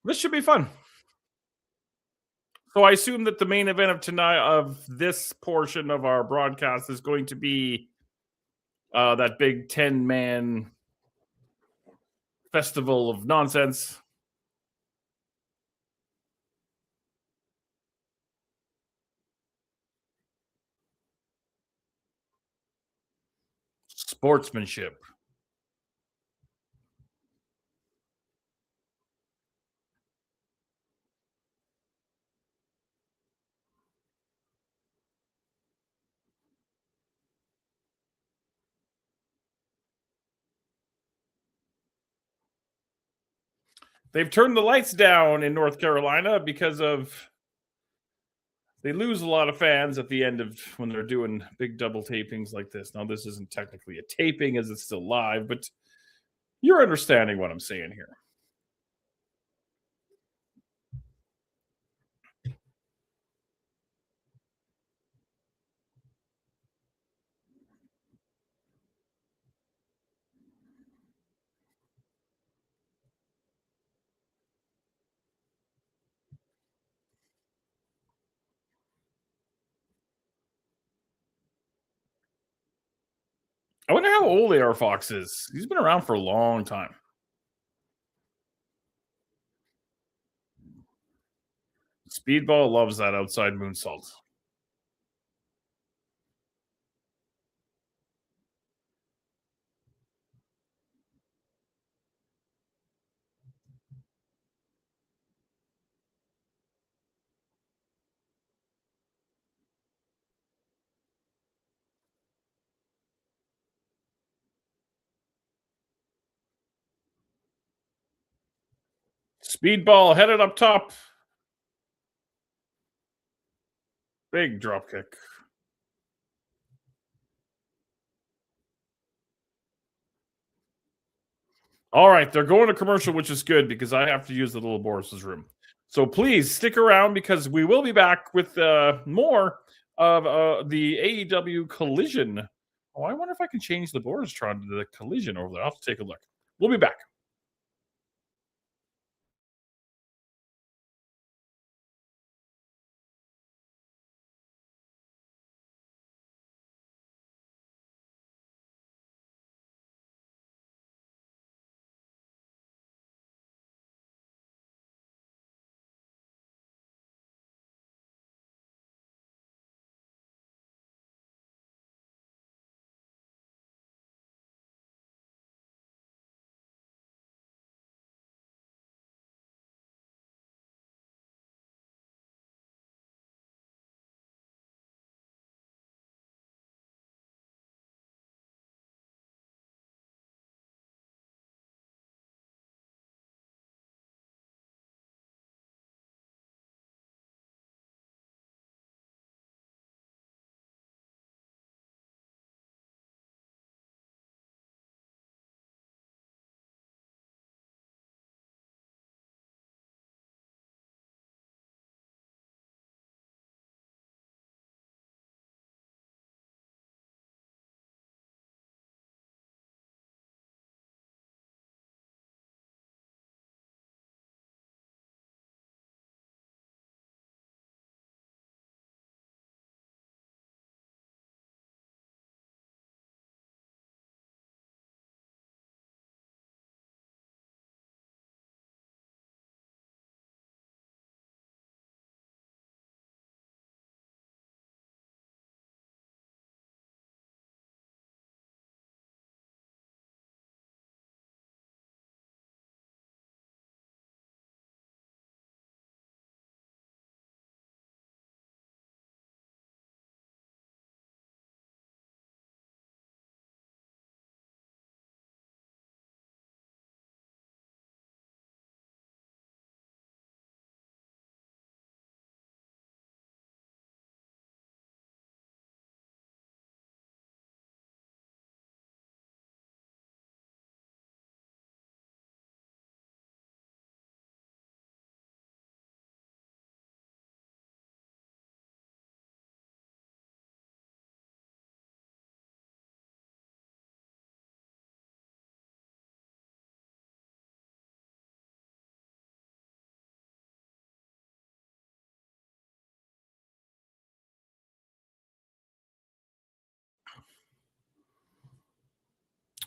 This should be fun. So I assume that the main event of tonight, of this portion of our broadcast, is going to be that big 10-man festival of nonsense. Sportsmanship. They've turned the lights down in North Carolina because they lose a lot of fans at the end of when they're doing big double tapings like this. Now, this isn't technically a taping as it's still live, but you're understanding what I'm saying here. I wonder how old AR Fox is. He's been around for a long time. Speedball loves that outside moonsault. Speedball headed up top. Big drop kick. All right, they're going to commercial, which is good because I have to use the little Boris's room. So please stick around because we will be back with more of the AEW Collision. Oh, I wonder if I can change the Boristron to the Collision over there. I'll have to take a look. We'll be back.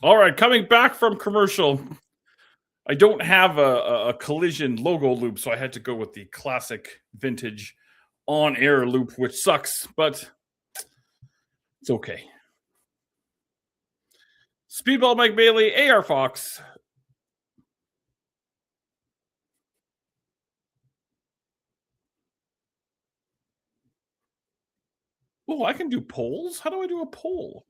All right, coming back from commercial. I don't have a Collision logo loop, so I had to go with the classic vintage on-air loop, which sucks, but it's okay. Speedball Mike Bailey, AR Fox. Oh, I can do polls? How do I do a poll?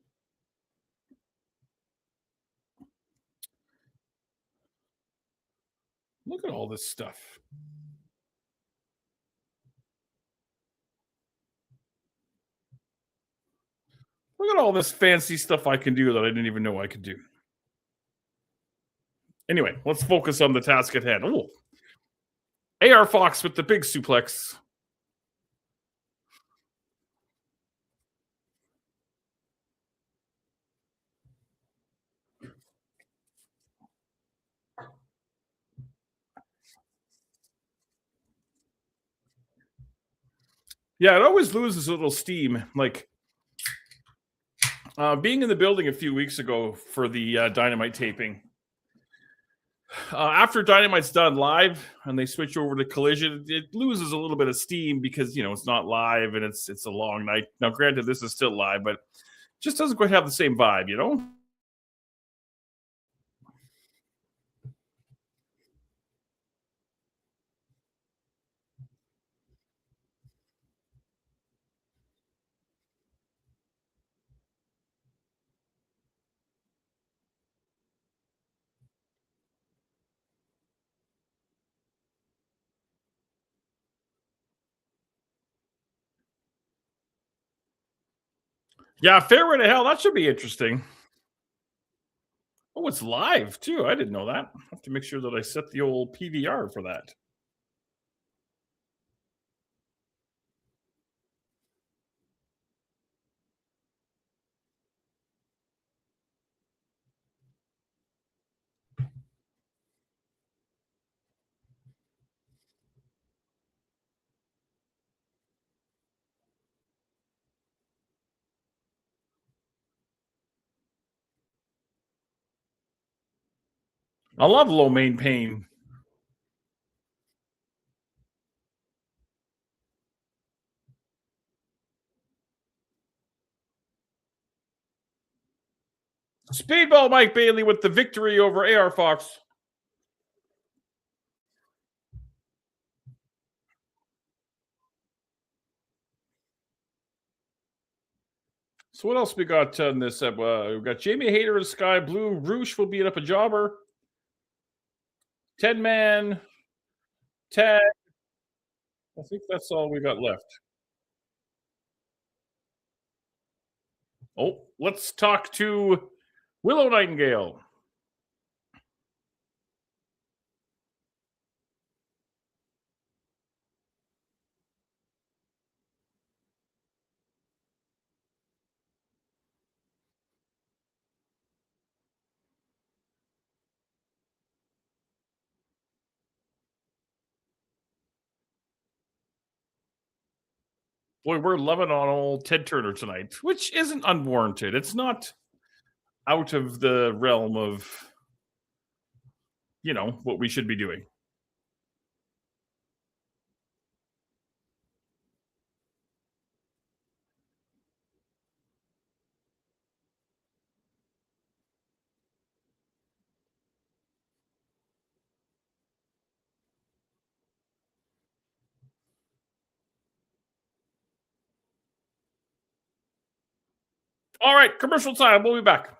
Look at all this stuff. Look at all this fancy stuff I can do that I didn't even know I could do. Anyway, let's focus on the task at hand. Oh, AR Fox with the big suplex. Yeah, it always loses a little steam. Like being in the building a few weeks ago for the Dynamite taping. After Dynamite's done live and they switch over to Collision, it loses a little bit of steam because, you know, it's not live and it's a long night. Now, granted, this is still live, but just doesn't quite have the same vibe, you know? Yeah, Fairway to Hell, that should be interesting. Oh, it's live too. I didn't know that. I have to make sure that I set the old PVR for that. I love Low Main Pain. Speedball Mike Bailey with the victory over AR Fox. So what else we got on this? We've got Jamie Hayter and Sky Blue. Roosh will beat up a jobber. 10-man tag. I think that's all we got left. Oh, let's talk to Willow Nightingale. Boy, we're loving on old Ted Turner tonight, which isn't unwarranted. It's not out of the realm of, you know, what we should be doing. All right, commercial time. We'll be back.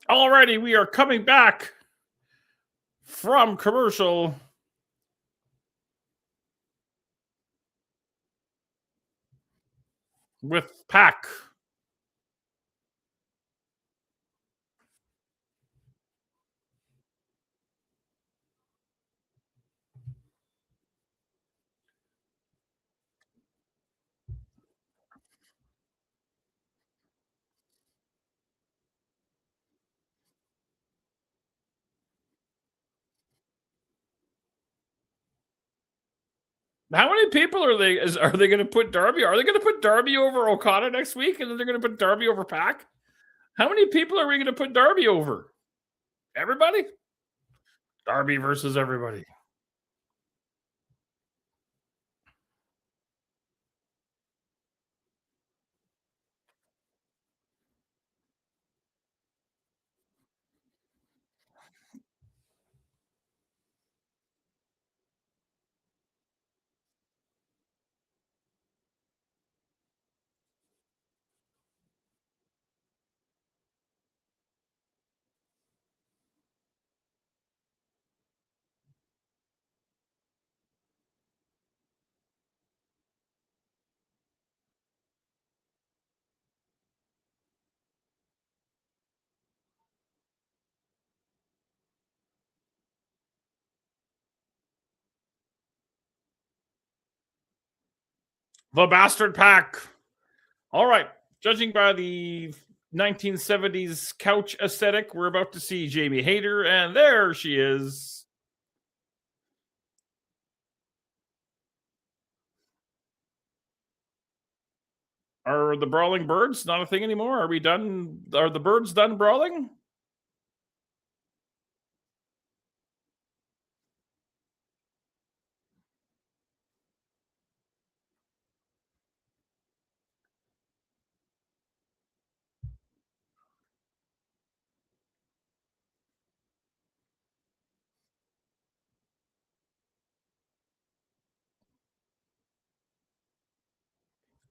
Alrighty, we are coming back from commercial. With Pack. How many people are they going to put Darby? Are they going to put Darby over Okada next week, and then they're going to put Darby over Pac? How many people are we going to put Darby over? Everybody? Darby versus everybody. The Bastard Pack. All right. Judging by the 1970s couch aesthetic, we're about to see Jamie Hayter, and there she is. Are the brawling birds not a thing anymore? Are we done? Are the birds done brawling?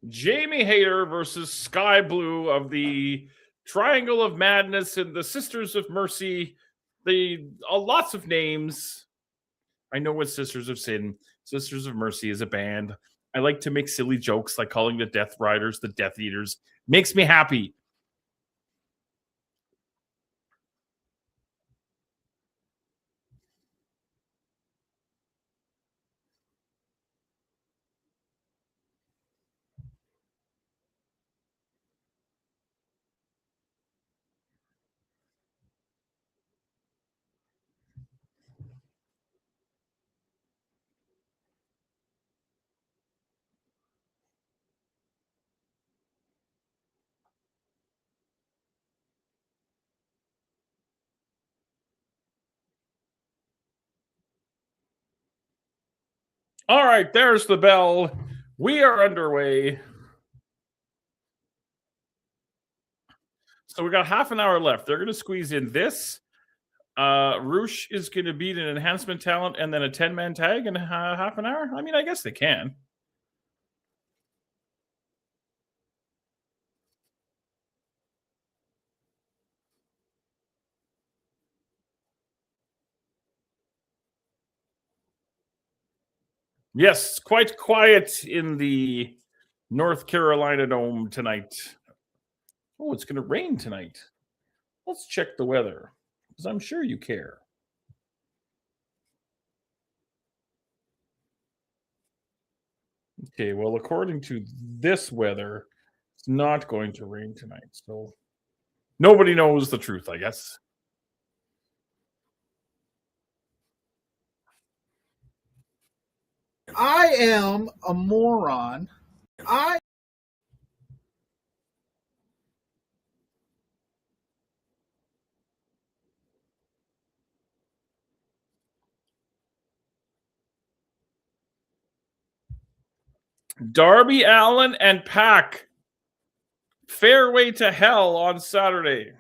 Jamie Hayter versus Sky Blue of the Triangle of Madness and the Sisters of Mercy. Lots of names. I know what Sisters of Sin. Sisters of Mercy is a band. I like to make silly jokes like calling the Death Riders the Death Eaters. Makes me happy. All right, there's the bell. We are underway. So we got half an hour left. They're going to squeeze in this. Roosh is going to beat an enhancement talent and then a 10-man tag in half an hour. I mean, I guess they can. Yes, quite quiet in the North Carolina Dome tonight. Oh, it's going to rain tonight. Let's check the weather because I'm sure you care. Okay, well, according to this weather, it's not going to rain tonight. So nobody knows the truth, I guess. I am a moron. Darby Allin and Pac. Fairway to Hell on Saturday.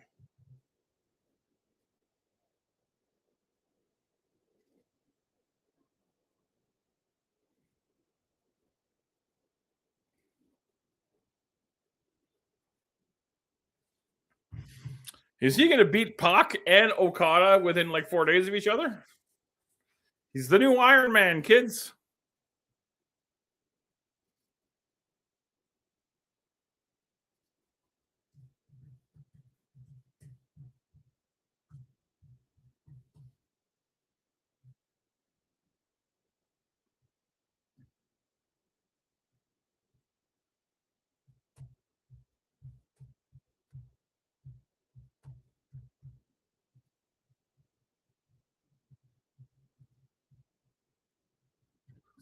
Is he going to beat Pac and Okada within like 4 days of each other? He's the new Iron Man, kids.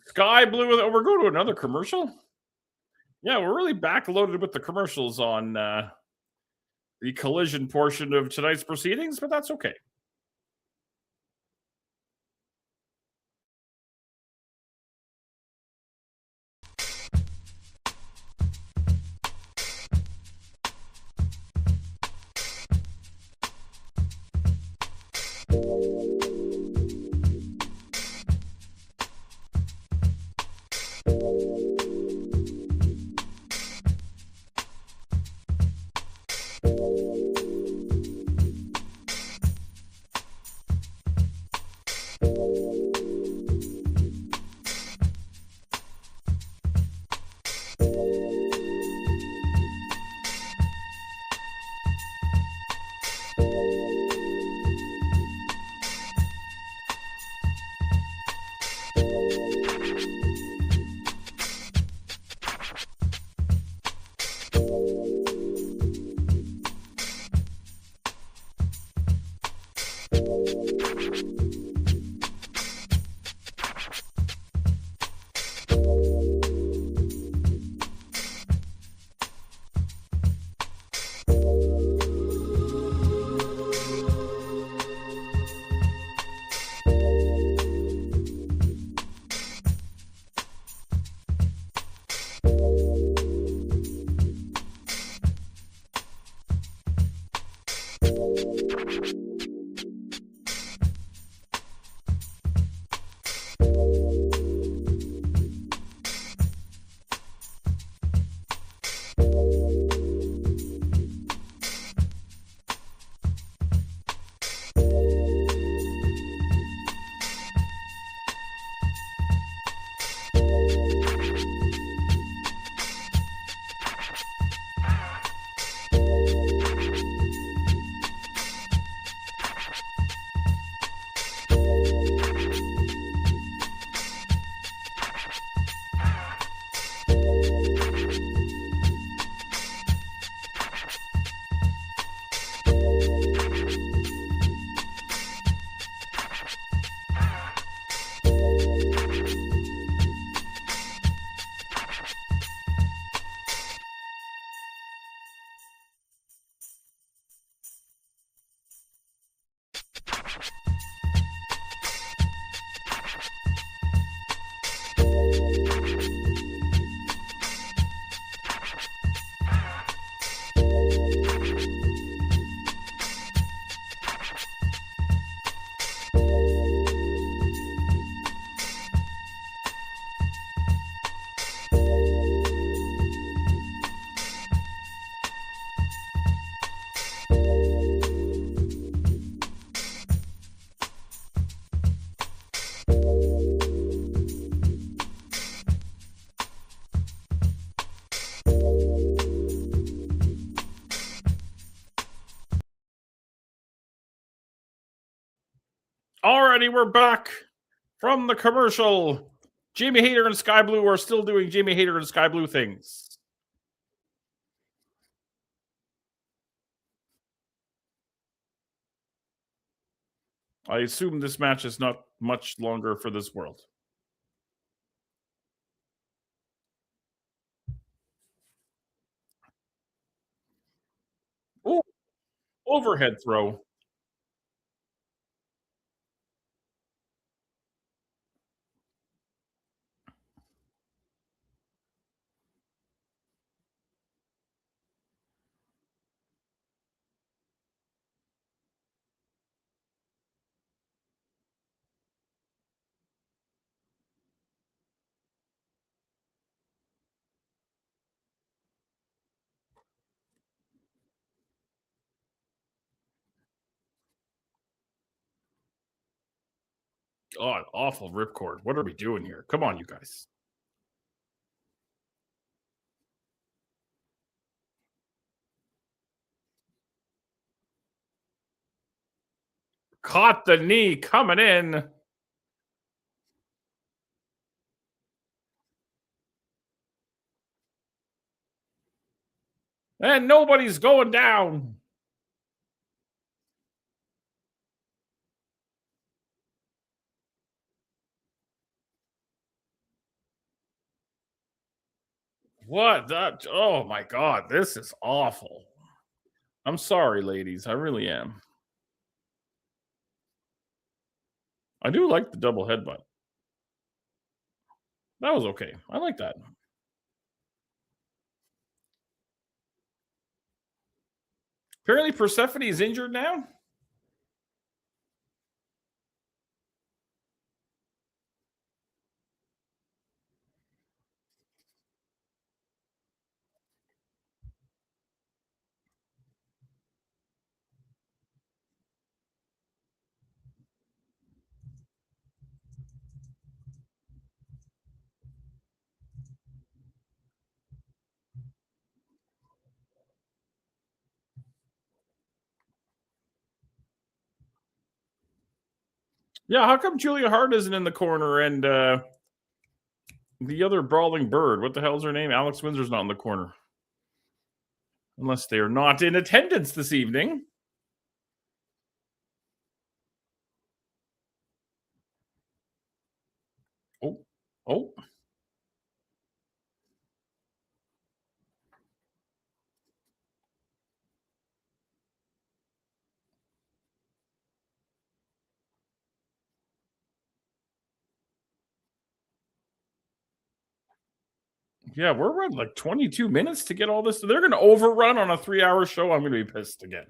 Sky Blue. We're going to another commercial. Yeah, we're really backloaded with the commercials on the collision portion of tonight's proceedings, but that's okay. Alrighty, we're back from the commercial. Jamie Hayter and Sky Blue are still doing Jamie Hayter and Sky Blue things. I assume this match is not much longer for this world. Oh, overhead throw. God, awful ripcord. What are we doing here? Come on, you guys. Caught the knee coming in. And nobody's going down. What? Oh my God, this is awful. I'm sorry, ladies. I really am. I do like the double headbutt. That was okay. I like that. Apparently, Persephone is injured now. Yeah, how come Julia Hart isn't in the corner and the other brawling bird? What the hell's her name? Alex Windsor's not in the corner. Unless they are not in attendance this evening. Oh. Yeah, we're running like 22 minutes to get all this. They're going to overrun on a 3-hour show. I'm going to be pissed again.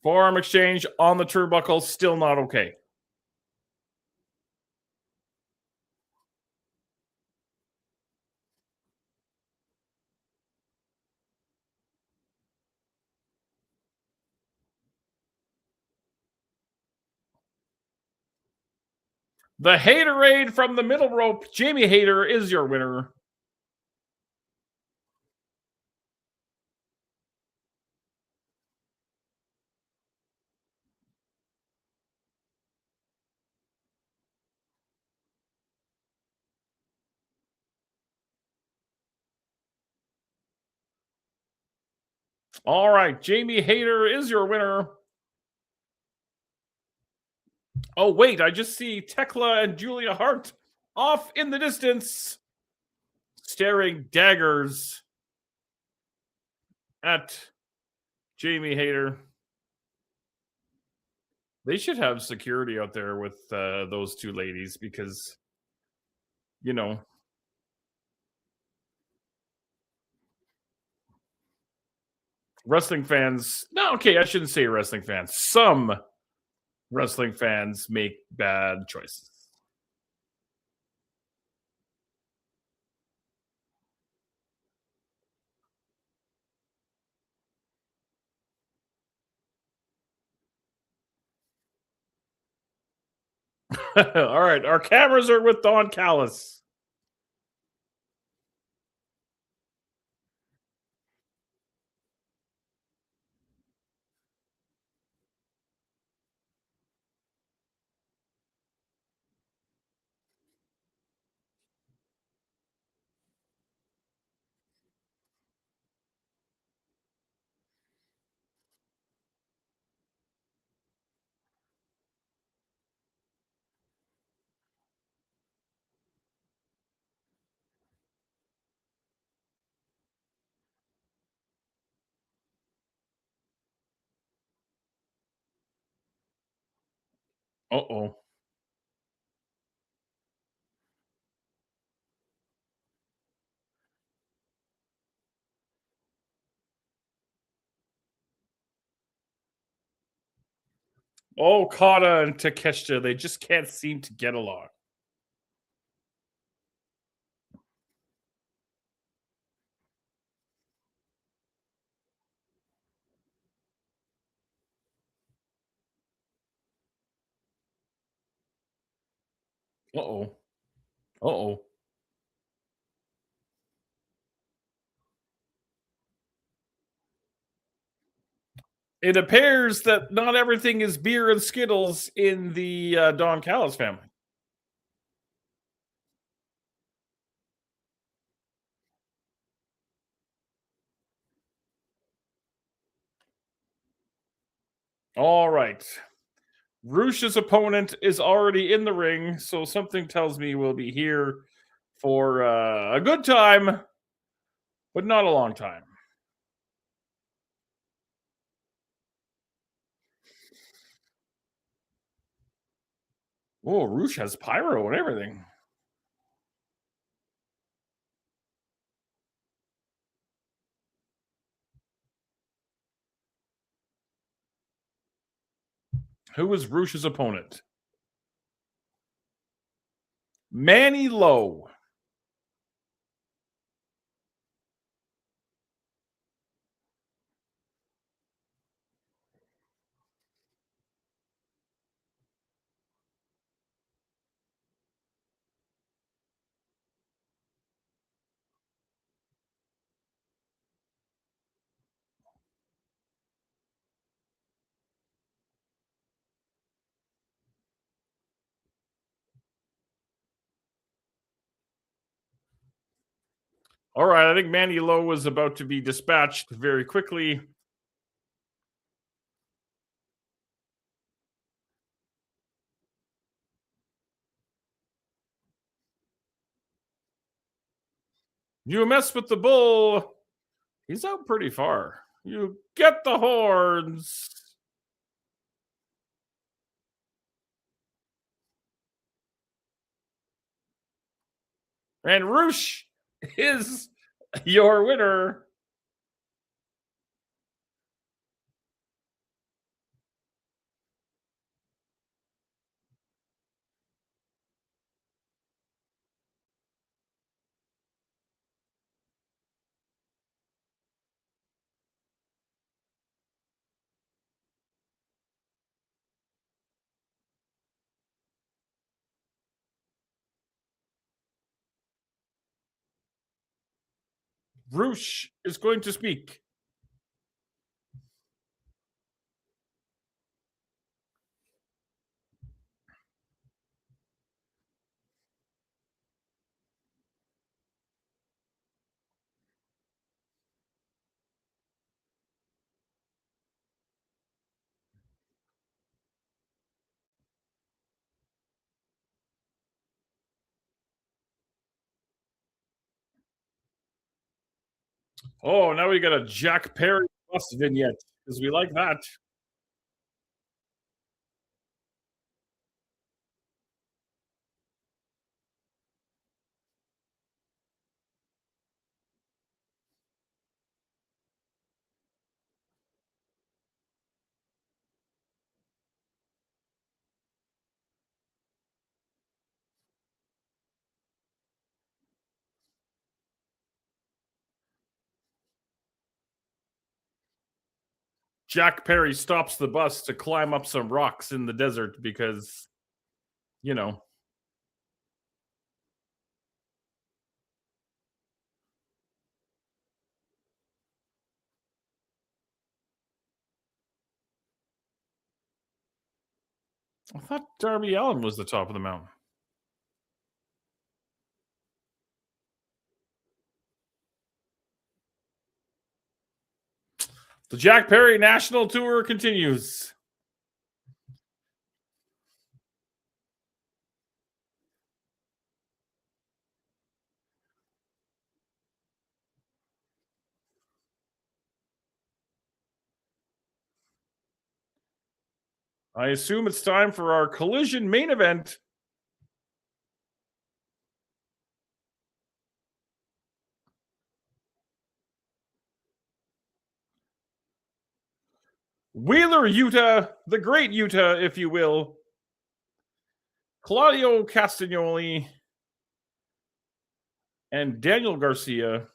Forearm exchange on the turnbuckle, still not okay. The Haterade from the middle rope. Jamie Hayter is your winner. All right, Jamie Hayter is your winner. Oh, wait, I just see Tekla and Julia Hart off in the distance, staring daggers at Jamie Hayter. They should have security out there with those two ladies because, you know, wrestling fans. No, okay, I shouldn't say wrestling fans. Some wrestling fans make bad choices. All right, our cameras are with Don Callis. Uh-oh. Oh, Kata and Takeshita, they just can't seem to get along. Uh-oh. Uh-oh. It appears that not everything is beer and Skittles in the Don Callis family. All right. Rush's opponent is already in the ring, so something tells me we'll be here for a good time, but not a long time. Oh, Rush has pyro and everything. Who is Rush's opponent? Manny Lowe. All right, I think Manny Lowe was about to be dispatched very quickly. You mess with the bull. He's out pretty far. You get the horns. And Roosh is your winner. Roosh is going to speak. Oh, now we got a Jack Perry bus vignette because we like that. Jack Perry stops the bus to climb up some rocks in the desert because, you know. I thought Darby Allin was the top of the mountain. The Jack Perry National Tour continues. I assume it's time for our Collision main event. Wheeler Yuta, the great Yuta, if you will. Claudio Castagnoli and Daniel Garcia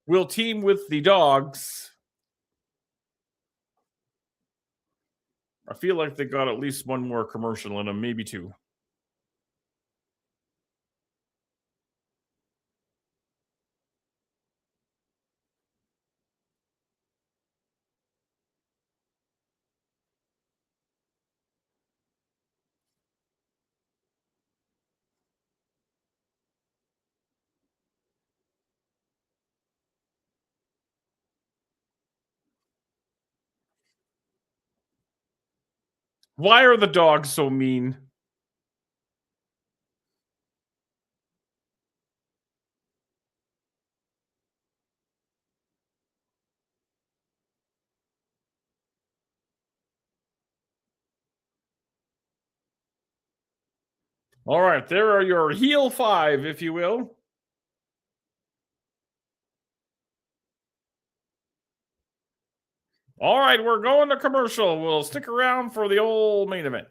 will team with the Dogs I feel like they got at least one more commercial in them, maybe two. Why are the dogs so mean? All right, there are your heel 5, if you will. All right, we're going to commercial. We'll stick around for the old main event.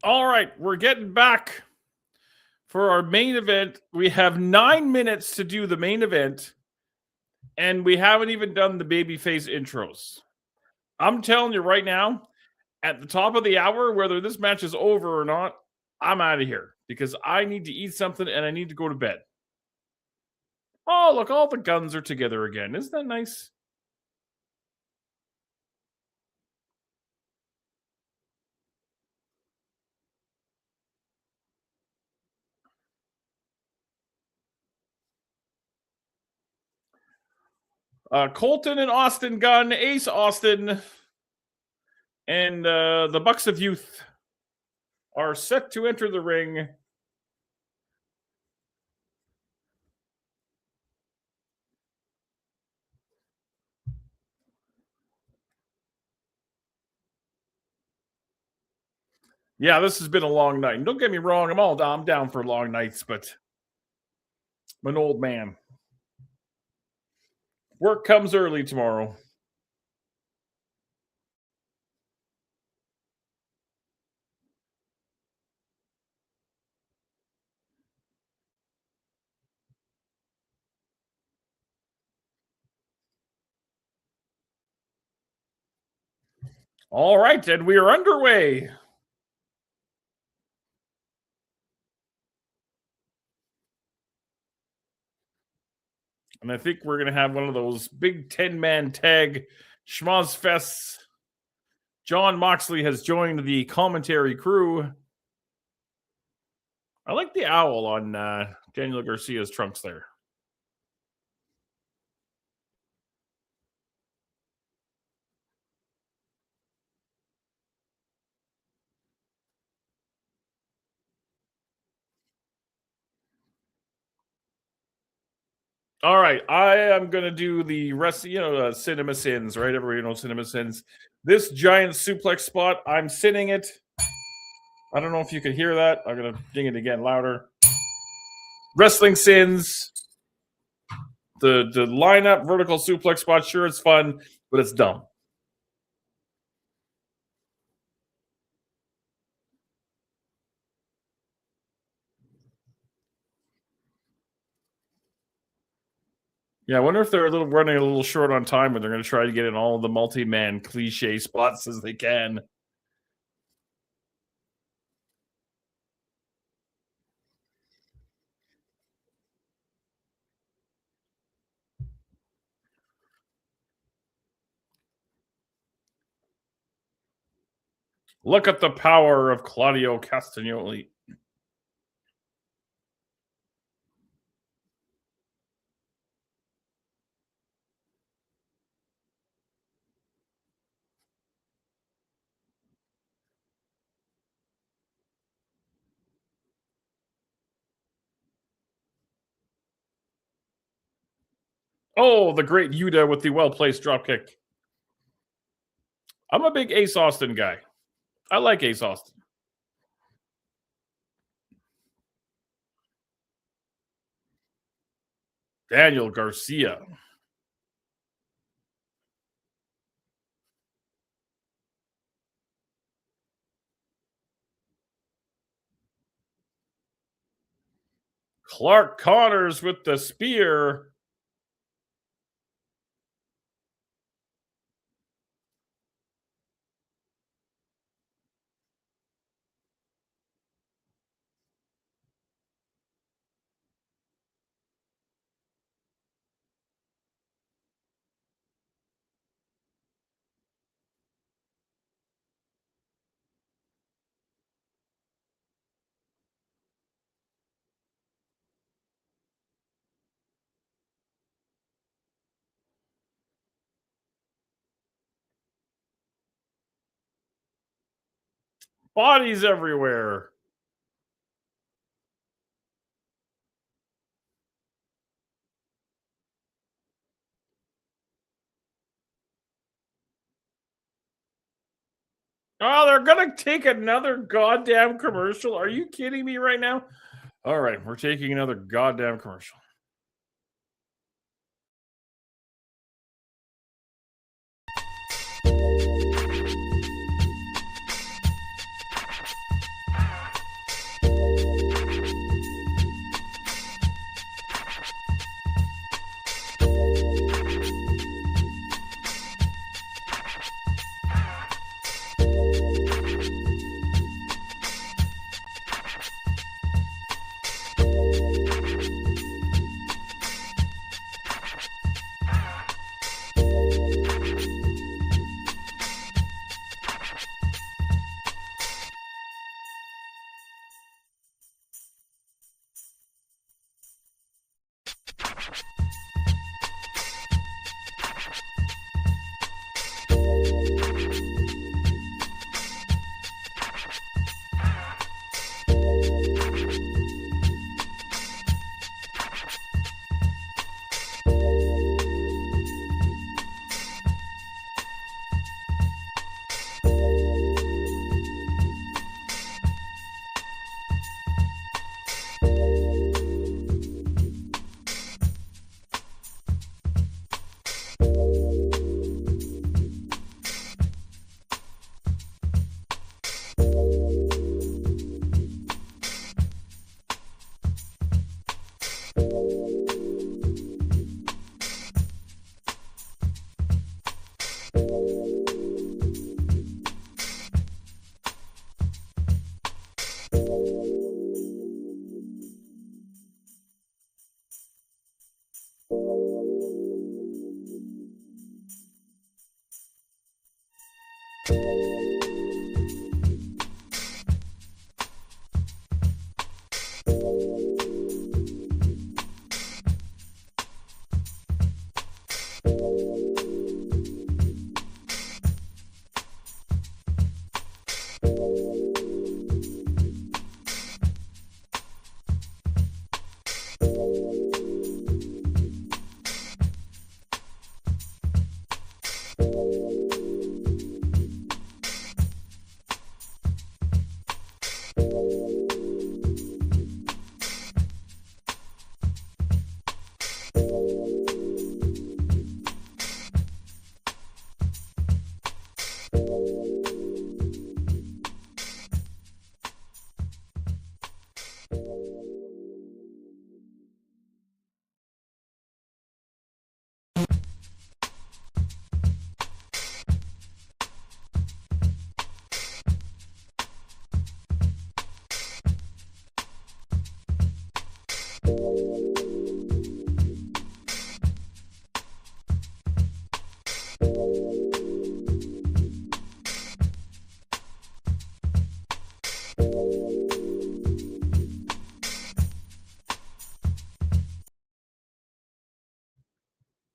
All right, we're getting back for our main event. We have 9 minutes to do the main event, and we haven't even done the babyface intros. I'm telling you right now, at the top of the hour, whether this match is over or not, I'm out of here because I need to eat something and I need to go to bed. Oh, look, all the guns are together again. Isn't that nice? Colton and Austin Gunn, Ace Austin, and the Bucks of Youth are set to enter the ring. Yeah, this has been a long night. And don't get me wrong, I'm down for long nights, but I'm an old man. Work comes early tomorrow. All right, and we are underway. And I think we're going to have one of those big 10-man tag schmoz fests. John Moxley has joined the commentary crew. I like the owl on Daniel Garcia's trunks there. All right, I am going to do the rest, Cinema Sins, right? Everybody knows Cinema Sins. This giant suplex spot, I'm sinning it. I don't know if you can hear that. I'm going to ding it again louder. Wrestling Sins. The lineup vertical suplex spot, sure, it's fun, but it's dumb. Yeah, I wonder if they're running a little short on time, and they're going to try to get in all the multi-man cliche spots as they can. Look at the power of Claudio Castagnoli. Oh, the great Yuta with the well-placed dropkick. I'm a big Ace Austin guy. I like Ace Austin. Daniel Garcia. Clark Connors with the spear. Bodies everywhere. Oh, they're going to take another goddamn commercial. Are you kidding me right now? All right, we're taking another goddamn commercial.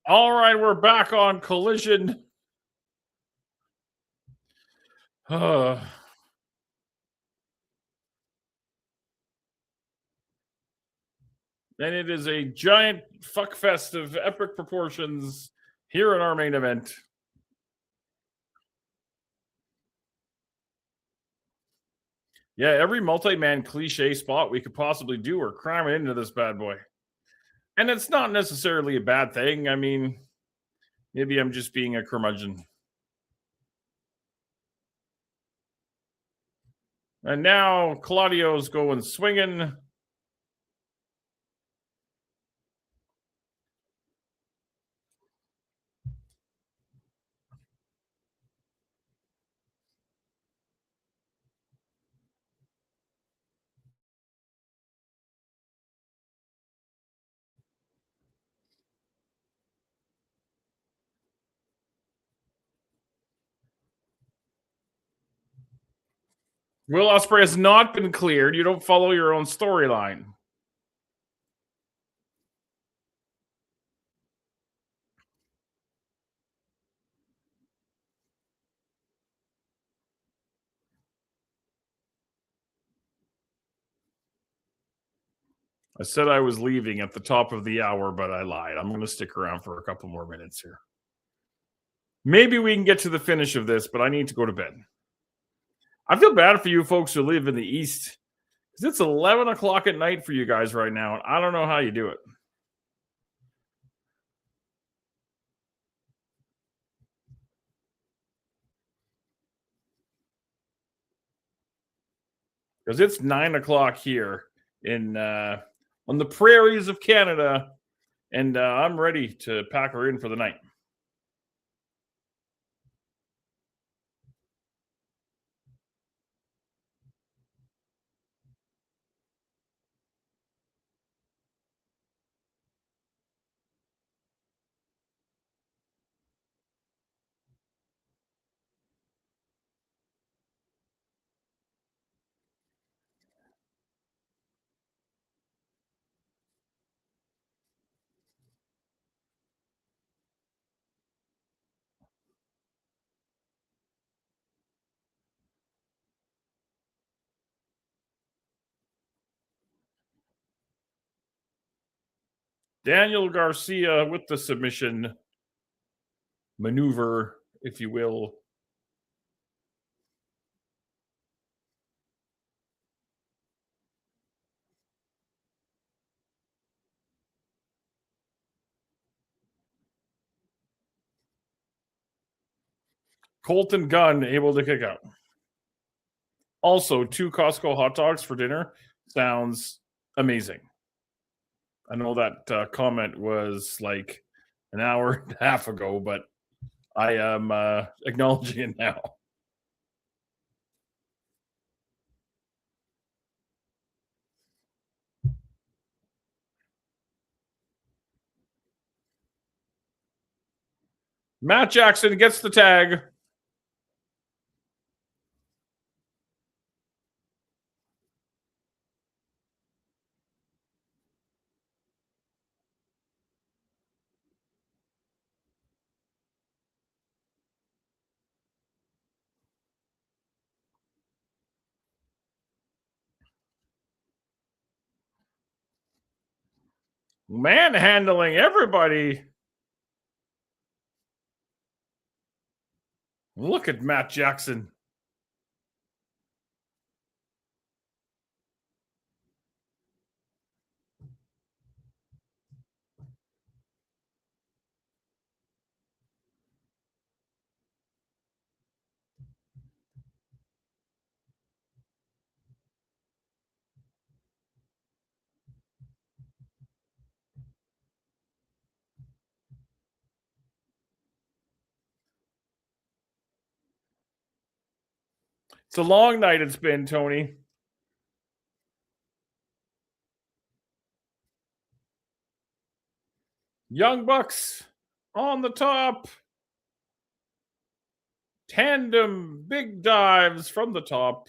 All right, we're back on Collision. And it is a giant fuckfest of epic proportions here in our main event. Yeah, every multi-man cliche spot we could possibly do, we're cramming into this bad boy. And it's not necessarily a bad thing. I mean, maybe I'm just being a curmudgeon. And now Claudio's going swinging. Will Ospreay has not been cleared. You don't follow your own storyline. I said I was leaving at the top of the hour, but I lied. I'm going to stick around for a couple more minutes here. Maybe we can get to the finish of this, but I need to go to bed. I feel bad for you folks who live in the East, because it's 11 o'clock at night for you guys right now, and I don't know how you do it. Because it's 9 o'clock here in on the prairies of Canada, and I'm ready to pack her in for the night. Daniel Garcia with the submission maneuver, if you will. Colton Gunn able to kick out. Also, 2 Costco hot dogs for dinner sounds amazing. I know that comment was like an hour and a half ago, but I am acknowledging it now. Matt Jackson gets the tag. Manhandling everybody. Look at Matt Jackson. It's a long night it's been, Tony. Young Bucks on the top. Tandem big dives from the top.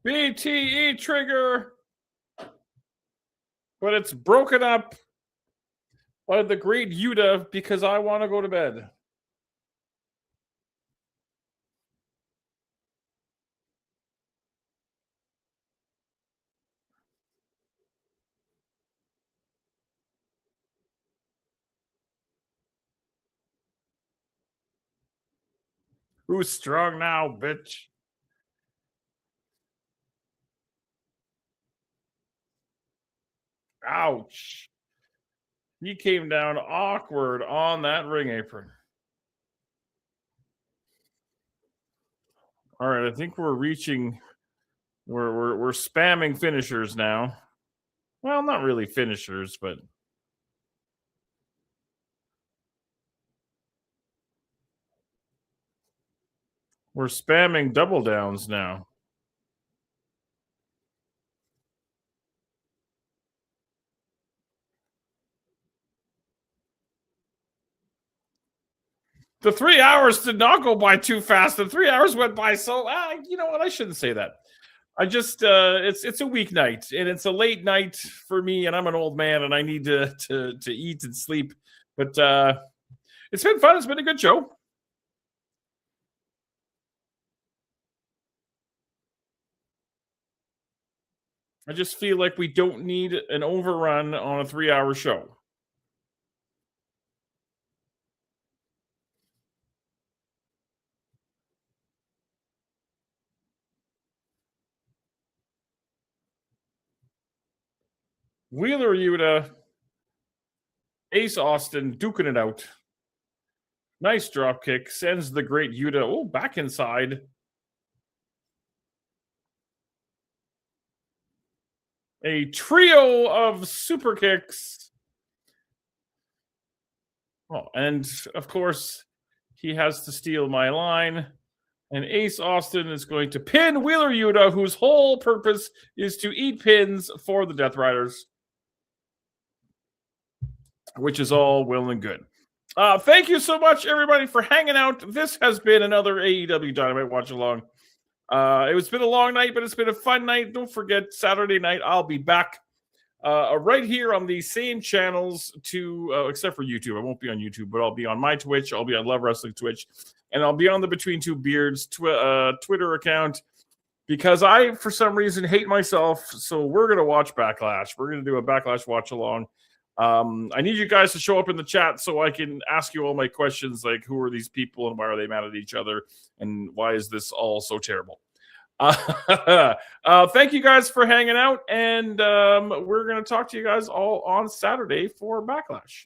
BTE trigger. But it's broken up by the great Yuta because I want to go to bed. Who's strong now, bitch? Ouch. He came down awkward on that ring apron. All right, I think we're reaching. We're spamming finishers now. Well, not really finishers, but we're spamming double downs now. The 3 hours did not go by too fast. The 3 hours went by so. You know what? I shouldn't say that. I just it's a weeknight and it's a late night for me, and I'm an old man and I need to eat and sleep. But it's been fun. It's been a good show. I just feel like we don't need an overrun on a 3-hour show. Wheeler Yuta, Ace Austin duking it out. Nice drop kick. Sends the great Yuta. Oh, back inside. A trio of super kicks. Oh, and of course, he has to steal my line. And Ace Austin is going to pin Wheeler Yuta, whose whole purpose is to eat pins for the Death Riders, which is all well and good. Thank you so much, everybody, for hanging out. This has been another AEW Dynamite Watch Along. It's been a long night, but it's been a fun night. Don't forget, Saturday night, I'll be back right here on the same channels except for YouTube. I won't be on YouTube, but I'll be on my Twitch. I'll be on Love Wrestling Twitch, and I'll be on the Between Two Beards Twitter account because I, for some reason, hate myself. So we're going to watch Backlash. We're going to do a Backlash watch along. I need you guys to show up in the chat so I can ask you all my questions, like who are these people and why are they mad at each other and why is this all so terrible? Thank you guys for hanging out, and we're going to talk to you guys all on Saturday for Backlash.